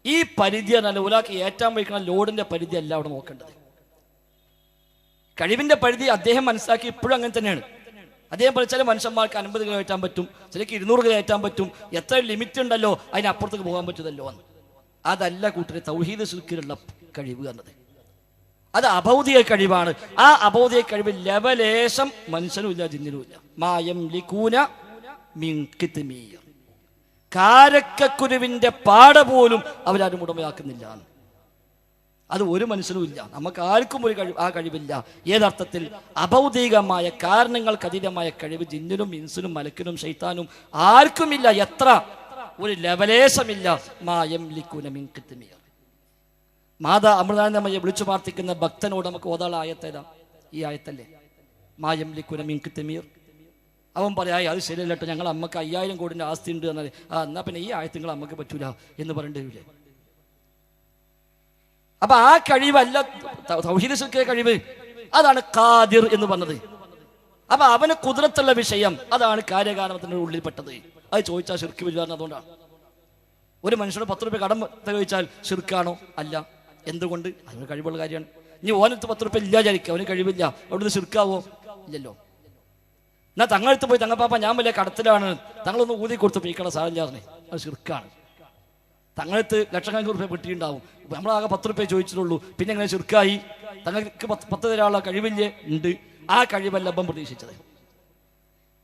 ഈ പരിധി എന്നാൽ ഒരാൾക്ക് ഏറ്റാൻ വയ്ക്കുന്ന ലോഡിന്റെ പരിധി അല്ല അവിടെ നോക്കേണ്ടത്. കഴിവിന്റെ പരിധി അദ്ദേഹം മനസ്സിലാക്കി ഇപ്പോഴും അങ്ങനെ തന്നെയാണ്. അദ്ദേഹം ചില മനുഷ്യന്മാർക്ക് 50 കിലോ ഏറ്റാൻ പറ്റും, ചിലക്ക് 200 കിലോ ഏറ്റാൻ പറ്റും. എത്ര ലിമിറ്റ് ഉണ്ടല്ലോ അതിനപ്പുറത്തേക്ക് പോകാൻ പറ്റുമല്ലോ എന്ന്. അതല്ല കൂട്ടരെ തൗഹീദ് ശിർക്കിലുള്ള കഴിവ് എന്നത്. അത് അഭൗതിക കഴിവാണ്. ആ അഭൗതിക കഴിവ് ലവലേശം മനുഷ്യനും ഇല്ല, ജിന്നിനും ഇല്ല. മായം ലികൂന മിൻ കിത്മീർ, കാരക്കുരുവിന്റെ പാട പോലും അവരാരും ഉടമയാക്കുന്നില്ല. അത് ഒരു മനുഷ്യനും ഇല്ല. നമുക്ക് ആർക്കും ഒരു ആ കഴിവില്ല. ഏതർത്ഥത്തിൽ? അഭൗതികമായ കാരണങ്ങൾക്ക് അതീതമായ കഴിവ് ജിന്നിനും ഇൻസിനും മലക്കിനും ശൈത്താനും ആർക്കുമില്ല. എത്ര? ഒരു ലവലേശമില്ല. മായം ലികൂന മിൻ കിത്മീർ. മാതാ അമൃതാനന്ദമയെ വിളിച്ചു പ്രാർത്ഥിക്കുന്ന ഭക്തനോട് നമുക്ക് ഓതാള ആയത്തേതാ? ഈ ആയത്തല്ലേ, മായം ലികൂന മിൻ കിത്മീർ. അവൻ പറയാ, അത് ശരിയല്ല കേട്ടോ, ഞങ്ങൾ അമ്മക്ക് 5000 കോടിന്റെ ആസ്തി ഉണ്ട് എന്നാൽ എന്നാ പിന്നെ ഈ ആയത്തുകൾ അമ്മക്ക് പറ്റൂല എന്ന് പറയേണ്ടില്ലേ? അപ്പൊ ആ കഴിവല്ല തൗഹീദ് ശിർക്കിലെ കഴിവ്. അതാണ് ഖാദിർ എന്ന് പറഞ്ഞത്. അപ്പൊ അവന് കുദ്റത്തുള്ള വിഷയം, അതാണ് കാര്യകാരണത്തിന്റെ ഉള്ളിൽപ്പെട്ടത്. അത് ചോദിച്ചാൽ ഷിർക്ക് വരില്ല. അതുകൊണ്ടാണ് ഒരു മനുഷ്യന് 10 രൂപ കടം ചോദിച്ചാൽ ഷിർക്കാണോ? അല്ല. എന്തുകൊണ്ട്? അതിന് കഴിവുള്ള കാര്യമാണ്. ഇനി ഓനടുത്ത് 10 രൂപ ഇല്ല വിചാരിക്കുക, അവന് കഴിവില്ല, അവിടുന്ന് ഷിർക്കാവോ? ഇല്ലല്ലോ. എന്നാൽ തങ്ങളടുത്ത് പോയി തങ്ങപ്പാപ്പ ഞാൻ വലിയ കടത്തിലാണ്, തങ്ങളൊന്ന് ഊതി കൊടുത്ത് പോയിക്കണ സാധനം ചേർന്നേ, അത് ഷിർക്കാണ്. തങ്ങളടുത്ത് ലക്ഷക്കണക്കിന് രൂപ കിട്ടിയിട്ടുണ്ടാവും, നമ്മളാകെ 10 രൂപ ചോദിച്ചിട്ടുള്ളൂ, പിന്നെ എങ്ങനെ ഷിർക്കായി? തങ്ങൾക്ക് 10 തരാനുള്ള കഴിവില്ലേ? ഉണ്ട്. ആ കഴിവല്ല ഇവൻ പ്രതീക്ഷിച്ചത്.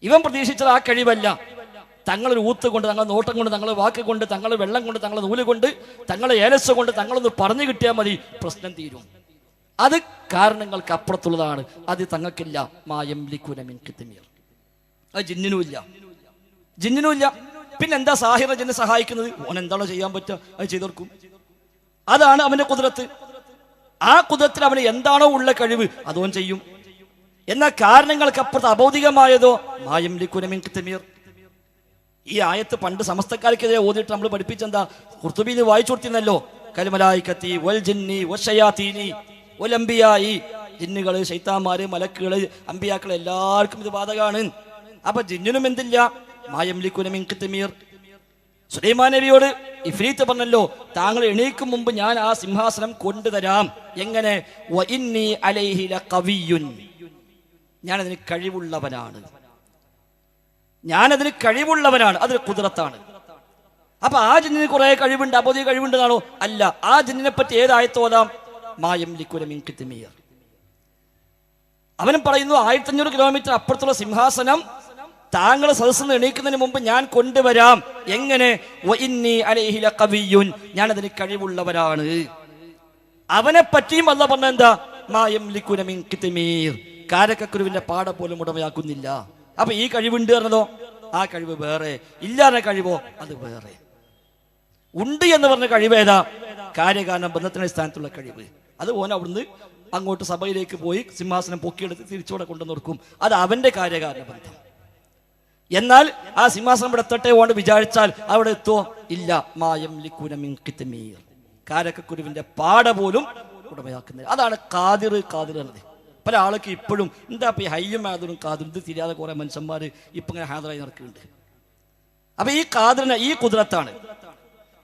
ഇവൻ പ്രതീക്ഷിച്ചത് ആ കഴിവല്ല. തങ്ങളൊരു ഊത്ത് കൊണ്ട്, തങ്ങളെ നോട്ടം കൊണ്ട്, തങ്ങളെ വാക്ക് കൊണ്ട്, തങ്ങളെ വെള്ളം കൊണ്ട്, തങ്ങളെ നൂല് കൊണ്ട്, തങ്ങളെ ഏലസ് കൊണ്ട് തങ്ങളൊന്ന് പറഞ്ഞു കിട്ടിയാൽ മതി, പ്രശ്നം തീരും. അത് കാരണങ്ങൾക്ക് അപ്പുറത്തുള്ളതാണ്. അത് തങ്ങൾക്കില്ല. മായം ലിക്കുന മിൻ ഖിത്മീർ. അത് ജിന്നിനുമില്ല. പിന്നെന്താ സാഹിറ ജിന്നെ സഹായിക്കുന്നത്? ഓൻ എന്താണോ ചെയ്യാൻ പറ്റുക അത് ചെയ്തെടുക്കും. അതാണ് അവന്റെ കുദ്റത്ത്. ആ കുദ്റത്തിൽ അവന് എന്താണോ ഉള്ള കഴിവ് അതോൻ ചെയ്യും. എന്നാൽ കാരണങ്ങൾക്ക് അപ്പുറത്ത് അഭൗതികമായതോ മായം ലിക്കുന മിൻ ഖിത്മീർ. ഈ ആയത്ത് പണ്ട് സമസ്തക്കാർക്കെതിരെ ഓതിയിട്ട് നമ്മൾ പഠിപ്പിച്ചെന്താ? ഖുർത്തുബീന്ന് വായിച്ചു കൊടുത്തിരുന്നല്ലോ. കൽമലായികത്തി വൽ ജിന്നി വശയാതീനി വൽ അംബിയായി. ജിന്നുകള്, ശൈത്താന്മാര്, മലക്കുകള്, അമ്പിയാക്കള് എല്ലാവർക്കും ഇത് ബാധകമാണ്. അപ്പൊ ജിന്നിനും എന്തില്ല? മായം ലിക്കുന മിൻ ഖിത്മീർ. സുലൈമാൻ നബിയോട് ഇഫ്രീത്ത് പറഞ്ഞല്ലോ, താങ്കൾ എണീക്കും മുമ്പ് ഞാൻ ആ സിംഹാസനം കൊണ്ടുതരാം. എങ്ങനെ? വഇന്നി അലൈഹി ലഖവിയ്യുൻ. ഞാനതിന് കഴിവുള്ളവനാണ്. അതൊരു ഖുദ്റത്താണ്. അപ്പൊ ആ ജിന്നിന് കുറെ കഴിവുണ്ട്, അബോധിക കഴിവുണ്ടെന്നാണോ? അല്ല. ആ ജിന്നിനെ പറ്റി ഏതായത്തോതാം? മായം ലിക്കുന മിൻ ഖിത്മീർ. അവനും പറയുന്നു 1500 കിലോമീറ്റർ അപ്പുറത്തുള്ള സിംഹാസനം താങ്കൾ സദസ്സിൽ എണീക്കുന്നതിന് മുമ്പ് ഞാൻ കൊണ്ടുവരാം. എങ്ങനെ? വഇന്നി അലൈഹി ലഖവിയ്യുൻ. ഞാനതിന് കഴിവുള്ളവരാണ്. അവനെ പറ്റിയും അല്ലാഹ് പറഞ്ഞ എന്താ? മായം ലിക്കുന മിൻ ഖിത്മീർ. കാരക്കക്കുരുവിന്റെ പാട പോലും ഉടമയാക്കുന്നില്ല. അപ്പൊ ഈ കഴിവുണ്ട് പറഞ്ഞതോ? ആ കഴിവ് വേറെ. ഇല്ലാതെ കഴിവോ? അത് വേറെ. ഉണ്ട് എന്ന് പറഞ്ഞ കഴിവേതാ? കാര്യകാരണ ബന്ധത്തിന്റെ അടിസ്ഥാനത്തുള്ള കഴിവ്. അത് ഓൻ അവിടുന്ന് അങ്ങോട്ട് സഭയിലേക്ക് പോയി സിംഹാസനം പൊക്കിയെടുത്ത് തിരിച്ചോടെ കൊണ്ടുവന്ന് കൊടുക്കും. അത് അവന്റെ കാര്യകാരണ ബന്ധം. എന്നാൽ ആ സിംഹാസനം ഇവിടെ എത്തട്ടെ ഓണ്ട് വിചാരിച്ചാൽ അവിടെ എത്തുമോ? ഇല്ല. മായം ലിക്കുന മിൻ ഖിത്മീർ. കാരക്കക്കുരുവിന്റെ പാട പോലും ഉടമയാക്കുന്നില്ല. അതാണ് ഖാദിർ എന്നത്. പല ആൾക്ക് ഇപ്പോഴും എന്താ ഈ ഹയ്യും ഹാദറും ഖാദിറും ഇത് തിരിയാതെ കുറെ മനുഷ്യന്മാർ ഇപ്പൊ ഇങ്ങനെ ഹാദറായി നടക്കുന്നുണ്ട്. അപ്പൊ ഈ ഖാദിറിന് ഈ കുദ്റത്താണ്.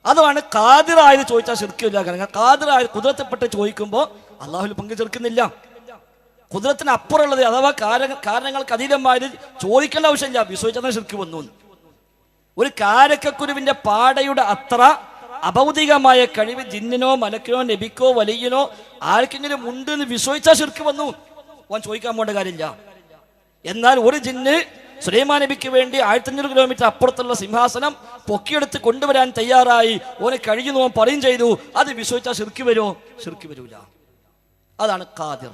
അതാണ് ഖാദിറായത് ചോദിച്ചാൽ ശിർക്കില്ല. കാരണം ഖാദിറായത് കുദ്റത്തെപ്പെട്ട് ചോദിക്കുമ്പോൾ അള്ളാഹുൽ പങ്കു ചേർക്കുന്നില്ല. കുദ്റത്തിന് അപ്പുറമുള്ളത് അഥവാ കാരണങ്ങൾക്ക് അതീതമായത് ചോദിക്കേണ്ട ആവശ്യമില്ല. വിശ്വസിച്ചാൽ ശിർക്ക് വന്നു. ഒരു കാരക്കക്കുരുവിന്റെ പാടയുടെ അത്ര അഭൗതികമായ കഴിവ് ജിന്നിനോ മലക്കിനോ നബിക്കോ വലിയനോ ആർക്കെങ്കിലും ഉണ്ട് എന്ന് വിശ്വസിച്ചാൽ ശിർക്ക് വന്നു. ഓൻ ചോദിക്കാൻ പോകേണ്ട കാര്യമില്ല. എന്നാൽ ഒരു ജിന്ന് സുലൈമാൻ നബിക്ക് വേണ്ടി 1500 കിലോമീറ്റർ അപ്പുറത്തുള്ള സിംഹാസനം പൊക്കിയെടുത്ത് കൊണ്ടുവരാൻ തയ്യാറായി. ഓനെ കഴിയുന്നു ഓൻ പറയും ചെയ്തു. അത് വിശ്വസിച്ചാൽ ശിർക്ക് വരുമോ? ശിർക്ക് വരൂല. അതാണ് ഖാദിർ.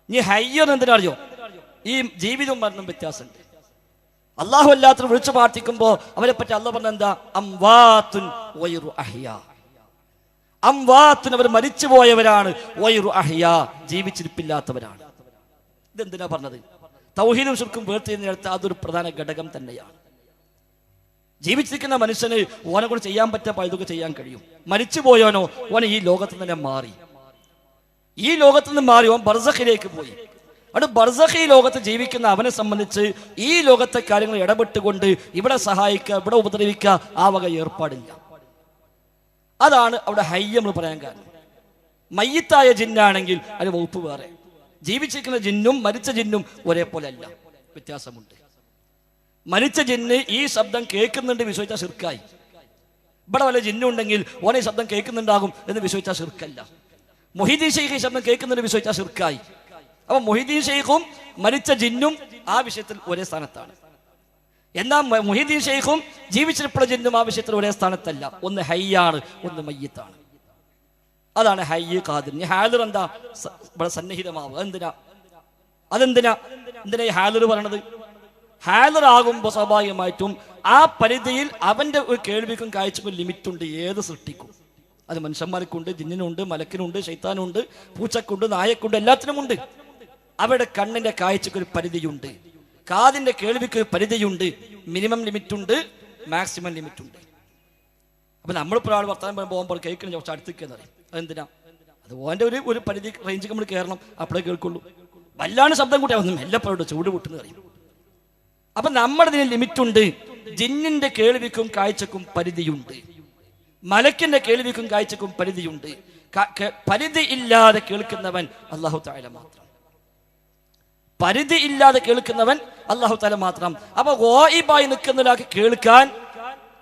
ഇനി ഹയ്യർ എന്തിനറിയോ? ഈ ജീവിതവും മരണവും വ്യത്യാസമുണ്ട്. അള്ളാഹു അല്ലാത്ത വിളിച്ചു പ്രാർത്ഥിക്കുമ്പോ അവരെ പറ്റി അള്ളാഹ് പറഞ്ഞ എന്താ? അംവാത്തുൻ വൈറു അഹ്യാ. അംവാത്തുൻ, അവർ മരിച്ചുപോയവരാണ്. വൈറു അഹ്യാ, ജീവിച്ചിരിപ്പില്ലാത്തവരാണ്. ഇതെന്തിനാ പറഞ്ഞത്? തൗഹീദും ശിർക്കും വേർതിരിഞ്ഞെടുത്ത അതൊരു പ്രധാന ഘടകം തന്നെയാണ്. ജീവിച്ചിരിക്കുന്ന മനുഷ്യന് ഓനെ കൊണ്ട് ചെയ്യാൻ പറ്റാ പലതൊക്കെ ചെയ്യാൻ കഴിയും. മരിച്ചുപോയവനോ ഓനെ ഈ ലോകത്ത് തന്നെ മാറി. ഈ ലോകത്ത് നിന്ന് മാറി ഓൻ ബർസഖിലേക്ക് പോയി. അവിടെ ബർസഖി ലോകത്ത് ജീവിക്കുന്ന അവനെ സംബന്ധിച്ച് ഈ ലോകത്തെ കാര്യങ്ങൾ ഇടപെട്ടുകൊണ്ട് ഇവിടെ സഹായിക്കുക, ഇവിടെ ഉപദ്രവിക്കുക, ആ വക ഏർപ്പാടില്ല. അതാണ് അവിടെ ഹയ്യ നമ്മൾ പറയാൻ കാരണം. മയ്യിത്തായ ജിന്നാണെങ്കിൽ അതിന് വകുപ്പ് വേറെ. ജീവിച്ചിരിക്കുന്ന ജിന്നും മരിച്ച ജിന്നും ഒരേപോലെ അല്ല, വ്യത്യാസമുണ്ട്. മരിച്ച ജിന്ന് ഈ ശബ്ദം കേൾക്കുന്നുണ്ട് വിശ്വസിച്ചാൽ ശിർക്കായി. ഇവിടെ വല്ല ജിന്നുണ്ടെങ്കിൽ ഓനെ ശബ്ദം കേൾക്കുന്നുണ്ടാകും എന്ന് വിശ്വസിച്ചാൽ ശിർക്കല്ല. മൊഹീദ്ദീൻ ശൈഖ് ഈ ശബ്ദം കേൾക്കുന്നുണ്ട് വിശ്വസിച്ചാൽ ശിർക്കായി. അപ്പൊ മൊഹീദ്ദീൻ ശൈഖും മരിച്ച ജിന്നും ആ വിഷയത്തിൽ ഒരേ സ്ഥാനത്താണ്. എന്നാൽ മൊഹീദ്ദീൻ ശൈഖും ജീവിച്ചിരിപ്പുള്ള ജിന്നും ആ വിഷയത്തിൽ ഒരേ സ്ഥാനത്തല്ല. ഒന്ന് ഹയ്യാണ്, ഒന്ന് മയ്യിത്താണ്. അതാണ് ഹയ്യ് ഖാദിർ. ഹാദിർ എന്താ? ഇവിടെ സന്നിഹിതമാവുക. അതെന്തിനാ ഈ ഹാദിർ പറയണത്? ഹാദിർ ആകുമ്പോൾ സ്വാഭാവികമായിട്ടും ആ പരിധിയിൽ അവന്റെ ഒരു കേൾവിക്കും കാഴ്ചക്കും ലിമിറ്റുണ്ട്. ഏത് സൃഷ്ടിക്കും അത് മനുഷ്യന്മാർക്കുണ്ട്, ജിന്നിനുണ്ട്, മലക്കിനുണ്ട്, ശൈത്താനുണ്ട്, പൂച്ചക്കുണ്ട്, നായക്കുണ്ട്, എല്ലാത്തിനും ഉണ്ട്. അവരുടെ കണ്ണിന്റെ കാഴ്ചക്ക് ഒരു പരിധിയുണ്ട്, കാതിന്റെ കേൾവിക്ക് ഒരു പരിധിയുണ്ട്. മിനിമം ലിമിറ്റ് ഉണ്ട്, മാക്സിമം ലിമിറ്റ് ഉണ്ട്. അപ്പൊ നമ്മളിപ്പോൾ ഒരാൾ വർത്തമാനം പോകുമ്പോൾ കേൾക്കണം, കുറച്ച് അടുത്തേക്കെന്ന് പറയും. അതെന്തിനാ? അത് ഓൻ്റെ ഒരു പരിധി റേഞ്ച് നമ്മൾ കയറണം, അപ്പോഴേ കേൾക്കുള്ളൂ. വല്ലാണ്ട് ശബ്ദം കൂട്ടിയാൽ ഒന്നും എല്ലാപ്പോഴും ചൂട് പൊട്ടുന്ന പറയും. അപ്പൊ നമ്മുടെ ഇതിന് ലിമിറ്റ് ഉണ്ട്. ജിന്നിന്റെ കേൾവിക്കും കാഴ്ചക്കും പരിധിയുണ്ട്, മലക്കിന്റെ കേൾവിക്കും കാഴ്ചക്കും പരിധിയുണ്ട്. പരിധി ഇല്ലാതെ കേൾക്കുന്നവൻ അല്ലാഹു തആല മാത്രം. പരിധി ഇല്ലാതെ കേൾക്കുന്നവൻ അല്ലാഹു തആല മാത്രം. അപ്പൊ ഗായിബായി നിൽക്കുന്നതിലാക്കി കേൾക്കാൻ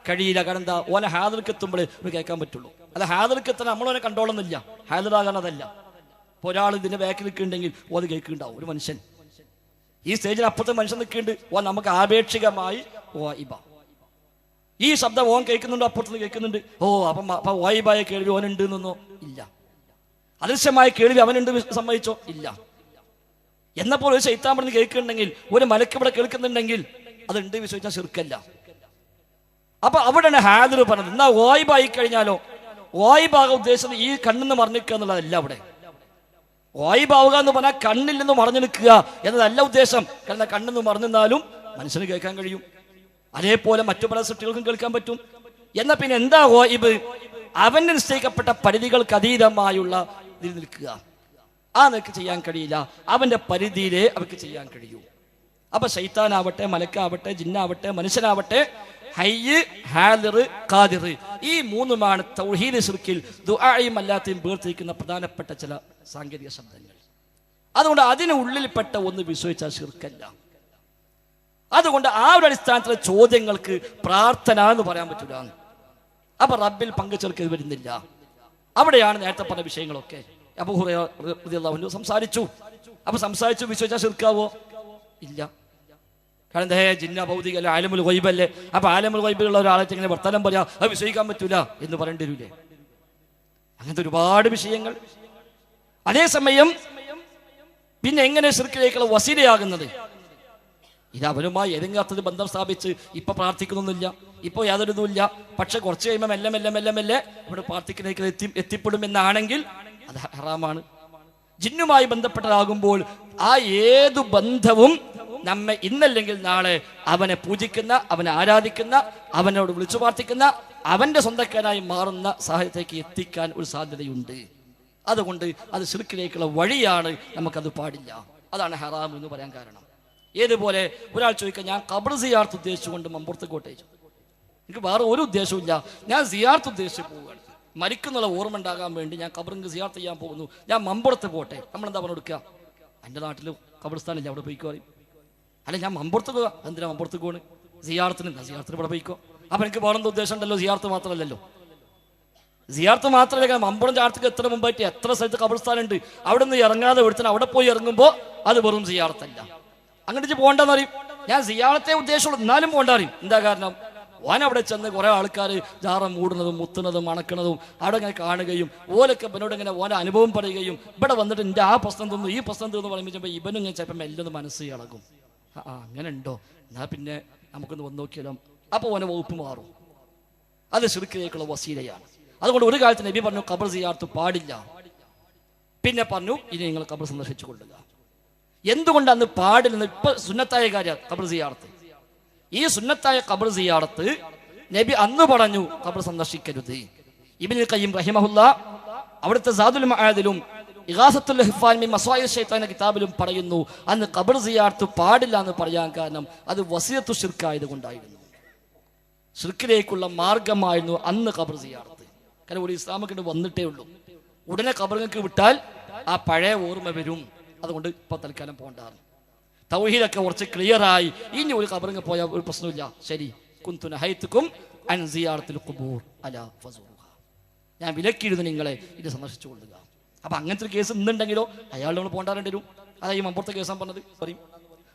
കഴിയില്ല. കാരണം എന്താ? ഓനെ ഹാദിർക്കെത്തുമ്പോഴേ ഒരു കേൾക്കാൻ പറ്റുള്ളൂ. അല്ല ഹാദിർക്കെത്താൻ നമ്മളോനെ കണ്ടോളുന്നില്ല, ഹാദിറാകാനതല്ല. ഇപ്പൊ ഒരാൾ ഇതിന്റെ ബാക്കിൽ നിൽക്കുന്നുണ്ടെങ്കിൽ ഓത് കേൾക്കുന്നുണ്ടാവും. ഒരു മനുഷ്യൻ ഈ സ്റ്റേജിൽ അപ്പുറത്തെ മനുഷ്യൻ നിൽക്കുന്നുണ്ട്, ഓ നമുക്ക് ആപേക്ഷികമായി ഗായിബ. ഈ ശബ്ദം ഓൻ കേൾക്കുന്നുണ്ട്, അപ്പുറത്തുനിന്ന് കേൾക്കുന്നുണ്ട്. അപ്പൊ ഗായിബായ കേൾവി ഓനുണ്ട് എന്നൊന്നോ ഇല്ല. അദൃശ്യമായ കേൾവി അവനുണ്ട് സമ്മതിച്ചോ? ഇല്ല. എന്നപ്പോൾ ഒരു ശൈത്താൻ പറഞ്ഞ് കേൾക്കുന്നുണ്ടെങ്കിൽ, ഒരു മലക്ക് ഇവിടെ കേൾക്കുന്നുണ്ടെങ്കിൽ അതുണ്ട് വിശ്വസിച്ചാൽ ശിർക്കല്ല. അപ്പൊ അവിടെയാണ് ഹാദിർ പറഞ്ഞത്. എന്നാ ഗായിബായി കഴിഞ്ഞാലോ? ഗായിബാക ഉദ്ദേശിച്ചത് ഈ കണ്ണിന്ന് മറഞ്ഞിക്കുക എന്നുള്ളതല്ല. അവിടെ ഗായിബാവുക എന്ന് പറഞ്ഞാൽ കണ്ണിൽ നിന്ന് മറഞ്ഞു നിൽക്കുക എന്നതല്ല ഉദ്ദേശം. കാരണം കണ്ണിൽ നിന്ന് മറഞ്ഞാലും മനുഷ്യന് കേൾക്കാൻ കഴിയും, അതേപോലെ മറ്റു പല സൃഷ്ടികൾക്കും കേൾക്കാൻ പറ്റും. എന്നാൽ പിന്നെ എന്താ ഗായിബ്? അവന് നിശ്ചയിക്കപ്പെട്ട പരിധികൾക്ക് അതീതമായുള്ള ഇതിൽ നിൽക്കുക. ആ നിനക്ക് ചെയ്യാൻ കഴിയില്ല, അവന്റെ പരിധിയിലേ അവർക്ക് ചെയ്യാൻ കഴിയൂ. അപ്പൊ ശൈത്താനാവട്ടെ, മലക്കാവട്ടെ, ജിന്നാവട്ടെ, മനുഷ്യനാവട്ടെ, ഹയ്യ്, ഹാദിർ, ഖാദിർ, ഈ മൂന്നുമാണ് തൗഹീദ് ശിർക്കിൽ ദുആയും അല്ലാത്തയും വേർതിരിക്കുന്ന പ്രധാനപ്പെട്ട ചില സാങ്കേതിക ശബ്ദങ്ങൾ. അതുകൊണ്ട് അതിനുള്ളിൽപ്പെട്ട ഒന്ന് വിശ്വസിച്ചാൽ ശിർക്കല്ല. അതുകൊണ്ട് ആ ഒരു അടിസ്ഥാനത്തിലെ ചോദ്യങ്ങൾക്ക് പ്രാർത്ഥന എന്ന് പറയാൻ പറ്റൂല. അപ്പൊ റബ്ബിൽ പങ്കുചേർക്കൽ വരുന്നില്ല. അവിടെയാണ് നേരത്തെ പറഞ്ഞ വിഷയങ്ങളൊക്കെ. അബൂ ഹുറൈറ റളിയല്ലാഹു അൻഹു സംസാരിച്ചു. അപ്പൊ സംസാരിച്ചു വിശ്വസിച്ചാൽ ശിർക്കാവോ? ഇല്ല. കാരണം എന്താ? ജിന്ന ഭൗതിക അല്ല, ആലമുൽ ഗൈബല്ലേ. അപ്പൊ ആലമുൽ ഗൈബിലുള്ള ഒരാളെ എങ്ങനെ വർത്തമാനം പറയാ? അത് വിശ്വസിക്കാൻ പറ്റൂല എന്ന് പറയേണ്ടി വരൂലേ? അങ്ങനത്തെ ഒരുപാട് വിഷയങ്ങൾ. അതേസമയം പിന്നെ എങ്ങനെ ശിർക്കിലേക്കുള്ള വസീലയാകുന്നത്? ഇത് അവരുമായി ഏതെങ്കിലും അർത്ഥത്തിൽ ബന്ധം സ്ഥാപിച്ച് ഇപ്പൊ പ്രാർത്ഥിക്കുന്നൊന്നുമില്ല, ഇപ്പൊ യാതൊരു ഇതുമില്ല. പക്ഷെ കുറച്ച് കഴിയുമ്പോൾ മെല്ലെ മെല്ലെ മെല്ലെ മെല്ലെ ഇവിടെ പ്രാർത്ഥിക്കുന്നതിലേക്ക് എത്തിപ്പെടുമെന്നാണെങ്കിൽ അത് ഹറാമാണ്. ജിന്നുമായി ബന്ധപ്പെട്ടതാകുമ്പോൾ ആ ഏതു ബന്ധവും നമ്മെ ഇന്നല്ലെങ്കിൽ നാളെ അവനെ പൂജിക്കുന്ന, അവനെ ആരാധിക്കുന്ന, അവനോട് വിളിച്ചു പ്രാർത്ഥിക്കുന്ന, അവന്റെ സ്വന്തക്കാരായി മാറുന്ന സാഹചര്യത്തിലേക്ക് എത്തിക്കാൻ ഒരു സാധ്യതയുണ്ട്. അതുകൊണ്ട് അത് ശിർക്കിലേക്കുള്ള വഴിയാണ്, നമുക്കത് പാടില്ല. അതാണ് ഹറാം എന്ന് പറയാൻ കാരണം. ഏതുപോലെ ഒരാൾ ചോദിക്കുക, ഞാൻ ഖബർ സിയാർത്ത് ഉദ്ദേശിച്ചുകൊണ്ട് മമ്പുറത്ത് കോട്ടയിച്ചു, എനിക്ക് വേറെ ഒരു ഉദ്ദേശവും ഇല്ല, ഞാൻ സിയാർത്ത് ഉദ്ദേശിച്ച് പോവുകയാണ്, മരിക്കുന്നുള്ള ഓർമ്മ ഉണ്ടാകാൻ വേണ്ടി ഞാൻ ഖബറിന് സിയാർത്ത് ചെയ്യാൻ പോകുന്നു, ഞാൻ മമ്പുറത്ത് പോട്ടെ. നമ്മളെന്താ പറഞ്ഞു കൊടുക്കുക? എൻ്റെ നാട്ടിൽ ഖബർസ്ഥാനില്ല, അവിടെ പോയിക്കോ പറയും. അല്ല ഞാൻ മമ്പുറത്ത് പോകാം, എന്തിനാ മമ്പുറത്ത് പോണ്? സിയാർത്തിന് ഇവിടെ പോയിക്കോ. അപ്പൊ എനിക്ക് വേറെന്താ ഉദ്ദേശം ഉണ്ടല്ലോ? സിയാർത്ത് മാത്രമല്ലല്ലോ. സിയാർത്ത് മാത്രമല്ല, മമ്പുറം ചാർത്തക്ക് എത്ര മുമ്പായിട്ട് എത്ര സ്ഥലത്ത് ഖബർസ്ഥാനുണ്ട്. അവിടെ നിന്ന് ഇറങ്ങാതെ എടുത്തിന് അവിടെ പോയി ഇറങ്ങുമ്പോൾ അത് വെറും സിയാർത്തല്ല. അങ്ങോട്ട് പോകണ്ടെന്ന് അറിയും. ഞാൻ സിയാറത്തെ ഉദ്ദേശമുള്ളൂ, എന്നാലും പോകണ്ട അറിയും. എന്താ കാരണം? ഓൻ അവിടെ ചെന്ന് കുറെ ആൾക്കാർ ജാറ മൂടുന്നതും മുത്തുന്നതും മണക്കുന്നതും അവിടെ ഇങ്ങനെ കാണുകയും ഓലൊക്കെ ഇവനോട് ഇങ്ങനെ ഓരോ അനുഭവം പറയുകയും ഇവിടെ വന്നിട്ട് എൻ്റെ ആ പ്രശ്നം തോന്നുന്നു, ഈ പ്രശ്നം തോന്നുന്നു പറയുമ്പോൾ ഇവനും ഇങ്ങനെ ചിലപ്പോൾ മെല്ലൊന്ന് മനസ്സ് ഇളകും. അങ്ങനെ ഉണ്ടോ, എന്നാൽ പിന്നെ നമുക്കൊന്ന് വന്ന് നോക്കിയാലോ. അപ്പോൾ ഓനെ വകുപ്പ് മാറും. അത് ശിർക്കിലേക്കുള്ള വസീലയാണ്. അതുകൊണ്ട് ഒരു കാലത്ത് നബി പറഞ്ഞു ഖബർ സിയാർത്ത് പാടില്ല. പിന്നെ പറഞ്ഞു ഇനി നിങ്ങൾ ഖബർ സന്ദർശിച്ചു കൊള്ളുക. എന്തുകൊണ്ട് അന്ന് പാടില്ലെന്ന്? ഇപ്പൊ സുന്നത്തായ കാര്യം ഖബർ സിയാർത്ത്. ഈ സുന്നത്തായ ഖബർ സിയാറത്ത് നബി അന്ന് പറഞ്ഞു ഖബർ സന്ദർശിക്കരുത്. ഇബ്നുൽ ഖയ്യിം റഹിമഹുല്ലാ അവിടുത്തെ സാദുൽ മആദിലും ഇഗാസത്തുൽ ലഹ്ഫാൻ മിൻ മസ്വാഇദ് ശൈത്താൻ കിതാബിലും പറയുന്നു അന്ന് ഖബർ സിയാറത്ത് പാടില്ല എന്ന് പറയാൻ കാരണം അത് വസിയത്തു ശിർക്ക് ആയതുകൊണ്ടായിരുന്നു. ശിർക്കിലേക്കുള്ള മാർഗമായിരുന്നു അന്ന് ഖബർ സിയാറത്ത്. കാരണം ഒരു ഇസ്ലാമൊക്കെ വന്നിട്ടേ ഉള്ളൂ. ഉടനെ ഖബറിലേക്ക് വിട്ടാൽ ആ പഴയ ഓർമ്മ വരും. അതുകൊണ്ട് ഇപ്പൊ തൽക്കാലം പോകണ്ടാണ്. തൗഹീദൊക്കെ കുറച്ച് ക്ലിയറായി ഇനി ഒരു ഖബറിന് പോയാൽ ഒരു പ്രശ്നമില്ല. ശരി, കുന്തു നഹൈതുകും അൻ സിയാറത്തുൽ ഖുബൂർ അലാ ഫസൂറുഹ, ഞാൻ വിലക്കിയിരുന്നു നിങ്ങളെ ഇത് സന്ദർശിച്ചു കൊള്ളുക. അപ്പൊ അങ്ങനത്തെ ഒരു കേസ് ഇന്നുണ്ടെങ്കിലോ അയാൾ നമ്മൾ പോകേണ്ടി വരും. അതാ ഈ മമ്പുറത്തെ കേസാൻ പറഞ്ഞത് പറയും.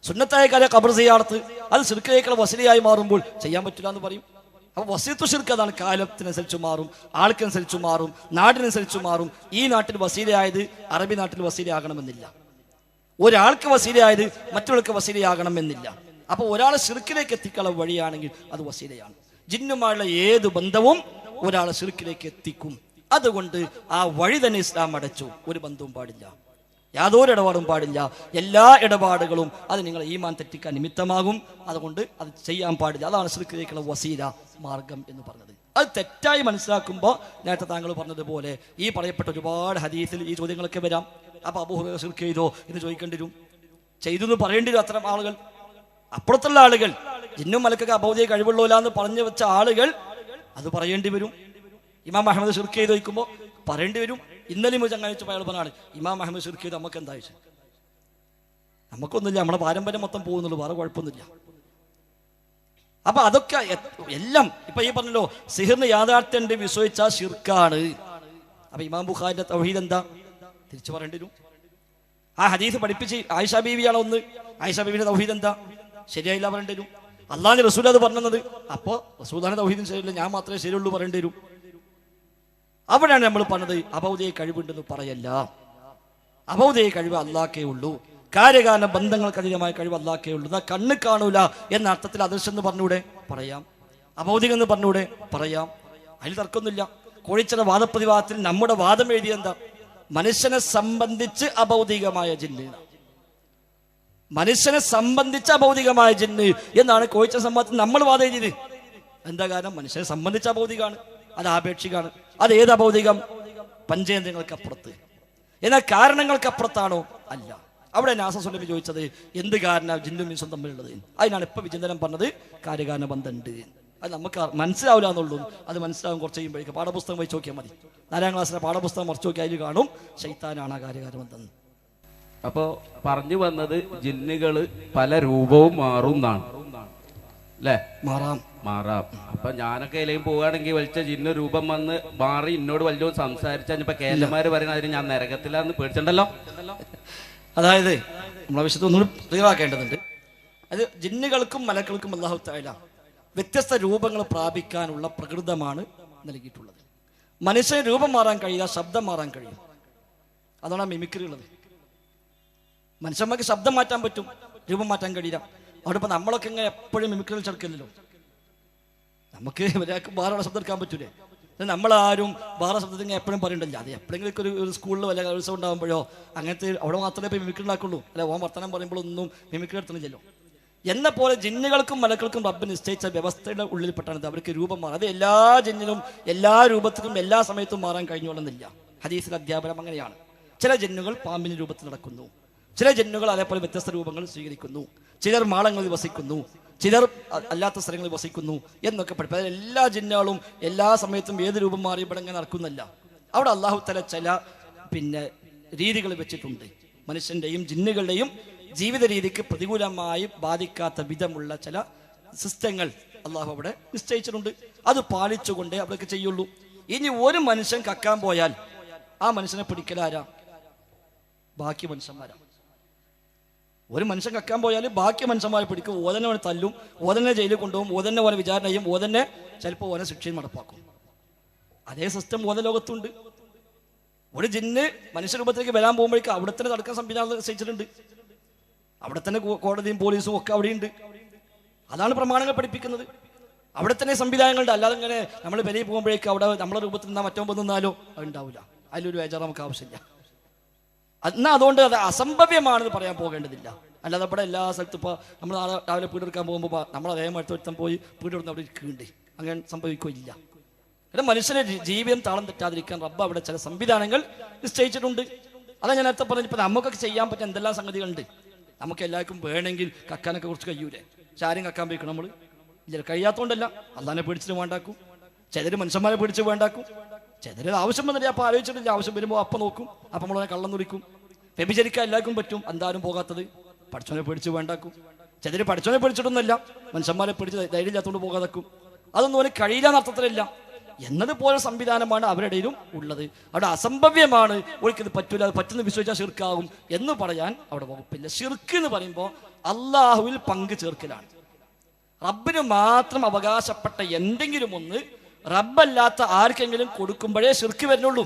സുന്നത്തായ കാര്യം ഖബർ സിയാറത്ത് അത് ശിർക്കിലേക്കുള്ള വസീലയായി മാറുമ്പോൾ ചെയ്യാൻ പറ്റില്ല എന്ന് പറയും. അപ്പൊ വസീയത്തു ശിർക്ക് അതാണ്. കാലത്തിനനുസരിച്ച് മാറും, ആൾക്കനുസരിച്ച് മാറും, നാടിനനുസരിച്ച് മാറും. ഈ നാട്ടിൽ വസീലയായത് അറബി നാട്ടിൽ വസീലയാകണമെന്നില്ല. ഒരാൾക്ക് വസീലയായത് മറ്റൊരാൾക്ക് വസീലയാകണമെന്നില്ല. അപ്പൊ ഒരാളെ ശിർക്കിലേക്ക് എത്തിക്കാനുള്ള വഴിയാണെങ്കിൽ അത് വസീലയാണ്. ജിന്നുമായുള്ള ഏത് ബന്ധവും ഒരാളെ ശിർക്കിലേക്ക് എത്തിക്കും. അതുകൊണ്ട് ആ വഴി തന്നെ ഇസ്ലാം അടച്ചു. ഒരു ബന്ധവും പാടില്ല, യാതൊരു ഇടപാടും പാടില്ല. എല്ലാ ഇടപാടുകളും അത് നിങ്ങൾ ഈമാൻ തെറ്റിക്കാൻ നിമിത്തമാകും. അതുകൊണ്ട് അത് ചെയ്യാൻ പാടില്ല. അതാണ് ശിർക്കിലേക്കുള്ള വസീല മാർഗം എന്ന് പറഞ്ഞത്. അത് തെറ്റായി മനസ്സിലാക്കുമ്പോൾ നേരത്തെ താങ്കൾ പറഞ്ഞതുപോലെ ഈ പറയപ്പെട്ട ഒരുപാട് ഹദീസിൽ ഈ ചോദ്യങ്ങളൊക്കെ വരാം. അപ്പൊ അബൂ ഹുറൈറ ശിർക്ക് ചെയ്തോ എന്ന് ചോദിക്കേണ്ടി വരും. ചെയ്തു എന്ന് പറയേണ്ടി വരും. അത്തരം ആളുകൾ, അപ്പുറത്തുള്ള ആളുകൾ ജിന്നും മലക്കൊക്കെ അഭൗതിക കഴിവുള്ളൂല എന്ന് പറഞ്ഞു വെച്ച ആളുകൾ അത് പറയേണ്ടി വരും. ഇമാം അഹമ്മദ് ശിർക്ക് ചെയ്ത് വയ്ക്കുമ്പോൾ പറയേണ്ടി വരും. ഇന്നലെയും ചങ്ങനെ വെച്ചപ്പോൾ അയാൾ പറഞ്ഞാണ് ഇമാം അഹമ്മദ് ശിർക്ക് ചെയ്ത് നമുക്ക് എന്താ വെച്ചാൽ നമുക്കൊന്നുമില്ല, നമ്മുടെ പാരമ്പര്യം മൊത്തം പോകുന്നുള്ളൂ, വേറെ കുഴപ്പമൊന്നുമില്ല. അപ്പൊ അതൊക്കെ എല്ലാം ഇപ്പൊ ഈ പറഞ്ഞല്ലോ സിഹിറിന് യാഥാർത്ഥ്യം വിശ്വസിച്ച ശിർക്കാണ്. അപ്പൊ ഇമാം ബുഖാരിന്റെ തൗഹീദ് എന്താ തിരിച്ചു പറയേണ്ടി വരും. ആ ഹദീസ് പഠിപ്പിച്ച് ആയിഷ ബീവിയാണ് ഒന്ന്, ആയിഷ ബീവിന്റെ തൗഹീദ് എന്താ ശരിയായില്ല പറയേണ്ടി വരും. അള്ളാഹുവിന്റെ റസൂൽ അത് പറഞ്ഞത്, അപ്പോ റസൂലിന്റെ തൗഹീദും ശരിയില്ല, ഞാൻ മാത്രമേ ശരിയുള്ളൂ പറയേണ്ടി വരും. അവിടെയാണ് നമ്മൾ പറഞ്ഞത് അഭൗതിക കഴിവുണ്ടെന്ന് പറയല്ല. അഭൗതിക കഴിവ് അള്ളാഹ്ക്കേ ഉള്ളൂ. കാര്യകാരണ ബന്ധങ്ങൾക്ക് അതീതമായ കഴിവ് അള്ളാഹ്ക്കേ ഉള്ളൂ. എന്നാൽ കണ്ണ് കാണൂല എന്ന അർത്ഥത്തിൽ അദൃശ്യം എന്ന് പറഞ്ഞൂടെ പറയാം, അഭൗതികം എന്ന് പറഞ്ഞൂടെ പറയാം, അതിൽ തർക്കമൊന്നുമില്ല. കോഴിച്ചിറ വാദപ്രതിവാദത്തിൽ നമ്മുടെ വാദം എഴുതിയെന്താ, മനുഷ്യനെ സംബന്ധിച്ച് അഭൗതികമായ ജിന്ന്, മനുഷ്യനെ സംബന്ധിച്ച് അഭൗതികമായ ജിന്ന് എന്നാണ് കോഴിച്ചിറ സംവാദത്തിൽ നമ്മൾ വാദം എഴുതിയത്. എന്താ കാരണം? മനുഷ്യനെ സംബന്ധിച്ച അഭൗതികമാണ്, അത് ആപേക്ഷികമാണ്. അത് ഏത് അഭൗതികം? പഞ്ചേന്ദ്രിയങ്ങൾക്കപ്പുറത്ത്. എന്നാൽ കാരണങ്ങൾക്കപ്പുറത്താണോ? അല്ല. അവിടെ നാസസുലഭി ചോദിച്ചത് എന്ത് കാരണം ജിന്നും ഇൻസും തമ്മിലുള്ളത്? അതിനാണ് ഇപ്പൊ വിചിന്തനം പറഞ്ഞത് കാര്യകാരണ ബന്ധമുണ്ട്. അത് നമുക്ക് മനസ്സിലാവില്ല എന്നുള്ളൂ. അത് മനസ്സിലാവും കുറച്ച് കഴിയുമ്പോഴേക്കും. പാഠപുസ്തകം വായിച്ച് നോക്കിയാൽ മതി. 4ാം ക്ലാസ്സിലെ പാഠപുസ്തകം മറിച്ച് നോക്കി അതിൽ കാണും ശൈത്താനാണ് ആ കാര്യകാരണ ബന്ധം. അപ്പോ പറഞ്ഞു വന്നത് ജിന്നുകള് പല രൂപവും മാറും എന്നാണ് അല്ലേ? മാറാം. അപ്പൊ ഞാനൊക്കെ എല്ലാം പോവുകയാണെങ്കിൽ വലിച്ച ജിന്ന് രൂപം വന്ന് മാറി എന്നോട് വല്ലതും സംസാരിച്ചാൽ ഇപ്പൊ കേന്ദ്രമാര് പറയുന്നത് അതിന് ഞാൻ നരകത്തിലാന്ന് പേടിച്ചിട്ടുണ്ടല്ലോ. അതായത് നമ്മളെ വിഷയത്തിൽ ഒന്നുകൂടി ക്ലിയർ ആക്കേണ്ടതുണ്ട്. അത് ജിന്നുകൾക്കും മലക്കൾക്കും അല്ലാഹു തആല വ്യത്യസ്ത രൂപങ്ങൾ പ്രാപിക്കാനുള്ള പ്രകൃതമാണ് നൽകിയിട്ടുള്ളത്. മനുഷ്യന് രൂപം മാറാൻ കഴിയില്ല, ശബ്ദം മാറാൻ കഴിയും. അതാണ് മിമിക്രി ഉള്ളത്. മനുഷ്യന്മാർക്ക് ശബ്ദം മാറ്റാൻ പറ്റും, രൂപം മാറ്റാൻ കഴിയില്ല. അവിടെ ഇപ്പൊ നമ്മളൊക്കെ ഇങ്ങനെ എപ്പോഴും മിമിക്രിയിൽ ചേർക്കില്ലല്ലോ. നമുക്ക് ഒരാൾക്ക് വേറെ ശബ്ദം എടുക്കാൻ പറ്റൂലേ? നമ്മളാരും വേറെ ശബ്ദത്തിൽ എപ്പോഴും പറയണ്ടല്ലോ. അത് എപ്പോഴെങ്കിലും ഒരു സ്കൂളിൽ വല്ല ഉത്സവം ഉണ്ടാകുമ്പോഴോ അങ്ങനത്തെ അവിടെ മാത്രമേ ഇപ്പോൾ മിമിക്രി ഉണ്ടാക്കുള്ളൂ. അല്ല, ഓൻ വർത്തമാനം പറയുമ്പോഴൊന്നും മിമിക്രി എടുത്തുന്നില്ലല്ലോ. എന്ന പോലെ ജിന്നുകൾക്കും മലക്കൾക്കും റബ്ബ് നിശ്ചയിച്ച വ്യവസ്ഥയുടെ ഉള്ളിൽപ്പെട്ടാണ് അവർക്ക് രൂപം മാറും. അത് എല്ലാ ജിന്നിനും എല്ലാ രൂപത്തിലും എല്ലാ സമയത്തും മാറാൻ കഴിഞ്ഞോളുന്നില്ല. ഹദീസിന്റെ അധ്യാപനം അങ്ങനെയാണ്. ചില ജിന്നുകൾ പാമ്പിന്റെ രൂപത്തിൽ നടക്കുന്നു, ചില ജിന്നുകൾ അതേപോലെ വ്യത്യസ്ത രൂപങ്ങൾ സ്വീകരിക്കുന്നു, ചിലർ മാളങ്ങളിൽ വസിക്കുന്നു, ചിലർ അല്ലാത്ത സ്ഥലങ്ങളിൽ വസിക്കുന്നു എന്നൊക്കെ പഠിക്കും. അതായത് എല്ലാ ജിന്നുകളും എല്ലാ സമയത്തും ഏത് രൂപം മാറി ഇവിടെ ഇങ്ങനെ നടക്കുന്നല്ല. അവിടെ അല്ലാഹു തആല ചില രീതികൾ വെച്ചിട്ടുണ്ട്. മനുഷ്യന്റെയും ജിന്നുകളുടെയും ജീവിത രീതിക്ക് പ്രതികൂലമായി ബാധിക്കാത്ത വിധമുള്ള ചില സിസ്റ്റങ്ങൾ അള്ളാഹു അവിടെ നിശ്ചയിച്ചിട്ടുണ്ട്. അത് പാലിച്ചുകൊണ്ടേ അവിടേക്ക് ചെയ്യുള്ളൂ. ഇനി ഒരു മനുഷ്യൻ കക്കാൻ പോയാൽ ആ മനുഷ്യനെ പിടിക്കലാരാ? ബാക്കി മനുഷ്യന്മാരാ. ഒരു മനുഷ്യൻ കക്കാൻ പോയാൽ ബാക്കി മനുഷ്യന്മാരെ പിടിക്കും. ഓതന്നെ അവനെ തല്ലും, ഓതന്നെ ജയിലിൽ കൊണ്ടുപോകും, ഓതന്നെ ഓനെ വിചാരണ ചെയ്യും, ഓതന്നെ ചിലപ്പോൾ ഓനെ ശിക്ഷയും നടപ്പാക്കും. അതേ സിസ്റ്റം ഓത ലോകത്തുണ്ട്. ഒരു ജിന്ന് മനുഷ്യരൂപത്തിലേക്ക് വരാൻ പോകുമ്പോഴേക്കും അവിടെ തന്നെ തടുക്കാൻ സംവിധാനം നിശ്ചയിച്ചിട്ടുണ്ട്. അവിടെ തന്നെ കോടതിയും പോലീസും ഒക്കെ അവിടെയുണ്ട്. അതാണ് പ്രമാണങ്ങൾ പഠിപ്പിക്കുന്നത്. അവിടെ തന്നെ സംവിധാനങ്ങളുണ്ട്. അല്ലാതെ ഇങ്ങനെ നമ്മൾ പെരയിൽ പോകുമ്പോഴേക്കും അവിടെ നമ്മളെ രൂപത്തിൽ നിന്നാൽ മറ്റോ നിന്നാലോ അത് ഉണ്ടാവില്ല. അതിലൊരു വേജാറ് നമുക്ക് ആവശ്യമില്ല. എന്നാൽ അതുകൊണ്ട് അത് അസംഭവ്യമാണെന്ന് പറയാൻ പോകേണ്ടതില്ല. അല്ലാതെ ഇവിടെ എല്ലാ സ്ഥലത്തും ഇപ്പോൾ നമ്മൾ നാളെ രാവിലെ പീടെടുക്കാൻ പോകുമ്പോൾ നമ്മൾ അതേ അടുത്തൊരുത്തം പോയി പീടെടുത്ത് അവിടെ ഇരിക്കുന്നുണ്ട്. അങ്ങനെ സംഭവിക്കുകയില്ല. കാരണം മനുഷ്യനെ ജീവിതം താളം തെറ്റാതിരിക്കാൻ റബ്ബ് അവിടെ ചില സംവിധാനങ്ങൾ നിശ്ചയിച്ചിട്ടുണ്ട്. അതാ ഞാൻ നേരത്തെ പറഞ്ഞു. ഇപ്പം നമുക്കൊക്കെ ചെയ്യാൻ പറ്റിയ എന്തെല്ലാം സംഗതികളുണ്ട്. നമുക്ക് എല്ലാവർക്കും വേണമെങ്കിൽ കക്കാനൊക്കെ കുറച്ച് കഴിയൂലേ? പക്ഷെ ആരും കക്കാൻ പോയിക്കണം നമ്മൾ ഇല്ല. കഴിയാത്തതുകൊണ്ടല്ല, അള്ളാനെ പേടിച്ചിട്ട് വേണ്ടാക്കും. ചിലർ മനുഷ്യന്മാരെ പേടിച്ച് വേണ്ടാക്കും. ചിലർ ആവശ്യം വന്നിട്ട് അപ്പം ആലോചിച്ചിട്ടില്ല. ആവശ്യം വരുമ്പോൾ അപ്പം നോക്കും, അപ്പം നമ്മളെ കള്ളം തുടിക്കും. വ്യഭിചരിക്കാൻ എല്ലാവർക്കും പറ്റും. എന്താരും പോകാത്തത് പഠിച്ചവനെ പേടിച്ച് വേണ്ടാക്കും. ചിലർ പഠിച്ചവനെ പേടിച്ചിട്ടൊന്നുമല്ല, മനുഷ്യന്മാരെ പേടിച്ച് ധൈര്യം ഇല്ലാത്തതുകൊണ്ട് പോകാതാക്കും. അതൊന്നും അവന് കഴിയില്ല എന്നർത്ഥത്തിലില്ല. എന്നതുപോലെ സംവിധാനമാണ് അവരുടെയിലും ഉള്ളത്. അവിടെ അസംഭവ്യമാണ്, ഒരിക്കലും പറ്റൂല, അത് പറ്റുന്ന വിശ്വസിച്ചാൽ ശിർക്കാവും എന്ന് പറയാൻ അവിടെ വകുപ്പില്ല. ശിർക്ക് എന്ന് പറയുമ്പോൾ അള്ളാഹുവിൽ പങ്കു ചേർക്കലാണ്. റബ്ബിന് മാത്രം അവകാശപ്പെട്ട എന്തെങ്കിലും ഒന്ന് റബ്ബല്ലാത്ത ആർക്കെങ്കിലും കൊടുക്കുമ്പോഴേ ശിർക്ക് വരുന്നുള്ളൂ.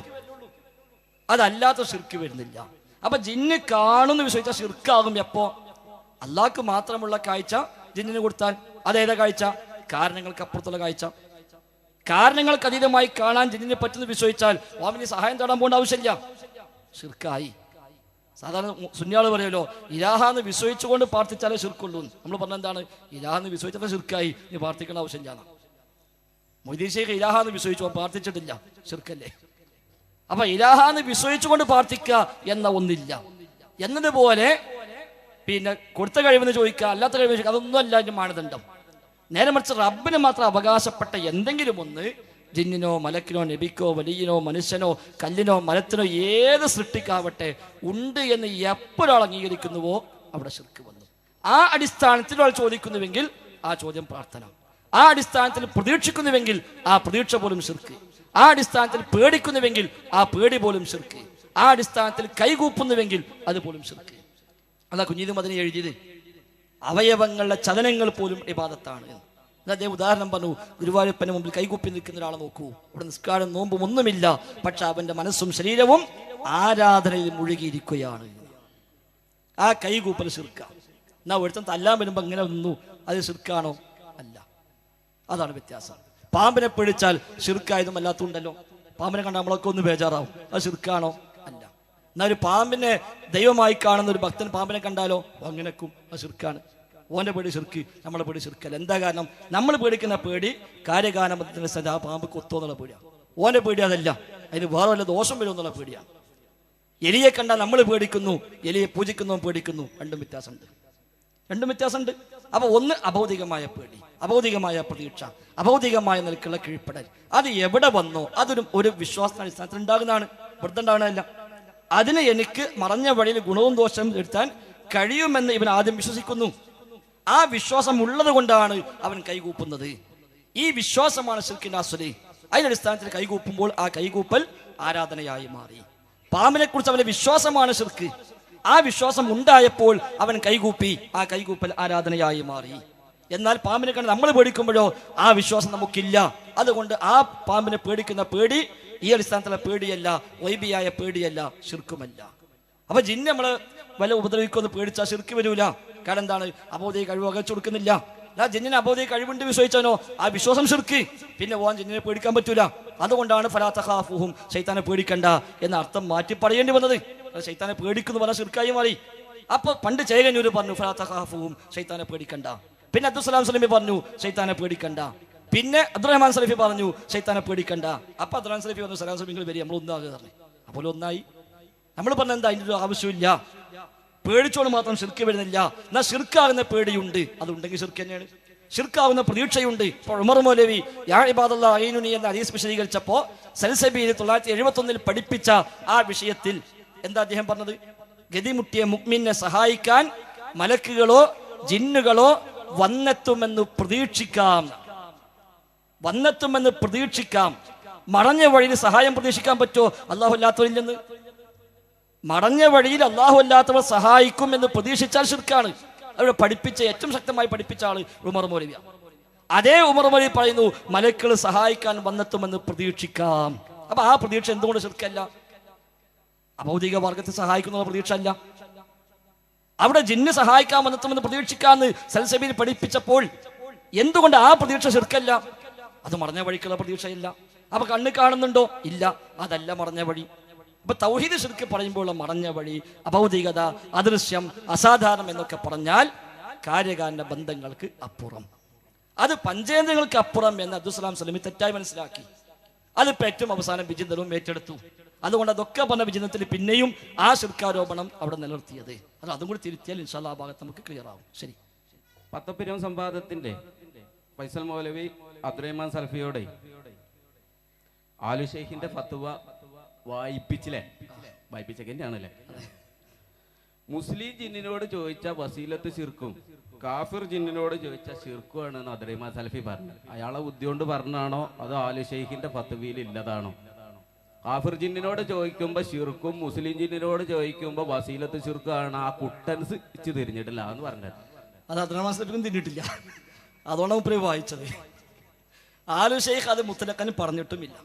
അതല്ലാത്ത ശിർക്ക് വരുന്നില്ല. അപ്പൊ ജിന്ന് കാണുന്നു വിശ്വസിച്ചാൽ ശിർക്കാകും. എപ്പോ? അള്ളാഹ്ക്ക് മാത്രമുള്ള കാഴ്ച ജിന്നിന് കൊടുത്താൽ. അതേതാ കാഴ്ച? കാരണങ്ങൾക്ക് അപ്പുറത്തുള്ള കാഴ്ച. കാരണങ്ങൾക്ക് അതീതമായി കാണാൻ ജിന്നിനെ പറ്റുന്ന വിശ്വസിച്ചാൽ അവന് സഹായം തേടാൻ പോകേണ്ട ആവശ്യമില്ല, ശിർക്കായി. സാധാരണ സുന്നിയാള് പറയുമല്ലോ, ഇലാഹാന്ന് വിശ്വസിച്ചുകൊണ്ട് പ്രാർത്ഥിച്ചാലേ ശിർക്കുള്ളൂ. നമ്മൾ പറഞ്ഞെന്താണ്? ഇലാഹാന്ന് വിശ്വസിച്ചാലേ ശിർക്കായി, നീ പ്രാർത്ഥിക്കേണ്ട ആവശ്യമില്ല. മൊയ്തീൻ ശൈഖ് ഇലാഹാന്ന് വിശ്വസിച്ചു പ്രാർത്ഥിച്ചിട്ടില്ല, ശിർക്കല്ലേ? അപ്പൊ ഇലാഹാന്ന് വിശ്വസിച്ചുകൊണ്ട് പ്രാർത്ഥിക്കുക എന്ന ഒന്നില്ല. എന്നതുപോലെ പിന്നെ കൊടുത്ത കഴിവെന്ന് ചോദിക്കുക, അല്ലാത്ത കഴിവ് ചോദിക്കുക, അതൊന്നും അല്ല അതിന്റെ മാനദണ്ഡം. നേരെ മറിച്ച് റബ്ബിന് മാത്രം അവകാശപ്പെട്ട എന്തെങ്കിലും ഒന്ന് ജിന്നിനോ മലക്കിനോ നബിക്കോ വലിയനോ മനുഷ്യനോ കല്ലിനോ മരത്തിനോ ഏത് സൃഷ്ടിക്കാവട്ടെ ഉണ്ട് എന്ന് എപ്പോഴാൾ അംഗീകരിക്കുന്നുവോ അവിടെ ശിർക്ക് വന്നു. ആ അടിസ്ഥാനത്തിൽ ഒരാൾ ചോദിക്കുന്നുവെങ്കിൽ ആ ചോദ്യം പ്രാർത്ഥന, ആ അടിസ്ഥാനത്തിൽ പ്രതീക്ഷിക്കുന്നുവെങ്കിൽ ആ പ്രതീക്ഷ പോലും ശിർക്ക്, ആ അടിസ്ഥാനത്തിൽ പേടിക്കുന്നുവെങ്കിൽ ആ പേടി പോലും ശിർക്ക്, ആ അടിസ്ഥാനത്തിൽ കൈകൂപ്പുന്നുവെങ്കിൽ അത് പോലും ശിർക്ക്. അതാ കുഞ്ഞീത് മദനി എഴുതിയത് അവയവങ്ങളുടെ ചലനങ്ങൾ പോലും ഇബാദത്താണ്. അദ്ദേഹം ഉദാഹരണം പറഞ്ഞു, ഗുരുവായൂരപ്പന് മുമ്പിൽ കൈകൂപ്പി നിൽക്കുന്ന ഒരാളെ നോക്കൂ, ഇവിടെ നിസ്കാരം നോമ്പും ഒന്നുമില്ല, പക്ഷെ അവന്റെ മനസ്സും ശരീരവും ആരാധനയിൽ മുഴുകിയിരിക്കുകയാണ്. ആ കൈകൂപ്പൽ ശിർക്ക. എന്നാ ഒരുത്തൻ തല്ലാൻ വരുമ്പോ ഇങ്ങനെ നിന്നു, അത് ശിർക്കാണോ? അല്ല. അതാണ് വ്യത്യാസം. പാമ്പിനെ പേടിച്ചാൽ ശിർക്കായതും അല്ലാത്തുണ്ടല്ലോ. പാമ്പിനെ കണ്ടാൽ നമ്മളൊക്കെ ഒന്ന് ബേജാറാവും, അത് ശിർക്കാണോ? അല്ല. എന്നാൽ ഒരു പാമ്പിനെ ദൈവമായി കാണുന്ന ഒരു ഭക്തൻ പാമ്പിനെ കണ്ടാലോ അങ്ങനെക്കും അത് ശിർക്കാണ്. ഓന്റെ പേടി ശിർക്ക്, നമ്മളെ പേടി ശിർക്കല്ല. എന്താ കാരണം? നമ്മൾ പേടിക്കുന്ന പേടി കാര്യകാരണത്തിന് ആ പാമ്പ് കൊത്തോ എന്നുള്ള പേടിയാണ്. ഓന്റെ പേടി അതല്ല, അതിന് വേറെ വല്ല ദോഷം വരും എന്നുള്ള പേടിയാണ്. എലിയെ കണ്ടാൽ നമ്മൾ പേടിക്കുന്നു, എലിയെ പൂജിക്കുന്നവൻ പേടിക്കുന്നു. രണ്ടും വ്യത്യാസമുണ്ട്. അപ്പൊ ഒന്ന് അഭൗതികമായ പേടി, അഭൗതികമായ പ്രതീക്ഷ, അഭൗതികമായ നിലക്കുള്ള കീഴ്പ്പെടൽ. അത് എവിടെ വന്നോ അതൊരു വിശ്വാസാടിസ്ഥാനത്തിൽ ഉണ്ടാകുന്നതാണ്, വെറുതെ ഉണ്ടാകുന്നതല്ല. അതിന് എനിക്ക് മറഞ്ഞ വഴിയിൽ ഗുണവും ദോഷവും വരുത്താൻ കഴിയുമെന്ന് ഇവൻ ആദ്യം വിശ്വസിക്കുന്നു. ആ വിശ്വാസം ഉള്ളത് കൊണ്ടാണ് അവൻ കൈകൂപ്പുന്നത്. ഈ വിശ്വാസമാണ് ശിർക്കിന്റെ അസ്വലി. അതിന്റെ അടിസ്ഥാനത്തിൽ കൈകൂപ്പുമ്പോൾ ആ കൈകൂപ്പൽ ആരാധനയായി മാറി. പാമ്പിനെ കുറിച്ച് അവന്റെ വിശ്വാസമാണ് ശിർക്ക്. ആ വിശ്വാസം ഉണ്ടായപ്പോൾ അവൻ കൈകൂപ്പി, ആ കൈകൂപ്പൽ ആരാധനയായി മാറി. എന്നാൽ പാമ്പിനെ കണ്ട് നമ്മൾ പേടിക്കുമ്പോഴോ ആ വിശ്വാസം നമുക്കില്ല. അതുകൊണ്ട് ആ പാമ്പിനെ പേടിക്കുന്ന പേടി ഈ അടിസ്ഥാനത്തിലുള്ള പേടിയല്ല, വൈബിയായ പേടിയല്ല, ശിർക്കുമല്ല. അപ്പൊ ജിന്ന് നമ്മള് വല്ല ഉപദ്രവിക്കൊന്ന് പേടിച്ചാൽ ശിർക്ക് വരൂല. കാരണം എന്താണ്? അബോധി കഴിവ് അകച്ചു കൊടുക്കുന്നില്ല. ജിന്നിന് അബോധി കഴിവുണ്ട് വിശ്വസിച്ചാനോ ആ വിശ്വാസം ശിർക്ക്. പിന്നെ പോകാൻ ജിന്നിനെ പേടിക്കാൻ പറ്റൂല. അതുകൊണ്ടാണ് ഫലാ തഖാഫൂഹും, ശൈത്താനെ പേടിക്കണ്ട എന്ന അർത്ഥം മാറ്റി പറയേണ്ടി വന്നത്. ശൈത്താനെ പേടിക്കുന്നു പറഞ്ഞാൽ ശിർക്കായി മാറി. അപ്പൊ പണ്ട് ചേകന്നൂര് പറഞ്ഞു ഫലാ തഖാഫൂഹും, ശൈത്താനെ പേടിക്കണ്ട. പിന്നെ അബ്ദുസ്സലാം സ്വലമി പറഞ്ഞു ശൈത്താനെ പേടിക്കണ്ട. പിന്നെ അബ്ദുറഹ്മാൻ സലഫി പറഞ്ഞു ശൈത്താനെ പേടിക്കണ്ട. അപ്പൊ അബ്ദുറഹ്മാൻ സലഫി പറഞ്ഞു സലാം സ്വലമികൾ വരി, നമ്മൾ ഒന്നാകുക പറഞ്ഞു. അപ്പോൾ ഒന്നായി. നമ്മൾ പറഞ്ഞ എന്താ, അതിൻ്റെ ഒരു ആവശ്യമില്ല, പേടിച്ചോട് മാത്രം ശിർക്ക് വരുന്നില്ല. എന്നാൽ ശിർക്കാകുന്ന പേടിയുണ്ട്, അതുണ്ടെങ്കിൽ ശിർക്ക് തന്നെയാണ്. ശിർക്കാവുന്ന പ്രതീക്ഷയുണ്ട്. ഇപ്പോൾ ഉമർ മൗലവി യാ ഇബാദല്ലാഹ് അഈനുനി എന്ന ഹദീസ് വിശദീകരിച്ചപ്പോ സൽസബീൽ 1971 പഠിപ്പിച്ച ആ വിഷയത്തിൽ എന്താ അദ്ദേഹം പറഞ്ഞത്? ഗതിമുട്ടിയ മുഅ്മിനെ സഹായിക്കാൻ മലക്കുകളോ ജിന്നുകളോ വന്നെത്തുമെന്ന് പ്രതീക്ഷിക്കാം. മറഞ്ഞ വഴിയിൽ സഹായം പ്രതീക്ഷിക്കാൻ പറ്റുമോ? അല്ലാഹു അല്ലാത്തവരിൽ നിന്ന് മറഞ്ഞ വഴിയിൽ അല്ലാഹു അല്ലാത്തവർ സഹായിക്കും എന്ന് പ്രതീക്ഷിച്ചാൽ ശിർക്കാണ്. അവിടെ പഠിപ്പിച്ച ഏറ്റവും ശക്തമായി പഠിപ്പിച്ച ആള് ഉമർ മൗലവി. അതേ ഉമർ മൗലവി പറയുന്നു മലക്കുകൾ സഹായിക്കാൻ വന്നെത്തുമെന്ന് പ്രതീക്ഷിക്കാം. അപ്പൊ ആ പ്രതീക്ഷ എന്തുകൊണ്ട് ശിർക്കല്ല? അഭൗതിക വർഗത്തെ സഹായിക്കുന്ന പ്രതീക്ഷ അല്ല. അവിടെ ജിന്ന് സഹായിക്കാൻ വന്നെത്തുമെന്ന് പ്രതീക്ഷിക്കാന്ന് സൽസബീൽ പഠിപ്പിച്ചപ്പോൾ എന്തുകൊണ്ട് ആ പ്രതീക്ഷ ശിർക്കല്ല? അത് മറഞ്ഞ വഴിക്കുള്ള പ്രതീക്ഷയില്ല. അപ്പൊ കണ്ണ് കാണുന്നുണ്ടോ? ഇല്ല, അതല്ല മറഞ്ഞ വഴി. അപ്പൊ തൗഹീദ് ശിർക്ക് പറയുമ്പോൾ മറഞ്ഞ വഴി, അഭൗതികത, അദൃശ്യം, അസാധാരണം എന്നൊക്കെ പറഞ്ഞാൽ കാര്യകാരണ ബന്ധങ്ങൾക്ക് അപ്പുറം, അത് പഞ്ചേന്ദ്രങ്ങൾക്ക് അപ്പുറം എന്ന് അബ്ദുസ്സലാം സ്വലമി തെറ്റായി മനസ്സിലാക്കി. അതിപ്പോ ഏറ്റവും അവസാനം വിചിന്തനവും ഏറ്റെടുത്തു. അതുകൊണ്ട് അതൊക്കെ പറഞ്ഞ വിചിന്തനത്തിൽ പിന്നെയും ആ ശിർക്കാരോപണം അവിടെ നിലനിർത്തിയത്. അതും കൂടി തിരുത്തിയാൽ ഇൻഷാ അല്ലാഹ് ആ ഭാഗത്ത് നമുക്ക് ക്ലിയർ ആവും. ശരി. പത്തപ്പിരം സംവാദത്തിന്റെ ഫൈസൽ മൗലവി അബ്ദുറഹ്മാൻ സലഫിയോടെ ആലു ഷെയ്ഖിന്റെ ഫത്വ വായിപ്പിച്ചൊക്കെയാണല്ലേ. മുസ്ലിം ജിന്നിനോട് ചോദിച്ച വസീലത്ത് ശിർക്കും കാഫിർ ജിന്നിനോട് ചോദിച്ച ശിർക്കുമാണെന്ന് അബ്ദുറഹ്മാൻ സലഫി പറഞ്ഞു. അയാളെ ബുദ്ധി കൊണ്ട് പറഞ്ഞാണോ അതോ ആലു ഷെയ്ഖിന്റെ ഫത്വയിൽ ഇല്ലതാണോ? കാഫിർ ജിന്നിനോട് ചോദിക്കുമ്പോ ശിർക്കും, മുസ്ലിം ജിന്നിനോട് ചോദിക്കുമ്പോ വസീലത്ത് ശിർക്കാണ്. ആ കുട്ടൻസ് ഇച്ച് തിരിഞ്ഞിട്ടില്ല എന്ന് പറഞ്ഞത്. അത് അബ്ദുറഹ്മാൻ സലഫിക്കും തിരിഞ്ഞിട്ടില്ല, അതുകൊണ്ടാണ് ഉപ്പരി വായിച്ചത്. ആലു ഷെയ്ഖ് അത് മുത്തലക്കന് പറഞ്ഞിട്ടുമില്ല.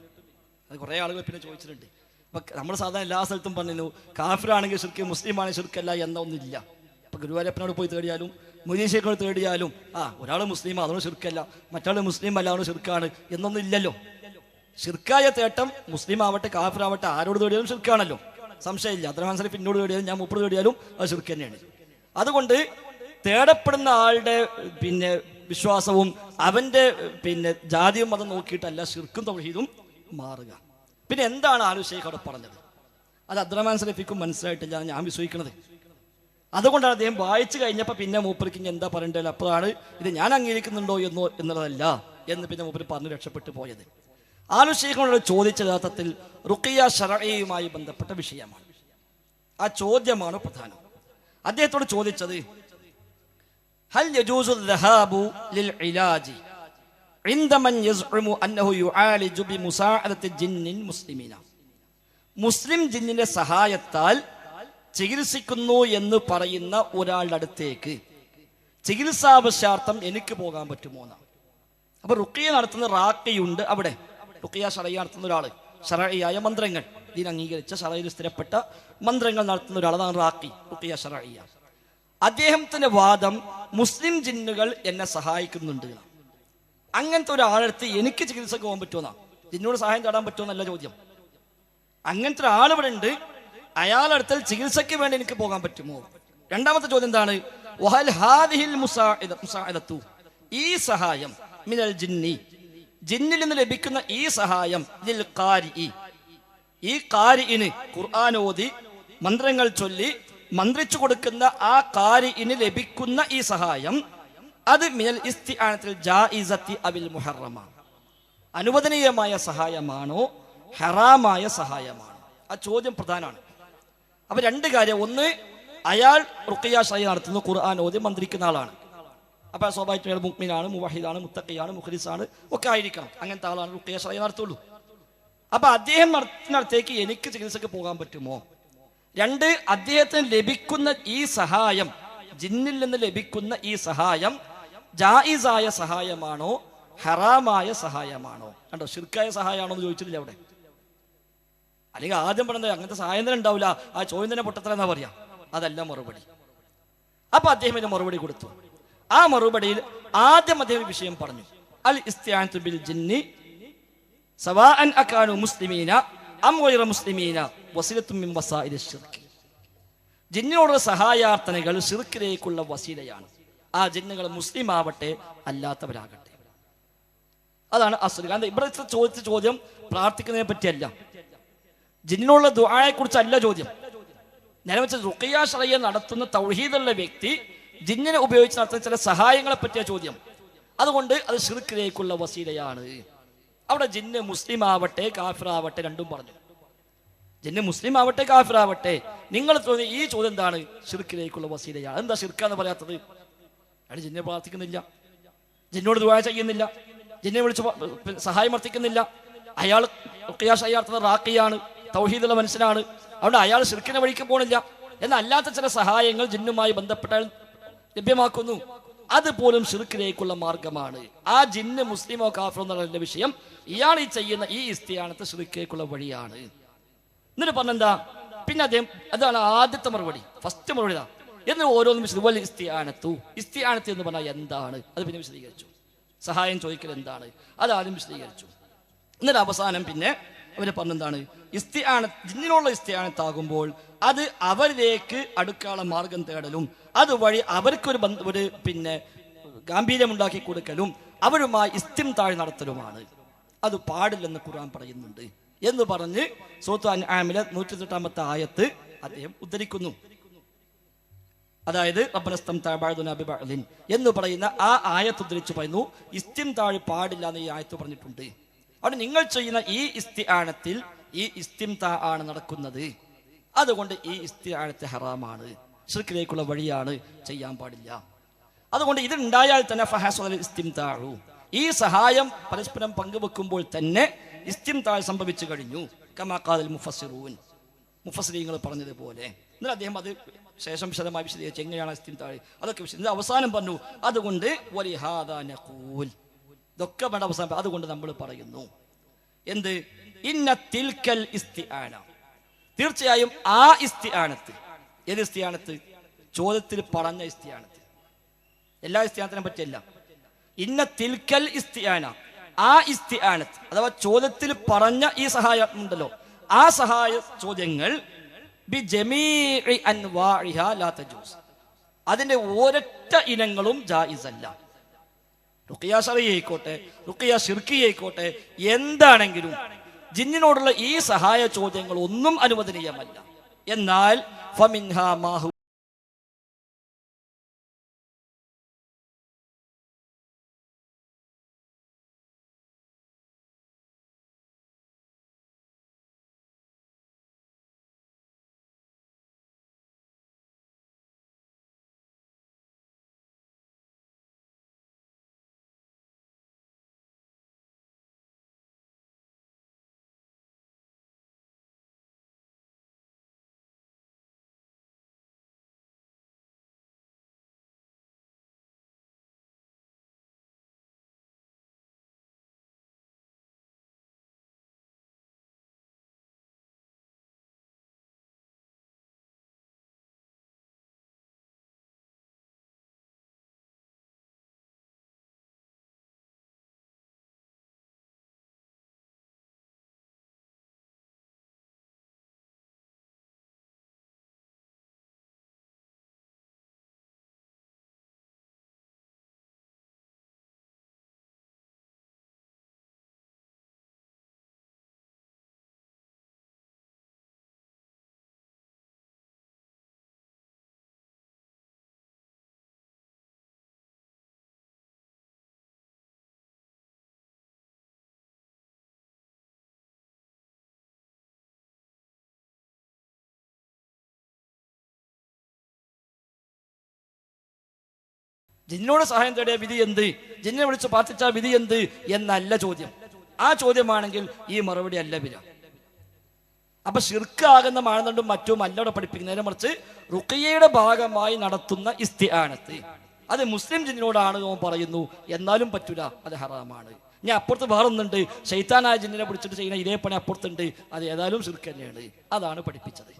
അത് കുറെ ആളുകൾ പിന്നെ ചോദിച്ചിട്ടുണ്ട്. അപ്പൊ നമ്മൾ സാധാരണ എല്ലാ സ്ഥലത്തും പറഞ്ഞു കാഫിറാണെങ്കിൽ ശിർക്ക്, മുസ്ലിം ആണെങ്കിൽ ശിർക്കല്ല എന്ന ഒന്നില്ല. ഇപ്പൊ ഗുരുവായൂരപ്പനോട് പോയി തേടിയാലും മുനീഷേഖിനോട് തേടിയാലും ഒരാൾ മുസ്ലിം അതുകൊണ്ട് ശിർക്കല്ല, മറ്റാൾ മുസ്ലിം അല്ല അതുകൊണ്ട് ശിർക്കാണ് എന്നൊന്നും ഇല്ലല്ലോ. ശിർക്കായ തേട്ടം മുസ്ലിം ആവട്ടെ കാഫിറാവട്ടെ ആരോട് തേടിയാലും ശിർക്കാണല്ലോ, സംശയമില്ല. അബ്ദുറഹ്മാൻ സലഫി എന്നോട് തേടിയാലും ഞാൻ മൂപ്പർ തേടിയാലും അത് ശിർക്ക് തന്നെയാണ്. അതുകൊണ്ട് തേടപ്പെടുന്ന ആളുടെ പിന്നെ വിശ്വാസവും അവന്റെ പിന്നെ ജാതിയും മതം നോക്കിയിട്ടല്ല ശിർക്കും തൗഹീദും മാറുക. പിന്നെ എന്താണ് ആലു ഷെയ്ഖ് അവിടെ പറഞ്ഞത്? അത് അബ്ദുറഹ്മാൻ സലഫിക്കും മനസ്സിലായിട്ടില്ല ഞാൻ വിശ്വസിക്കുന്നത്. അതുകൊണ്ടാണ് അദ്ദേഹം വായിച്ചു കഴിഞ്ഞപ്പോൾ പിന്നെ മൂപ്പർക്ക് ഇനി എന്താ പറയേണ്ടത്, അപ്പോഴാണ് ഇത് ഞാൻ അംഗീകരിക്കുന്നുണ്ടോ എന്നോ എന്നുള്ളതല്ല എന്ന് പിന്നെ മൂപ്പര് പറഞ്ഞ് രക്ഷപ്പെട്ടു പോയത്. ആലുഷേഖനോട് ചോദിച്ച യഥാർത്ഥത്തിൽ റുഖിയ ശർഈയുമായി ബന്ധപ്പെട്ട വിഷയമാണ്. ആ ചോദ്യമാണ് പ്രധാനം. അദ്ദേഹത്തോട് ചോദിച്ചത് ഹൽ യജൂസു ദഹാബു ലിൽ ഇലാജി ഇൻദ മൻ യസ്ഉമു അന്നഹു യുആലിജു ബിമുസാഅദത്തി ജിന്നിൻ മുസ്ലിമീന. മുസ്ലിം ജിന്നിന്റെ സഹായത്താൽ ചികിത്സിക്കുന്നു എന്ന് പറയുന്ന ഒരാളുടെ അടുത്തേക്ക് ചികിത്സാവശ്യാർത്ഥം എനിക്ക് പോകാൻ പറ്റുമോ എന്നാണ്. അപ്പൊ റുഖിയ നടത്തുന്ന റാഖിയുണ്ട് അവിടെ. റുഖിയ ശർഈ നടത്തുന്ന ഒരാള്, ശർഈയായ മന്ത്രങ്ങൾ, ഇതിന് അംഗീകരിച്ച ശർഈയിൽ സ്ഥിരപ്പെട്ട മന്ത്രങ്ങൾ നടത്തുന്ന ഒരാളാണ് റാഖി, റുഖിയ ശർഈയ. അദ്ദേഹത്തിന്റെ വാദം മുസ്ലിം ജിന്നുകൾ എന്നെ സഹായിക്കുന്നുണ്ട്. അങ്ങനത്തെ ഒരാളെടുത്ത് എനിക്ക് ചികിത്സക്ക് പോകാൻ പറ്റുമെന്നാ, ജിന്നോട് സഹായം തേടാൻ പറ്റുമെന്നല്ല ചോദ്യം. അങ്ങനത്തെ ഒരാൾ ഇവിടെ ഉണ്ട്, അയാളടുത്ത് ചികിത്സയ്ക്ക് വേണ്ടി എനിക്ക് പോകാൻ പറ്റുമോ. രണ്ടാമത്തെ ചോദ്യം എന്താണ്, വഹൽ ഹാദിഹിൽ മുസാഇദത്തു, ഈ സഹായം മിനൽ ജിന്നി, ജിന്നിൽ നിന്ന് ലഭിക്കുന്ന ഈ സഹായം ലിൽ ഖാരിഇ, ഈ ഖാരിഇന് ഖുർആൻ ഓതി മന്ത്രങ്ങൾ ചൊല്ലി മന്ത്രിച്ചു കൊടുക്കുന്ന ആ ഖാരിഇന് ലഭിക്കുന്ന ഈ സഹായം അത് മിനൽ ഇസ്തിആനത്തിൽ ജായിസത്തി അവിൽ മുഹറമ, അനുവദനീയമായ സഹായമാണോ ഹറാമായ സഹായമാണോ? ആ ചോദ്യം പ്രധാനമാണ്. അപ്പൊ രണ്ട് കാര്യം, ഒന്ന് അയാൾ റുഖിയ ശർഈ നടത്തുന്നു, ഖുർആൻ ഓതി മന്ത്രിക്കുന്ന ആളാണ്. അപ്പൊ സ്വാഭാവികമായിട്ട് മുഅ്മിനാണ്, മുവഹിദാണ്, മുത്തഖിയാണ്, മുഖ്ലിസാണ് ഒക്കെ ആയിരിക്കണം. അങ്ങനത്തെ ആളാണ് റുഖിയ ശർഈ നടത്തുള്ളൂ. അപ്പൊ അദ്ദേഹം നടത്തിയേക്ക് എനിക്ക് ചികിത്സക്ക് പോകാൻ പറ്റുമോ? രണ്ട്, അദ്ദേഹത്തിന് ലഭിക്കുന്ന ഈ സഹായം, ജിന്നിൽ നിന്ന് ലഭിക്കുന്ന ഈ സഹായം ജായിസായ സഹായമാണോ ഹറാമായ സഹായമാണോ? കണ്ടോ, ശിർക്കായ സഹായമാണോ എന്ന് ചോദിച്ചിട്ടില്ല അവിടെ. അല്ലെങ്കിൽ ആദ്യം പറഞ്ഞത് അങ്ങനത്തെ സഹായം തന്നെ ഉണ്ടാവില്ല, ആ ചോദ്യം തന്നെ പൊട്ടത്തര എന്നാ പറയാ. അതല്ല മറുപടി. അപ്പൊ അദ്ദേഹം ഇതിന് മറുപടി കൊടുത്തു. ആ മറുപടിയിൽ ആദ്യം അദ്ദേഹം വിഷയം പറഞ്ഞു, അൽ ഇസ്തിആനത്തു ബിൽ ജിന്നി സവാഅൻ അകാനു മുസ്ലിമീന അം ഗൈറ മുസ്ലിമീന വസീലത്തും മിൻ വസായിലിശ് ശിർക്ക്. ജിന്നിനോടുള്ള സഹായാർത്ഥനകൾ ശിർക്കിലേക്കുള്ള വസീലയാണ്. ആ ജിന്നുകൾ മുസ്ലിം ആവട്ടെ അല്ലാത്തവരാകട്ടെ. അതാണ് അസ്ൽ. കാരണം ഇവിടെ ചോദിച്ച ചോദ്യം പ്രാർത്ഥിക്കുന്നതിനെ പറ്റിയല്ല, ജിന്നിനുള്ള ദുആയെ കുറിച്ചല്ല ചോദ്യം. നേരെ വെച്ച റുഖിയ ശർഈ നടത്തുന്ന തൗഹീദുള്ള വ്യക്തി ജിന്നിനെ ഉപയോഗിച്ച് നടത്തുന്ന ചില സഹായങ്ങളെ പറ്റിയ ചോദ്യം. അതുകൊണ്ട് അത് ശിർക്കിലേക്കുള്ള വസീലയാണ്. അവിടെ ജിന്ന് മുസ്ലിം ആവട്ടെ കാഫിറാവട്ടെ രണ്ടും പറഞ്ഞു. ജിന്ന് മുസ്ലിം ആവട്ടെ കാഫിറാവട്ടെ, നിങ്ങൾ തോന്നിയ ഈ ചോദ്യം എന്താണ്? ശിർക്കിലേക്കുള്ള വസീലയാണ്. എന്താ ശിർക്കാന്ന് പറയാത്തത്? അയാൾ ജിന്നെ പ്രാർത്ഥിക്കുന്നില്ല, ജിന്നോട് ദുആ ചെയ്യുന്നില്ല, ജിന്നെ വിളിച്ച് സഹായം അർത്ഥിക്കുന്നില്ല. അയാൾ റുഖിയ ശർഈ നടത്തുന്ന റാഖിയാണ്, തൗഹീദുള്ള മനുഷ്യനാണ്. അതുകൊണ്ട് അയാൾ ശിർക്കിനെ വഴിക്ക് പോണില്ല. എന്നാൽ അല്ലാത്ത ചില സഹായങ്ങൾ ജിന്നുമായി ബന്ധപ്പെട്ടാൽ ലഭ്യമാക്കുന്നു. അതുപോലും ശിർക്കിലേക്കുള്ള മാർഗമാണ്. ആ ജിന്ന് മുസ്ലിമോ കാഫിറോ എന്നുള്ള വിഷയം, ഇയാൾ ഈ ചെയ്യുന്ന ഈ ഇസ്തിആനത്ത് ശിർക്കിലേക്കുള്ള വഴിയാണ്. എന്നിട്ട് പറഞ്ഞെന്താ? പിന്നെ അദ്ദേഹം, അതാണ് ആദ്യത്തെ മറുപടി, ഫസ്റ്റ് മറുപടി. എന്ന് ഓരോന്നും ഇസ്തിആനത്തു, ഇസ്തിആനത്ത് എന്ന് പറഞ്ഞാൽ എന്താണ് അത് പിന്നെ വിശദീകരിച്ചു. സഹായം ചോദിക്കൽ എന്താണ് അതാദ്യം വിശദീകരിച്ചു. എന്നിട്ട് അവസാനം പിന്നെ അവര് പറഞ്ഞെന്താണ്, ജിന്നിനുള്ള ഇസ്തിആനത്താകുമ്പോൾ അത് അവരിലേക്ക് അടുക്കാനുള്ള മാർഗം തേടലും അതുവഴി അവർക്കൊരു പിന്നെ ഗാംഭീര്യമുണ്ടാക്കി കൊടുക്കലും അവരുമായി ഇസ്തിംതാഴ് നടത്തലുമാണ്. അത് പാടില്ലെന്ന് ഖുർആൻ പറയുന്നുണ്ട് എന്ന് പറഞ്ഞ് സൂറത്തുൽ അൻആമിലെ 108-ാമത്തെ ആയത്ത് അദ്ദേഹം ഉദ്ധരിക്കുന്നു. അതായത് റബ്ബനസ്തംതഅ ബഅദുനാ ബിബഅദിൻ എന്ന് പറയുന്ന ആ ആയത്ത് ഉദ്ധരിച്ച് പറയുന്നു, ഇസ്തിംതാഴ് പാടില്ല എന്ന് ഈ ആയത്ത് പറഞ്ഞിട്ടുണ്ട്. അവിടെ നിങ്ങൾ ചെയ്യുന്ന ഈ ഇസ്തിആനത്തിൽ ഈ ഇസ്തിംതാ ആണ് നടക്കുന്നത്. അതുകൊണ്ട് ഈ ഇസ്തിആനത്ത് ഹറാമാണ്, ശിർക്കിലേക്കുള്ള വഴിയാണ്, ചെയ്യാൻ പാടില്ല. അതുകൊണ്ട് ഇതുണ്ടായാൽ തന്നെ ഫഹസൽ ഇസ്തിംതാഉ, ഈ സഹായം പരസ്പരം പങ്കുവെക്കുമ്പോൾ തന്നെ ഇസ്തിംതാ സംഭവിച്ചു കഴിഞ്ഞു. കമാ ഖാലൽ മുഫസ്സിറൂൻ, മുഫസ്സിരീങ്ങൾ പറഞ്ഞതുപോലെ. എന്നിട്ട് അദ്ദേഹം അത് ശേഷം വിശദമായി വിശദീകരിച്ചു എങ്ങനെയാണ് ഇസ്തിംതാഴ്, അതൊക്കെ വിശദീകരിച്ചു. അവസാനം പറഞ്ഞു, അതുകൊണ്ട് വലിഹാദാ നഖൂൽ, ഇതൊക്കെ വേണ്ട അവസാനം. അതുകൊണ്ട് നമ്മൾ പറയുന്നു എന്ത്? ഇന്ന തിൽക്കൽ ഇസ്തിആന, തീർച്ചയായും ആ ഇസ്തിആനത്ത്. ഏത് ഇസ്തിആനത്ത്? ചോദ്യത്തിൽ പറഞ്ഞ ഇസ്തിആനത്ത്, എല്ലാ ഇസ്തിആനത്തിനെ പറ്റിയല്ല. ഇന്ന തിൽക്കൽ ഇസ്തിആന, ആ ഇസ്തിആനത്ത് അഥവാ ചോദ്യത്തിൽ പറഞ്ഞ ഈ സഹായം ഉണ്ടല്ലോ, ആ സഹായ ചോദ്യങ്ങൾ ബി ജമീഇ അൻവാഇഹാ ലാ തജൂസ്, അതിന്റെ ഒരൊറ്റ ഇനങ്ങളും ജായിസ് അല്ല. റുഖിയ ശർഈ ആയിക്കോട്ടെ, റുഖിയ ശിർക്കി ആയിക്കോട്ടെ, എന്താണെങ്കിലും ജിന്നിനോടുള്ള ഈ സഹായ ചോദ്യങ്ങൾ ഒന്നും അനുവദനീയമല്ല. എന്നാൽ ഫമിൻഹാ മാഹു ജിന്നിനോട് സഹായം തേടിയ വിധി എന്ത്, ജിന്നിനെ വിളിച്ച് പ്രാർത്ഥിച്ച വിധി എന്ത് എന്നല്ല ചോദ്യം. ആ ചോദ്യമാണെങ്കിൽ ഈ മറുപടി അല്ല വരിക. അപ്പൊ ശിർക്കാകുന്ന മാനദണ്ഡം മറ്റും അല്ലവിടെ പഠിപ്പിക്കുന്നതിനെ മറിച്ച് റുഖിയയുടെ ഭാഗമായി നടത്തുന്ന ഇസ്തിആനത്ത് അത് മുസ്ലിം ജിന്നിനോടാണ് എന്ന് പറയുന്നു, എന്നാലും പറ്റൂല, അത് ഹറാമാണ്. ഞാൻ അപ്പുറത്ത് വേറൊന്നുണ്ട്, ശൈത്താനായ ജിന്നിനെ പിടിച്ചിട്ട് ചെയ്യുന്ന ഇതേ പണി അപ്പുറത്തുണ്ട്, അത് ഏതായാലും ശിർക്ക് തന്നെയാണ്. അതാണ് പഠിപ്പിച്ചത്.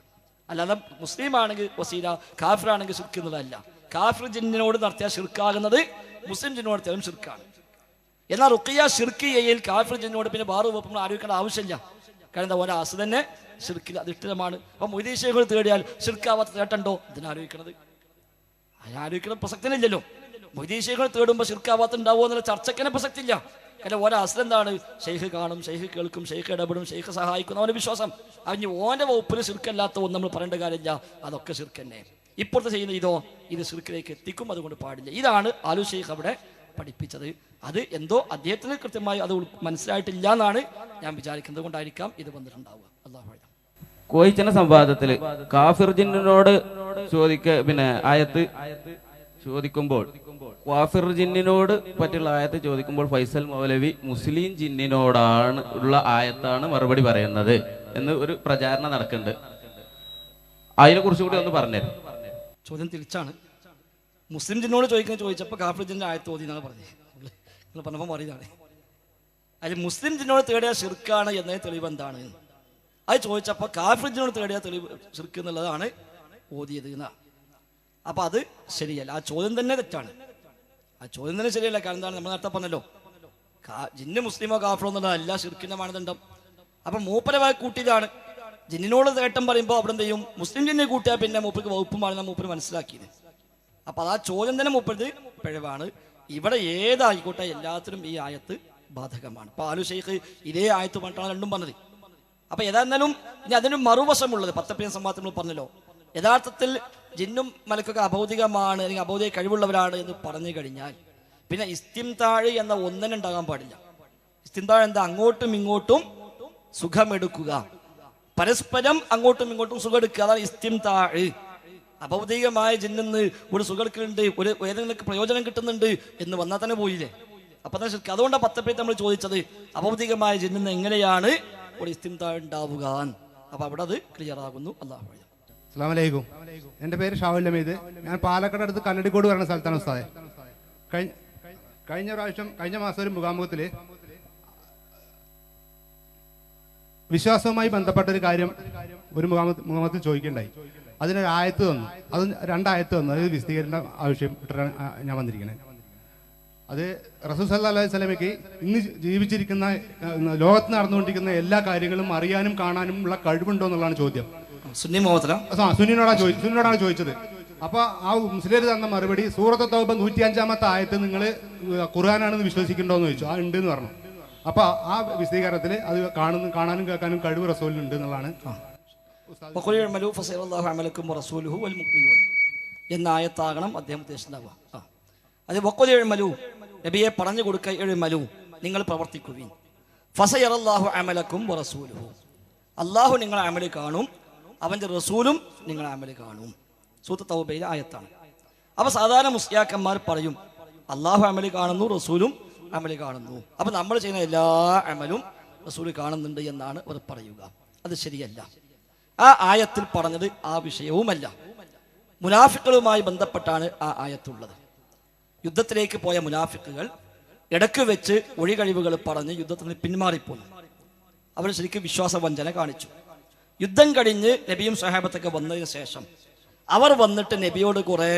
അല്ലാതെ മുസ്ലിം ആണെങ്കിൽ വസീല, കാഫിർ ആണെങ്കിൽ ശിർക്ക് എന്നുള്ളതല്ല. കാഫിർ ജിന്നിനോട് നടത്തിയ ശിർക്കാകുന്നത് മുസ്ലിം ജിന്നിനോട് നടത്തിയാലും ശിർക്കാണ്. എന്നാൽ റുഖിയ ശിർക്കിയയിൽ കാഫിർ ജിന്നിനോട് പിന്നെ വേറെ വകുപ്പ് ആലോചിക്കേണ്ട ആവശ്യമില്ല. കാരണം എന്താ, ഓരോ അസ് തന്നെ ശിർക്കിൽ അധിഷ്ഠിതമാണ്. അപ്പൊ മൊയ്തീൻ ശൈഖുകൾ തേടിയാൽ ശിർക്കാവാത്ത തേട്ടണ്ടോ, ഇതിനാലോചിക്കണത്? അതിനാലോചിക്കണം പ്രസക്തിനില്ലല്ലോ. മൊയ്തീൻ ശൈഖുകൾ തേടുമ്പോൾ ശിർക്കാവാത്ത ഉണ്ടാവുമോ എന്നുള്ള ചർച്ചക്കന്നെ പ്രസക്തിയില്ല. കാരണം ഓരോ അസ് എന്താണ്, ഷെയ്ഖ് കാണും, ഷെയ്ഖ് കേൾക്കും, ഷെയ്ഖ് ഇടപെടും, ഷെയ്ഖ് സഹായിക്കും, അവന്റെ വിശ്വാസം. അവന് ഓന്റെ വകുപ്പിൽ ശിർക്കല്ലാത്ത ഒന്നും നമ്മൾ പറയേണ്ട കാര്യമില്ല, അതൊക്കെ ശിർക്ക് തന്നെ. ഇപ്പോഴത്തെ ചെയ്യുന്ന ഇതോ, ഇത് ശിർക്കിലേക്ക് എത്തിക്കും, അതുകൊണ്ട് പാടില്ല. ഇതാണ് ആലു ഷെയ്ഖ് അവിടെ പഠിപ്പിച്ചത്. അത് എന്തോ അദ്ദേഹത്തിന് കൃത്യമായി അത് മനസ്സിലായിട്ടില്ല എന്നാണ് ഞാൻ വിചാരിക്കുന്നത്. കൊണ്ടായിരിക്കാം ഇത് വന്നിട്ടുണ്ടാവുക. അല്ലാഹു അഅലം. കോയിച്ചന സംവാദത്തില് കാഫിർ ജിന്നിനോട് ആയത്ത് ചോദിക്കുമ്പോൾ, കാഫിർ ജിന്നിനോട് പറ്റിയുള്ള ആയത്ത് ചോദിക്കുമ്പോൾ ഫൈസൽ മൗലവി മുസ്ലിം ജിന്നിനോടാണ് ഉള്ള ആയത്താണ് മറുപടി പറയുന്നത് എന്ന് ഒരു പ്രചാരണം നടക്കുന്നുണ്ട്. അതിനെ കുറിച്ച് കൂടി ഒന്ന് പറഞ്ഞുതരും. ചോദ്യം തിരിച്ചാണ്. മുസ്ലിം ജിന്നോട് ചോദിച്ചപ്പോൾ കാഫിർ ജിന്നിന്റെ ആയത്ത് ഓതി എന്നാണ് പറഞ്ഞത്. നിങ്ങൾ പറഞ്ഞപ്പോൾ അറിയതാണ്. അതിൽ മുസ്ലിം ജിന്നോട് തേടിയ ശിർക്കാണ് എന്നതിന് തെളിവ് എന്താണ്? അത് ചോദിച്ചപ്പോൾ കാഫിർ ജിന്നോട് തേടിയ തെളിവ് ശിർക്ക് എന്നുള്ളതാണ് ഓതിയത് എന്നാണ്. അപ്പൊ അത് ശരിയല്ല. ആ ചോദ്യം തന്നെ തെറ്റാണ്. ആ ചോദ്യം തന്നെ ശരിയല്ല. കാരണം എന്താണ്, നമ്മൾ നേരത്തെ പറഞ്ഞല്ലോ, ജിന്ന് മുസ്ലിമോ കാഫിറോ എന്നുള്ളതല്ല ശിർക്കിന്റെ മാനദണ്ഡം. അപ്പൊ മൂപ്പരമായി കൂട്ടിയതാണ്. ജിന്നിനോട് തേട്ടം പറയുമ്പോൾ അവിടെ എന്ത് ചെയ്യും, മുസ്ലിം ജിന്നെ കൂട്ടിയാൽ പിന്നെ മൂപ്പർക്ക് വകുപ്പുമാണ് മൂപ്പര് മനസ്സിലാക്കിയത്. അപ്പൊ ആ ചോദ്യം തന്നെ മൂപ്പര് പിഴവാണ്. ഇവിടെ ഏതായിക്കോട്ടെ എല്ലാത്തിനും ഈ ആയത്ത് ബാധകമാണ്. അപ്പൊ ആലു ഷെയ്ഖ് ഇതേ ആയത്ത് പറഞ്ഞിട്ടാണ് രണ്ടും പറഞ്ഞത്. അപ്പൊ ഏതായിരുന്നാലും ഇനി അതിന് മറുവശമുള്ളത് പത്തപ്പിയൻ സംവാദത്തിൽ നമ്മൾ പറഞ്ഞല്ലോ, യഥാർത്ഥത്തിൽ ജിന്നും മലക്കൊക്കെ അഭൗതികമാണ് അല്ലെങ്കിൽ അഭൗതിക കഴിവുള്ളവരാണ് എന്ന് പറഞ്ഞു കഴിഞ്ഞാൽ പിന്നെ ഇസ്തിംതാഴ് എന്ന ഒന്നിനെ ഉണ്ടാകാൻ പാടില്ല. ഇസ്തിംതാഴ് എന്താ, അങ്ങോട്ടും ഇങ്ങോട്ടും സുഖമെടുക്കുക, പരസ്പരം അങ്ങോട്ടും ഇങ്ങോട്ടും സുഖമെടുക്കുക, അതാണ് ഇസ്തിംതാഴ്. അഭൗതികമായ ജിന്നിന്ന് ഒരു സുഖമെടുക്കുന്നുണ്ട്, ഒരു ഏതെങ്കിലും പ്രയോജനം കിട്ടുന്നുണ്ട് എന്ന് വന്നാൽ തന്നെ പോയില്ലേ. അപ്പൊ തന്നെ ശരിക്കും അതുകൊണ്ടാണ് പത്തപ്പേത്ത് നമ്മൾ ചോദിച്ചത് അഭൗതികമായ ജിന്നിന്ന് എങ്ങനെയാണ് ഒരു ഇസ്തിംതാഴ് ഉണ്ടാവുക. അപ്പൊ അവിടെ അത് ക്ലിയർ ആകുന്നു. അല്ലാഹു അക്ബർ. അസ്സലാമു അലൈക്കും. എൻ്റെ പേര് ഷാവുൽ ഹമീദ്. ഞാൻ പാലക്കാട് അടുത്ത് കല്ലടിക്കോട് പറയുന്ന സ്ഥലത്താണ് ഉസ്താദെ. കഴിഞ്ഞ മാസം ഒരു മുഖാമുഖത്തിൽ വിശ്വാസവുമായി ബന്ധപ്പെട്ട ഒരു കാര്യം ഒരു മുഖാമുഖത്തിൽ ചോദിക്കേണ്ടായി. അതിനൊരു ആയത്ത് തന്നു, അത് 2 ആയത്ത് തന്നു. അത് വിശദീകരണ ആവശ്യം ഇട്ടിട്ടാണ് ഞാൻ വന്നിരിക്കുന്നത്. അത് റസൂൽ സല്ലല്ലാഹു അലൈഹി വസല്ലമയ്ക്ക് ഇന്ന് ജീവിച്ചിരിക്കുന്ന ലോകത്ത് നടന്നുകൊണ്ടിരിക്കുന്ന എല്ലാ കാര്യങ്ങളും അറിയാനും കാണാനും ഉള്ള കഴിവുണ്ടോ എന്നുള്ളതാണ് ചോദ്യം. സുന്നിനോടാണ് ചോദിച്ചത്. അപ്പൊ ആ മുസ്ലിം തന്ന മറുപടി സൂറത്ത് തൗബ 105-ാമത്തെ ആയത്ത് നിങ്ങൾ ഖുർആനാണെന്ന് വിശ്വസിക്കണ്ടോന്ന് ചോദിച്ചു. ആ ഉണ്ട് എന്ന് പറഞ്ഞു. അപ്പൊ ആ വിശദീകരണത്തിൽ അത് കാണാനും കേൾക്കാനും കഴിവ് റസൂലിനുണ്ട് എന്നുള്ളതാണ്. എന്ന ആയത്താകണം അദ്ദേഹം ഉദ്ദേശിച്ചിട്ടുണ്ടാവുക. അത് വഖുലിഅമലു, നബിയെ പറഞ്ഞു കൊടുക്ക, എഴുമലു, നിങ്ങൾ പ്രവർത്തിക്കുവിൻ. ഫസയറല്ലാഹു അമലക്കും വറസൂലുഹു, അല്ലാഹു നിങ്ങളെ അമല് കാണും, അവന്റെ റസൂലും നിങ്ങളെ അമല് കാണും. സൂറത്ത് തൗബയിലെ ആയത്താണ്. അപ്പൊ സാധാരണ മുസ്ലിയാക്കന്മാർ പറയും അല്ലാഹു അമല് കാണുന്നു, റസൂലും അമല് കാണുന്നു. അപ്പൊ നമ്മൾ ചെയ്യുന്ന എല്ലാ അമലും റസൂൽ കാണുന്നുണ്ട് എന്നാണ് അവർ പറയുക. അത് ശരിയല്ല. ആ ആയത്തിൽ പറഞ്ഞത് ആ വിഷയവുമല്ല. മുനാഫിക്കുകളുമായി ബന്ധപ്പെട്ടാണ് ആ ആയത്തുള്ളത്. യുദ്ധത്തിലേക്ക് പോയ മുനാഫിക്കുകൾ ഇടയ്ക്ക് വെച്ച് ഒഴികഴിവുകൾ പറഞ്ഞ് യുദ്ധത്തിൽ നിന്ന് പിന്മാറിപ്പോന്നു. അവർ ശരിക്കും വിശ്വാസവഞ്ചന കാണിച്ചു. യുദ്ധം കഴിഞ്ഞ് നബിയും സഹാബത്തൊക്കെ വന്നതിന് ശേഷം അവർ വന്നിട്ട് നബിയോട് കുറെ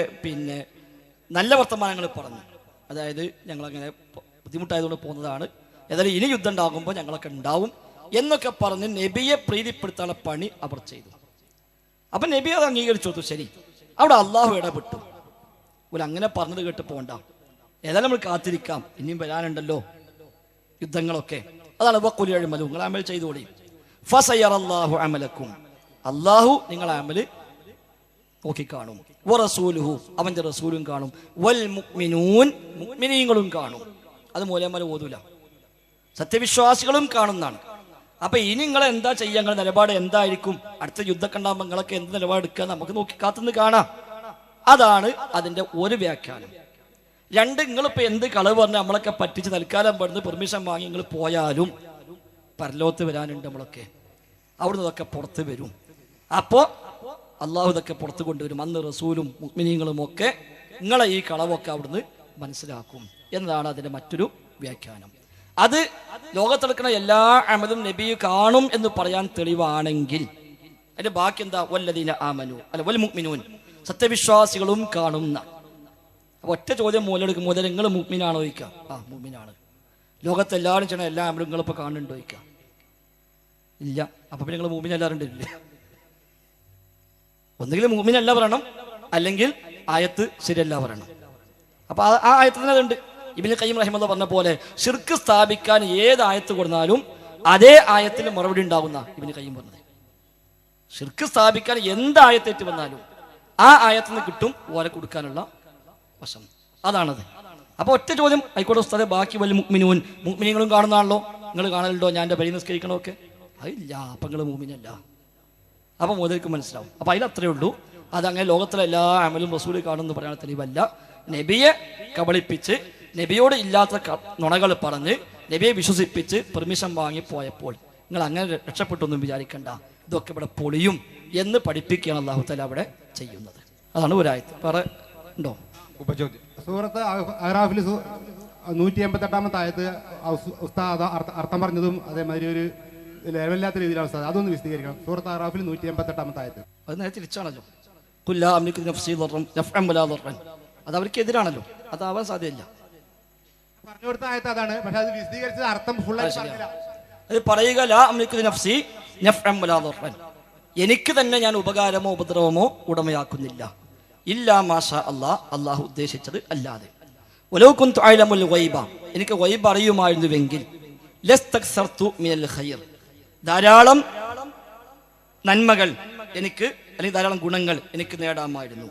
നല്ല വർത്തമാനങ്ങൾ പറഞ്ഞു. അതായത് ഞങ്ങളങ്ങനെ ബുദ്ധിമുട്ടായതുകൊണ്ട് പോകുന്നതാണ്, ഏതായാലും ഇനി യുദ്ധം ഉണ്ടാകുമ്പോൾ ഞങ്ങളൊക്കെ ഉണ്ടാവും എന്നൊക്കെ പറഞ്ഞ് നബിയെ പ്രീതിപ്പെടുത്താനുള്ള പണി അവർ ചെയ്തു. അപ്പൊ നബി അത് അംഗീകരിച്ചു. ശരി, അവിടെ അള്ളാഹു ഇടപെട്ടു. അങ്ങനെ പറഞ്ഞത് കേട്ട് പോകണ്ട, ഏതായാലും നമ്മൾ കാത്തിരിക്കാം, ഇനിയും വരാനുണ്ടല്ലോ യുദ്ധങ്ങളൊക്കെ. അതാണ് വഖുലിഅമലു, നിങ്ങൾ അമൽ ചെയ്തോളി. ഫസയറല്ലാഹു അമലക്കും, അള്ളാഹു നിങ്ങളെ അമല് നോക്കിക്കാണും. വറസൂലുഹു, അവന്റെ റസൂലും കാണും. വൽ മുഅ്മിനൂൻ, മുഅ്മിനീങ്ങളും കാണും. അത് മൂലമല ഓതൂല, സത്യവിശ്വാസികളും കാണുന്നതാണ്. അപ്പൊ ഇനി നിങ്ങൾ എന്താ ചെയ്യുക, നിങ്ങളുടെ നിലപാട് എന്തായിരിക്കും? അടുത്ത യുദ്ധമൊക്കെ ഉണ്ടാകുമ്പോൾ നിങ്ങളൊക്കെ എന്ത് നിലപാടെടുക്കുക നമുക്ക് നോക്കി കാത്തുനിന്ന് കാണാം. അതാണ് അതിന്റെ ഒരു വ്യാഖ്യാനം. രണ്ട്, നിങ്ങളിപ്പോൾ എന്ത് കളവ് പറഞ്ഞാൽ നമ്മളൊക്കെ പറ്റിച്ച് തൽക്കാലം പെടുന്ന് പെർമിഷൻ വാങ്ങി നിങ്ങൾ പോയാലും പരലോകത്ത് വരാനുണ്ട് നമ്മളൊക്കെ. അവിടുന്ന് ഇതൊക്കെ പുറത്ത് വരും. അപ്പോൾ അള്ളാഹു ഇതൊക്കെ പുറത്ത് കൊണ്ടുവരും. അന്ന് റസൂലും മുഅ്മിനീങ്ങളും ഒക്കെ നിങ്ങളെ ഈ കളവൊക്കെ അവിടുന്ന് മനസ്സിലാക്കും എന്നതാണ് അതിൻ്റെ മറ്റൊരു വ്യാഖ്യാനം. അത് ലോകത്തെടുക്കുന്ന എല്ലാ അമലും നബി കാണും എന്ന് പറയാൻ തെളിവാണെങ്കിൽ അതിന്റെ ബാക്കി എന്താ? വല്ലദീന ആമനു അല്ല വൽ മുഅ്മിനൂൻ, സത്യവിശ്വാസികളും കാണുന്ന. അപ്പോൾ ഒറ്റ ചോദ്യം മൂലെടുക്കും, മുതൽ നിങ്ങൾ മുഅ്മിനാണോ ചോദിക്കുക? ആ മുഅ്മിനാണ്. ലോകത്തെല്ലാവരും ചെയ്യണ എല്ലാ അമലും നിങ്ങളിപ്പോൾ കാണുന്നുണ്ടോ ചോദിക്കുക? ഇല്ല. അപ്പം പിന്നെ നിങ്ങൾ മുഅ്മിൻ എല്ലാവരും ഇല്ലേ? ഒന്നുകിൽ മുഅ്മിനല്ല പറയണം, അല്ലെങ്കിൽ ആയത്ത് ശരിയല്ല പറയണം. അപ്പൊ ആ ആയത്ത് തന്നെ അതുണ്ട്. ഇബ്നു ഖയ്യിം റഹിമഹുല്ലാഹ് പറഞ്ഞ പോലെ ശിർക്ക് സ്ഥാപിക്കാൻ ഏത് ആയത്ത് കൊടുത്താലും അതേ ആയത്തിന് മറുപടി ഉണ്ടാകുന്ന ഇബ്നു ഖയ്യിം പറഞ്ഞത്. ശിർക്ക് സ്ഥാപിക്കാൻ എന്ത് ആയത്തേറ്റ് വന്നാലും ആ ആയത്തിൽ നിന്ന് കിട്ടും ഓരെ കൊടുക്കാനുള്ള വശം. അതാണത്. അപ്പൊ ഒറ്റ ചോദ്യം ആയിക്കോട്ടെ ഉസ്താദെ, ബാക്കി വല്ല മുഅ്മിനൂൻ, മുഅ്മിനീങ്ങളും കാണുന്നതാണല്ലോ, നിങ്ങൾ കാണലുണ്ടോ? ഞാൻ എൻ്റെ വരി നിസ്കരിക്കണമൊക്കെ? അതില്ല. അപ്പം നിങ്ങൾ മുഅ്മിനല്ല. അപ്പം മുതൽക്ക് മനസ്സിലാവും. അപ്പം അതിലത്രേ ഉള്ളൂ. അതങ്ങനെ ലോകത്തിലെ എല്ലാ അമലും റസൂൽ കാണുമെന്ന് പറയാൻ തെളിവല്ല. നബിയെ കബളിപ്പിച്ച് നബിയോട് ഇല്ലാത്ത നുണകൾ പറഞ്ഞ് നബിയെ വിശ്വസിപ്പിച്ച് പെർമിഷൻ വാങ്ങി പോയപ്പോൾ നിങ്ങൾ അങ്ങനെ രക്ഷപ്പെട്ടൊന്നും വിചാരിക്കണ്ട, ഇതൊക്കെ ഇവിടെ പൊളിയും എന്ന് പഠിപ്പിക്കുകയാണ് അല്ലാഹു തആല അവിടെ ചെയ്യുന്നത്. അതാണ് ഒരായത്ത്. വേറെ ഉണ്ടോ? ഉപചോദ്യം. സൂറത്ത് അഹ്റാഫിൽ 188 ആയത്ത് ഉസ്താദ് അർത്ഥം പറഞ്ഞതും അതേമാതിരി ഒരു ലെവലില്ലാത്ത രീതിയിലാണ് ഉസ്താദ്, അതൊന്ന് വിശദീകരിക്കണം. സൂറത്ത് അഹ്റാഫിൽ 188 ആയത്ത്. അത് നേരെ തിരിച്ചാണല്ലോ. ഖുല്ലാ അംലികു നഫ്സി ദർറൻ നഫ്അൻ വലാ ദർറൻ. അത് അവർക്ക് എതിരാണല്ലോ, അതാവാൻ സാധ്യതയില്ല. പറഞ്ഞു കൊടുത്ത ആയത്ത് അതാണ്, പക്ഷെ അത് വിശദീകരിച്ചത് അർത്ഥം ഫുള്ളായി പറഞ്ഞില്ല. അത് പറയുക, ലാ അംലികു നഫ്സി നഫ്അൻ വലാ ദർറൻ, എനിക്ക് തന്നെ ഞാൻ ഉപകാരമോ ഉപദ്രവമോ ഉടമയാക്കുന്നില്ല. ഇല്ലാ മാഷാ അല്ലാഹ്, അള്ളാഹു ഉദ്ദേശിച്ചത് അല്ലാതെ. വലൗ കുന്തു അഅലമുൽ ഗൈബ, എനിക്ക് ഗൈബ് അറിയുമായിരുന്നുവെങ്കിൽ ലസ്തക്സർതു മിനൽ ഖൈർ, ധാരാളം നന്മകൾ എനിക്ക്, അല്ലെങ്കിൽ ധാരാളം ഗുണങ്ങൾ എനിക്ക് നേടാമായിരുന്നു.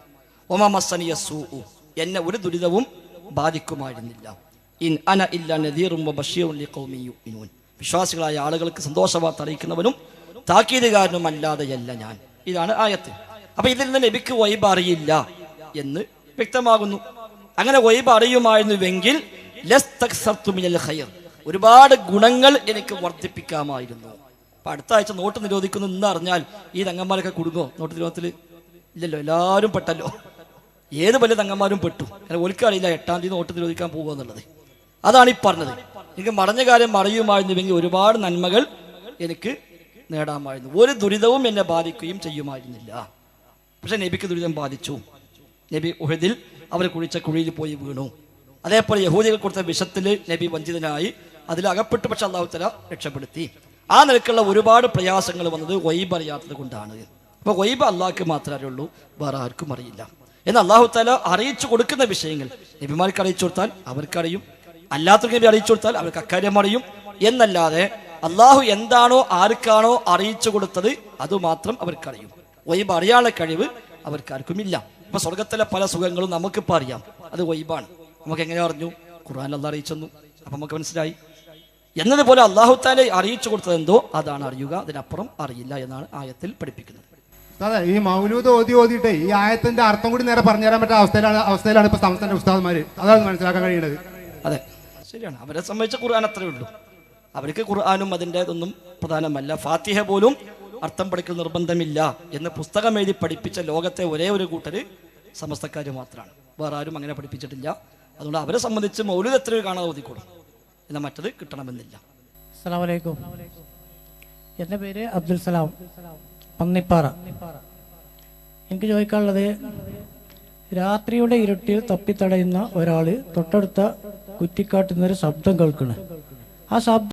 വമാ മസ്സനിയ സൂഉ, എന്നെ ഒരു ദുരിതവും ബാധിക്കുമായിരുന്നില്ല. ഇൻ അന ഇല്ലാ നദീറും വബശീറുൻ ലിഖൗമി യുഅ്മിനൂൻ, വിശ്വാസികളായ ആളുകൾക്ക് സന്തോഷവാർത്ത അറിയിക്കുന്നവനും താക്കീതുകാരനുമല്ലാതെയല്ല ഞാൻ. ഇതാണ് ആയത്ത്. അപ്പൊ ഇതിൽ നിന്ന് നബിക്ക് ഗൈബ് അറിയില്ല എന്ന് വ്യക്തമാകുന്നു. അങ്ങനെ ഗൈബ് അറിയുമായിരുന്നുവെങ്കിൽ ലസ്തക്സർതു മിനൽ ഖൈർ, ഒരുപാട് ഗുണങ്ങൾ എനിക്ക് വർദ്ധിപ്പിക്കാമായിരുന്നു. അപ്പൊ അടുത്ത ആഴ്ച നോട്ട് നിരോധിക്കുന്നു എന്ന് അറിഞ്ഞാൽ ഈ തങ്ങന്മാരൊക്കെ കുടുങ്ങോ? നോട്ട് നിരോധനത്തിൽ ഇല്ലല്ലോ, എല്ലാവരും പെട്ടല്ലോ. ഏത് വലിയ തങ്ങന്മാരും പെട്ടു. അങ്ങനെ ഒരിക്കറിയില്ല 8-ാം തീയതി നോട്ട് നിരോധിക്കാൻ പോകുക എന്നുള്ളത്. അതാണ് ഈ പറഞ്ഞത്. എനിക്ക് മറഞ്ഞ കാര്യം അറിയുമായിരുന്നുവെങ്കിൽ ഒരുപാട് നന്മകൾ എനിക്ക് നേടാമായിരുന്നു, ഒരു ദുരിതവും എന്നെ ബാധിക്കുകയും ചെയ്യുമായിരുന്നില്ല. പക്ഷെ നബിക്ക് ദുരിതം ബാധിച്ചു. നബി ഉഹദിൽ അവർ കുഴിച്ച കുഴിയിൽ പോയി വീണു. അതേപോലെ യഹൂദികൾ കൊടുത്ത വിഷത്തിൽ നബി വഞ്ചിതനായി അതിൽ അകപ്പെട്ടു. പക്ഷെ അല്ലാഹു തആല രക്ഷപ്പെടുത്തി. ആ നിലക്കുള്ള ഒരുപാട് പ്രയാസങ്ങൾ വന്നത് ഗൈബ് അറിയാത്തത് കൊണ്ടാണ്. അപ്പൊ ഗൈബ് അള്ളാഹ്ക്ക് മാത്രമേ അറിയുള്ളൂ, വേറെ ആർക്കും അറിയില്ല. എന്നാൽ അല്ലാഹു തആല അറിയിച്ചു കൊടുക്കുന്ന വിഷയങ്ങൾ നബിമാർക്ക് അറിയിച്ചു കൊടുത്താൽ അവർക്കറിയും, അല്ലാത്തവർക്ക് നബി അറിയിച്ചു കൊടുത്താൽ അവർക്ക് അക്കാര്യം അറിയും എന്നല്ലാതെ അള്ളാഹു എന്താണോ ആർക്കാണോ അറിയിച്ചു കൊടുത്തത് അതുമാത്രം അവർക്കറിയും. ഗൈബ് അറിയാനുള്ള കഴിവ് അവർക്കാർക്കുമില്ല. ഇപ്പൊ സ്വർഗത്തിലെ പല സുഖങ്ങളും നമുക്കിപ്പോൾ അറിയാം, അത് ഗൈബാണ്. നമുക്ക് എങ്ങനെ അറിഞ്ഞു? ഖുർആൻ അല്ലാഹ് അറിയിച്ചെന്നു, അപ്പൊ നമുക്ക് മനസ്സിലായി. എന്നതുപോലെ അല്ലാഹു തആല അറിയിച്ചു കൊടുത്തത് എന്തോ അതാണ് അറിയുക, അതിനപ്പുറം അറിയില്ല എന്നാണ് ആയത്തിൽ പഠിപ്പിക്കുന്നത്. അതെ, ഈ മൗലൂദ് ഓതിയിട്ടേ ഈ ആയത്തിന്റെ അർത്ഥം കൂടി നേരെ പറഞ്ഞുതരാൻ പറ്റുന്ന അവസ്ഥയിലാണ് ഇപ്പൊ സംസ്ഥാന ഉസ്താദ്മാര്. അതാണ് മനസ്സിലാക്കാൻ കഴിയുന്നത്. അതെ, ശരിയാണ്. അവരെ സംബന്ധിച്ച ഖുർആൻ അത്രേ ഉള്ളൂ. അവർക്ക് ഖുർആനും അതിൻ്റെ ഇതൊന്നും പ്രധാനമല്ല. ഫാത്തിഹ പോലും അർത്ഥം പഠിക്കൽ നിർബന്ധമില്ല എന്ന് പുസ്തകം എഴുതി പഠിപ്പിച്ച ലോകത്തെ ഒരേ ഒരു കൂട്ടര് സമസ്തക്കാർ മാത്രമാണ്. വേറെ ആരും അങ്ങനെ പഠിപ്പിച്ചിട്ടില്ല. അതുകൊണ്ട് അവരെ സംബന്ധിച്ച് മൗലൂദ് എത്രയോ കാണാതെ ഓതിക്കോളും, എന്നാൽ മറ്റത് കിട്ടണമെന്നില്ല. അസ്സലാമു അലൈക്കും. എൻ്റെ പേര് അബ്ദുൽ സലാം, പന്നിപ്പാറ. എനിക്ക് ചോദിക്കാനുള്ളത്, രാത്രിയുടെ ഇരുട്ടിൽ തപ്പിത്തടയുന്ന ഒരാൾ തൊട്ടടുത്ത കുറ്റിക്കാട്ടുന്നൊരു ശബ്ദം കേൾക്കണം. ആ ശബ്ദം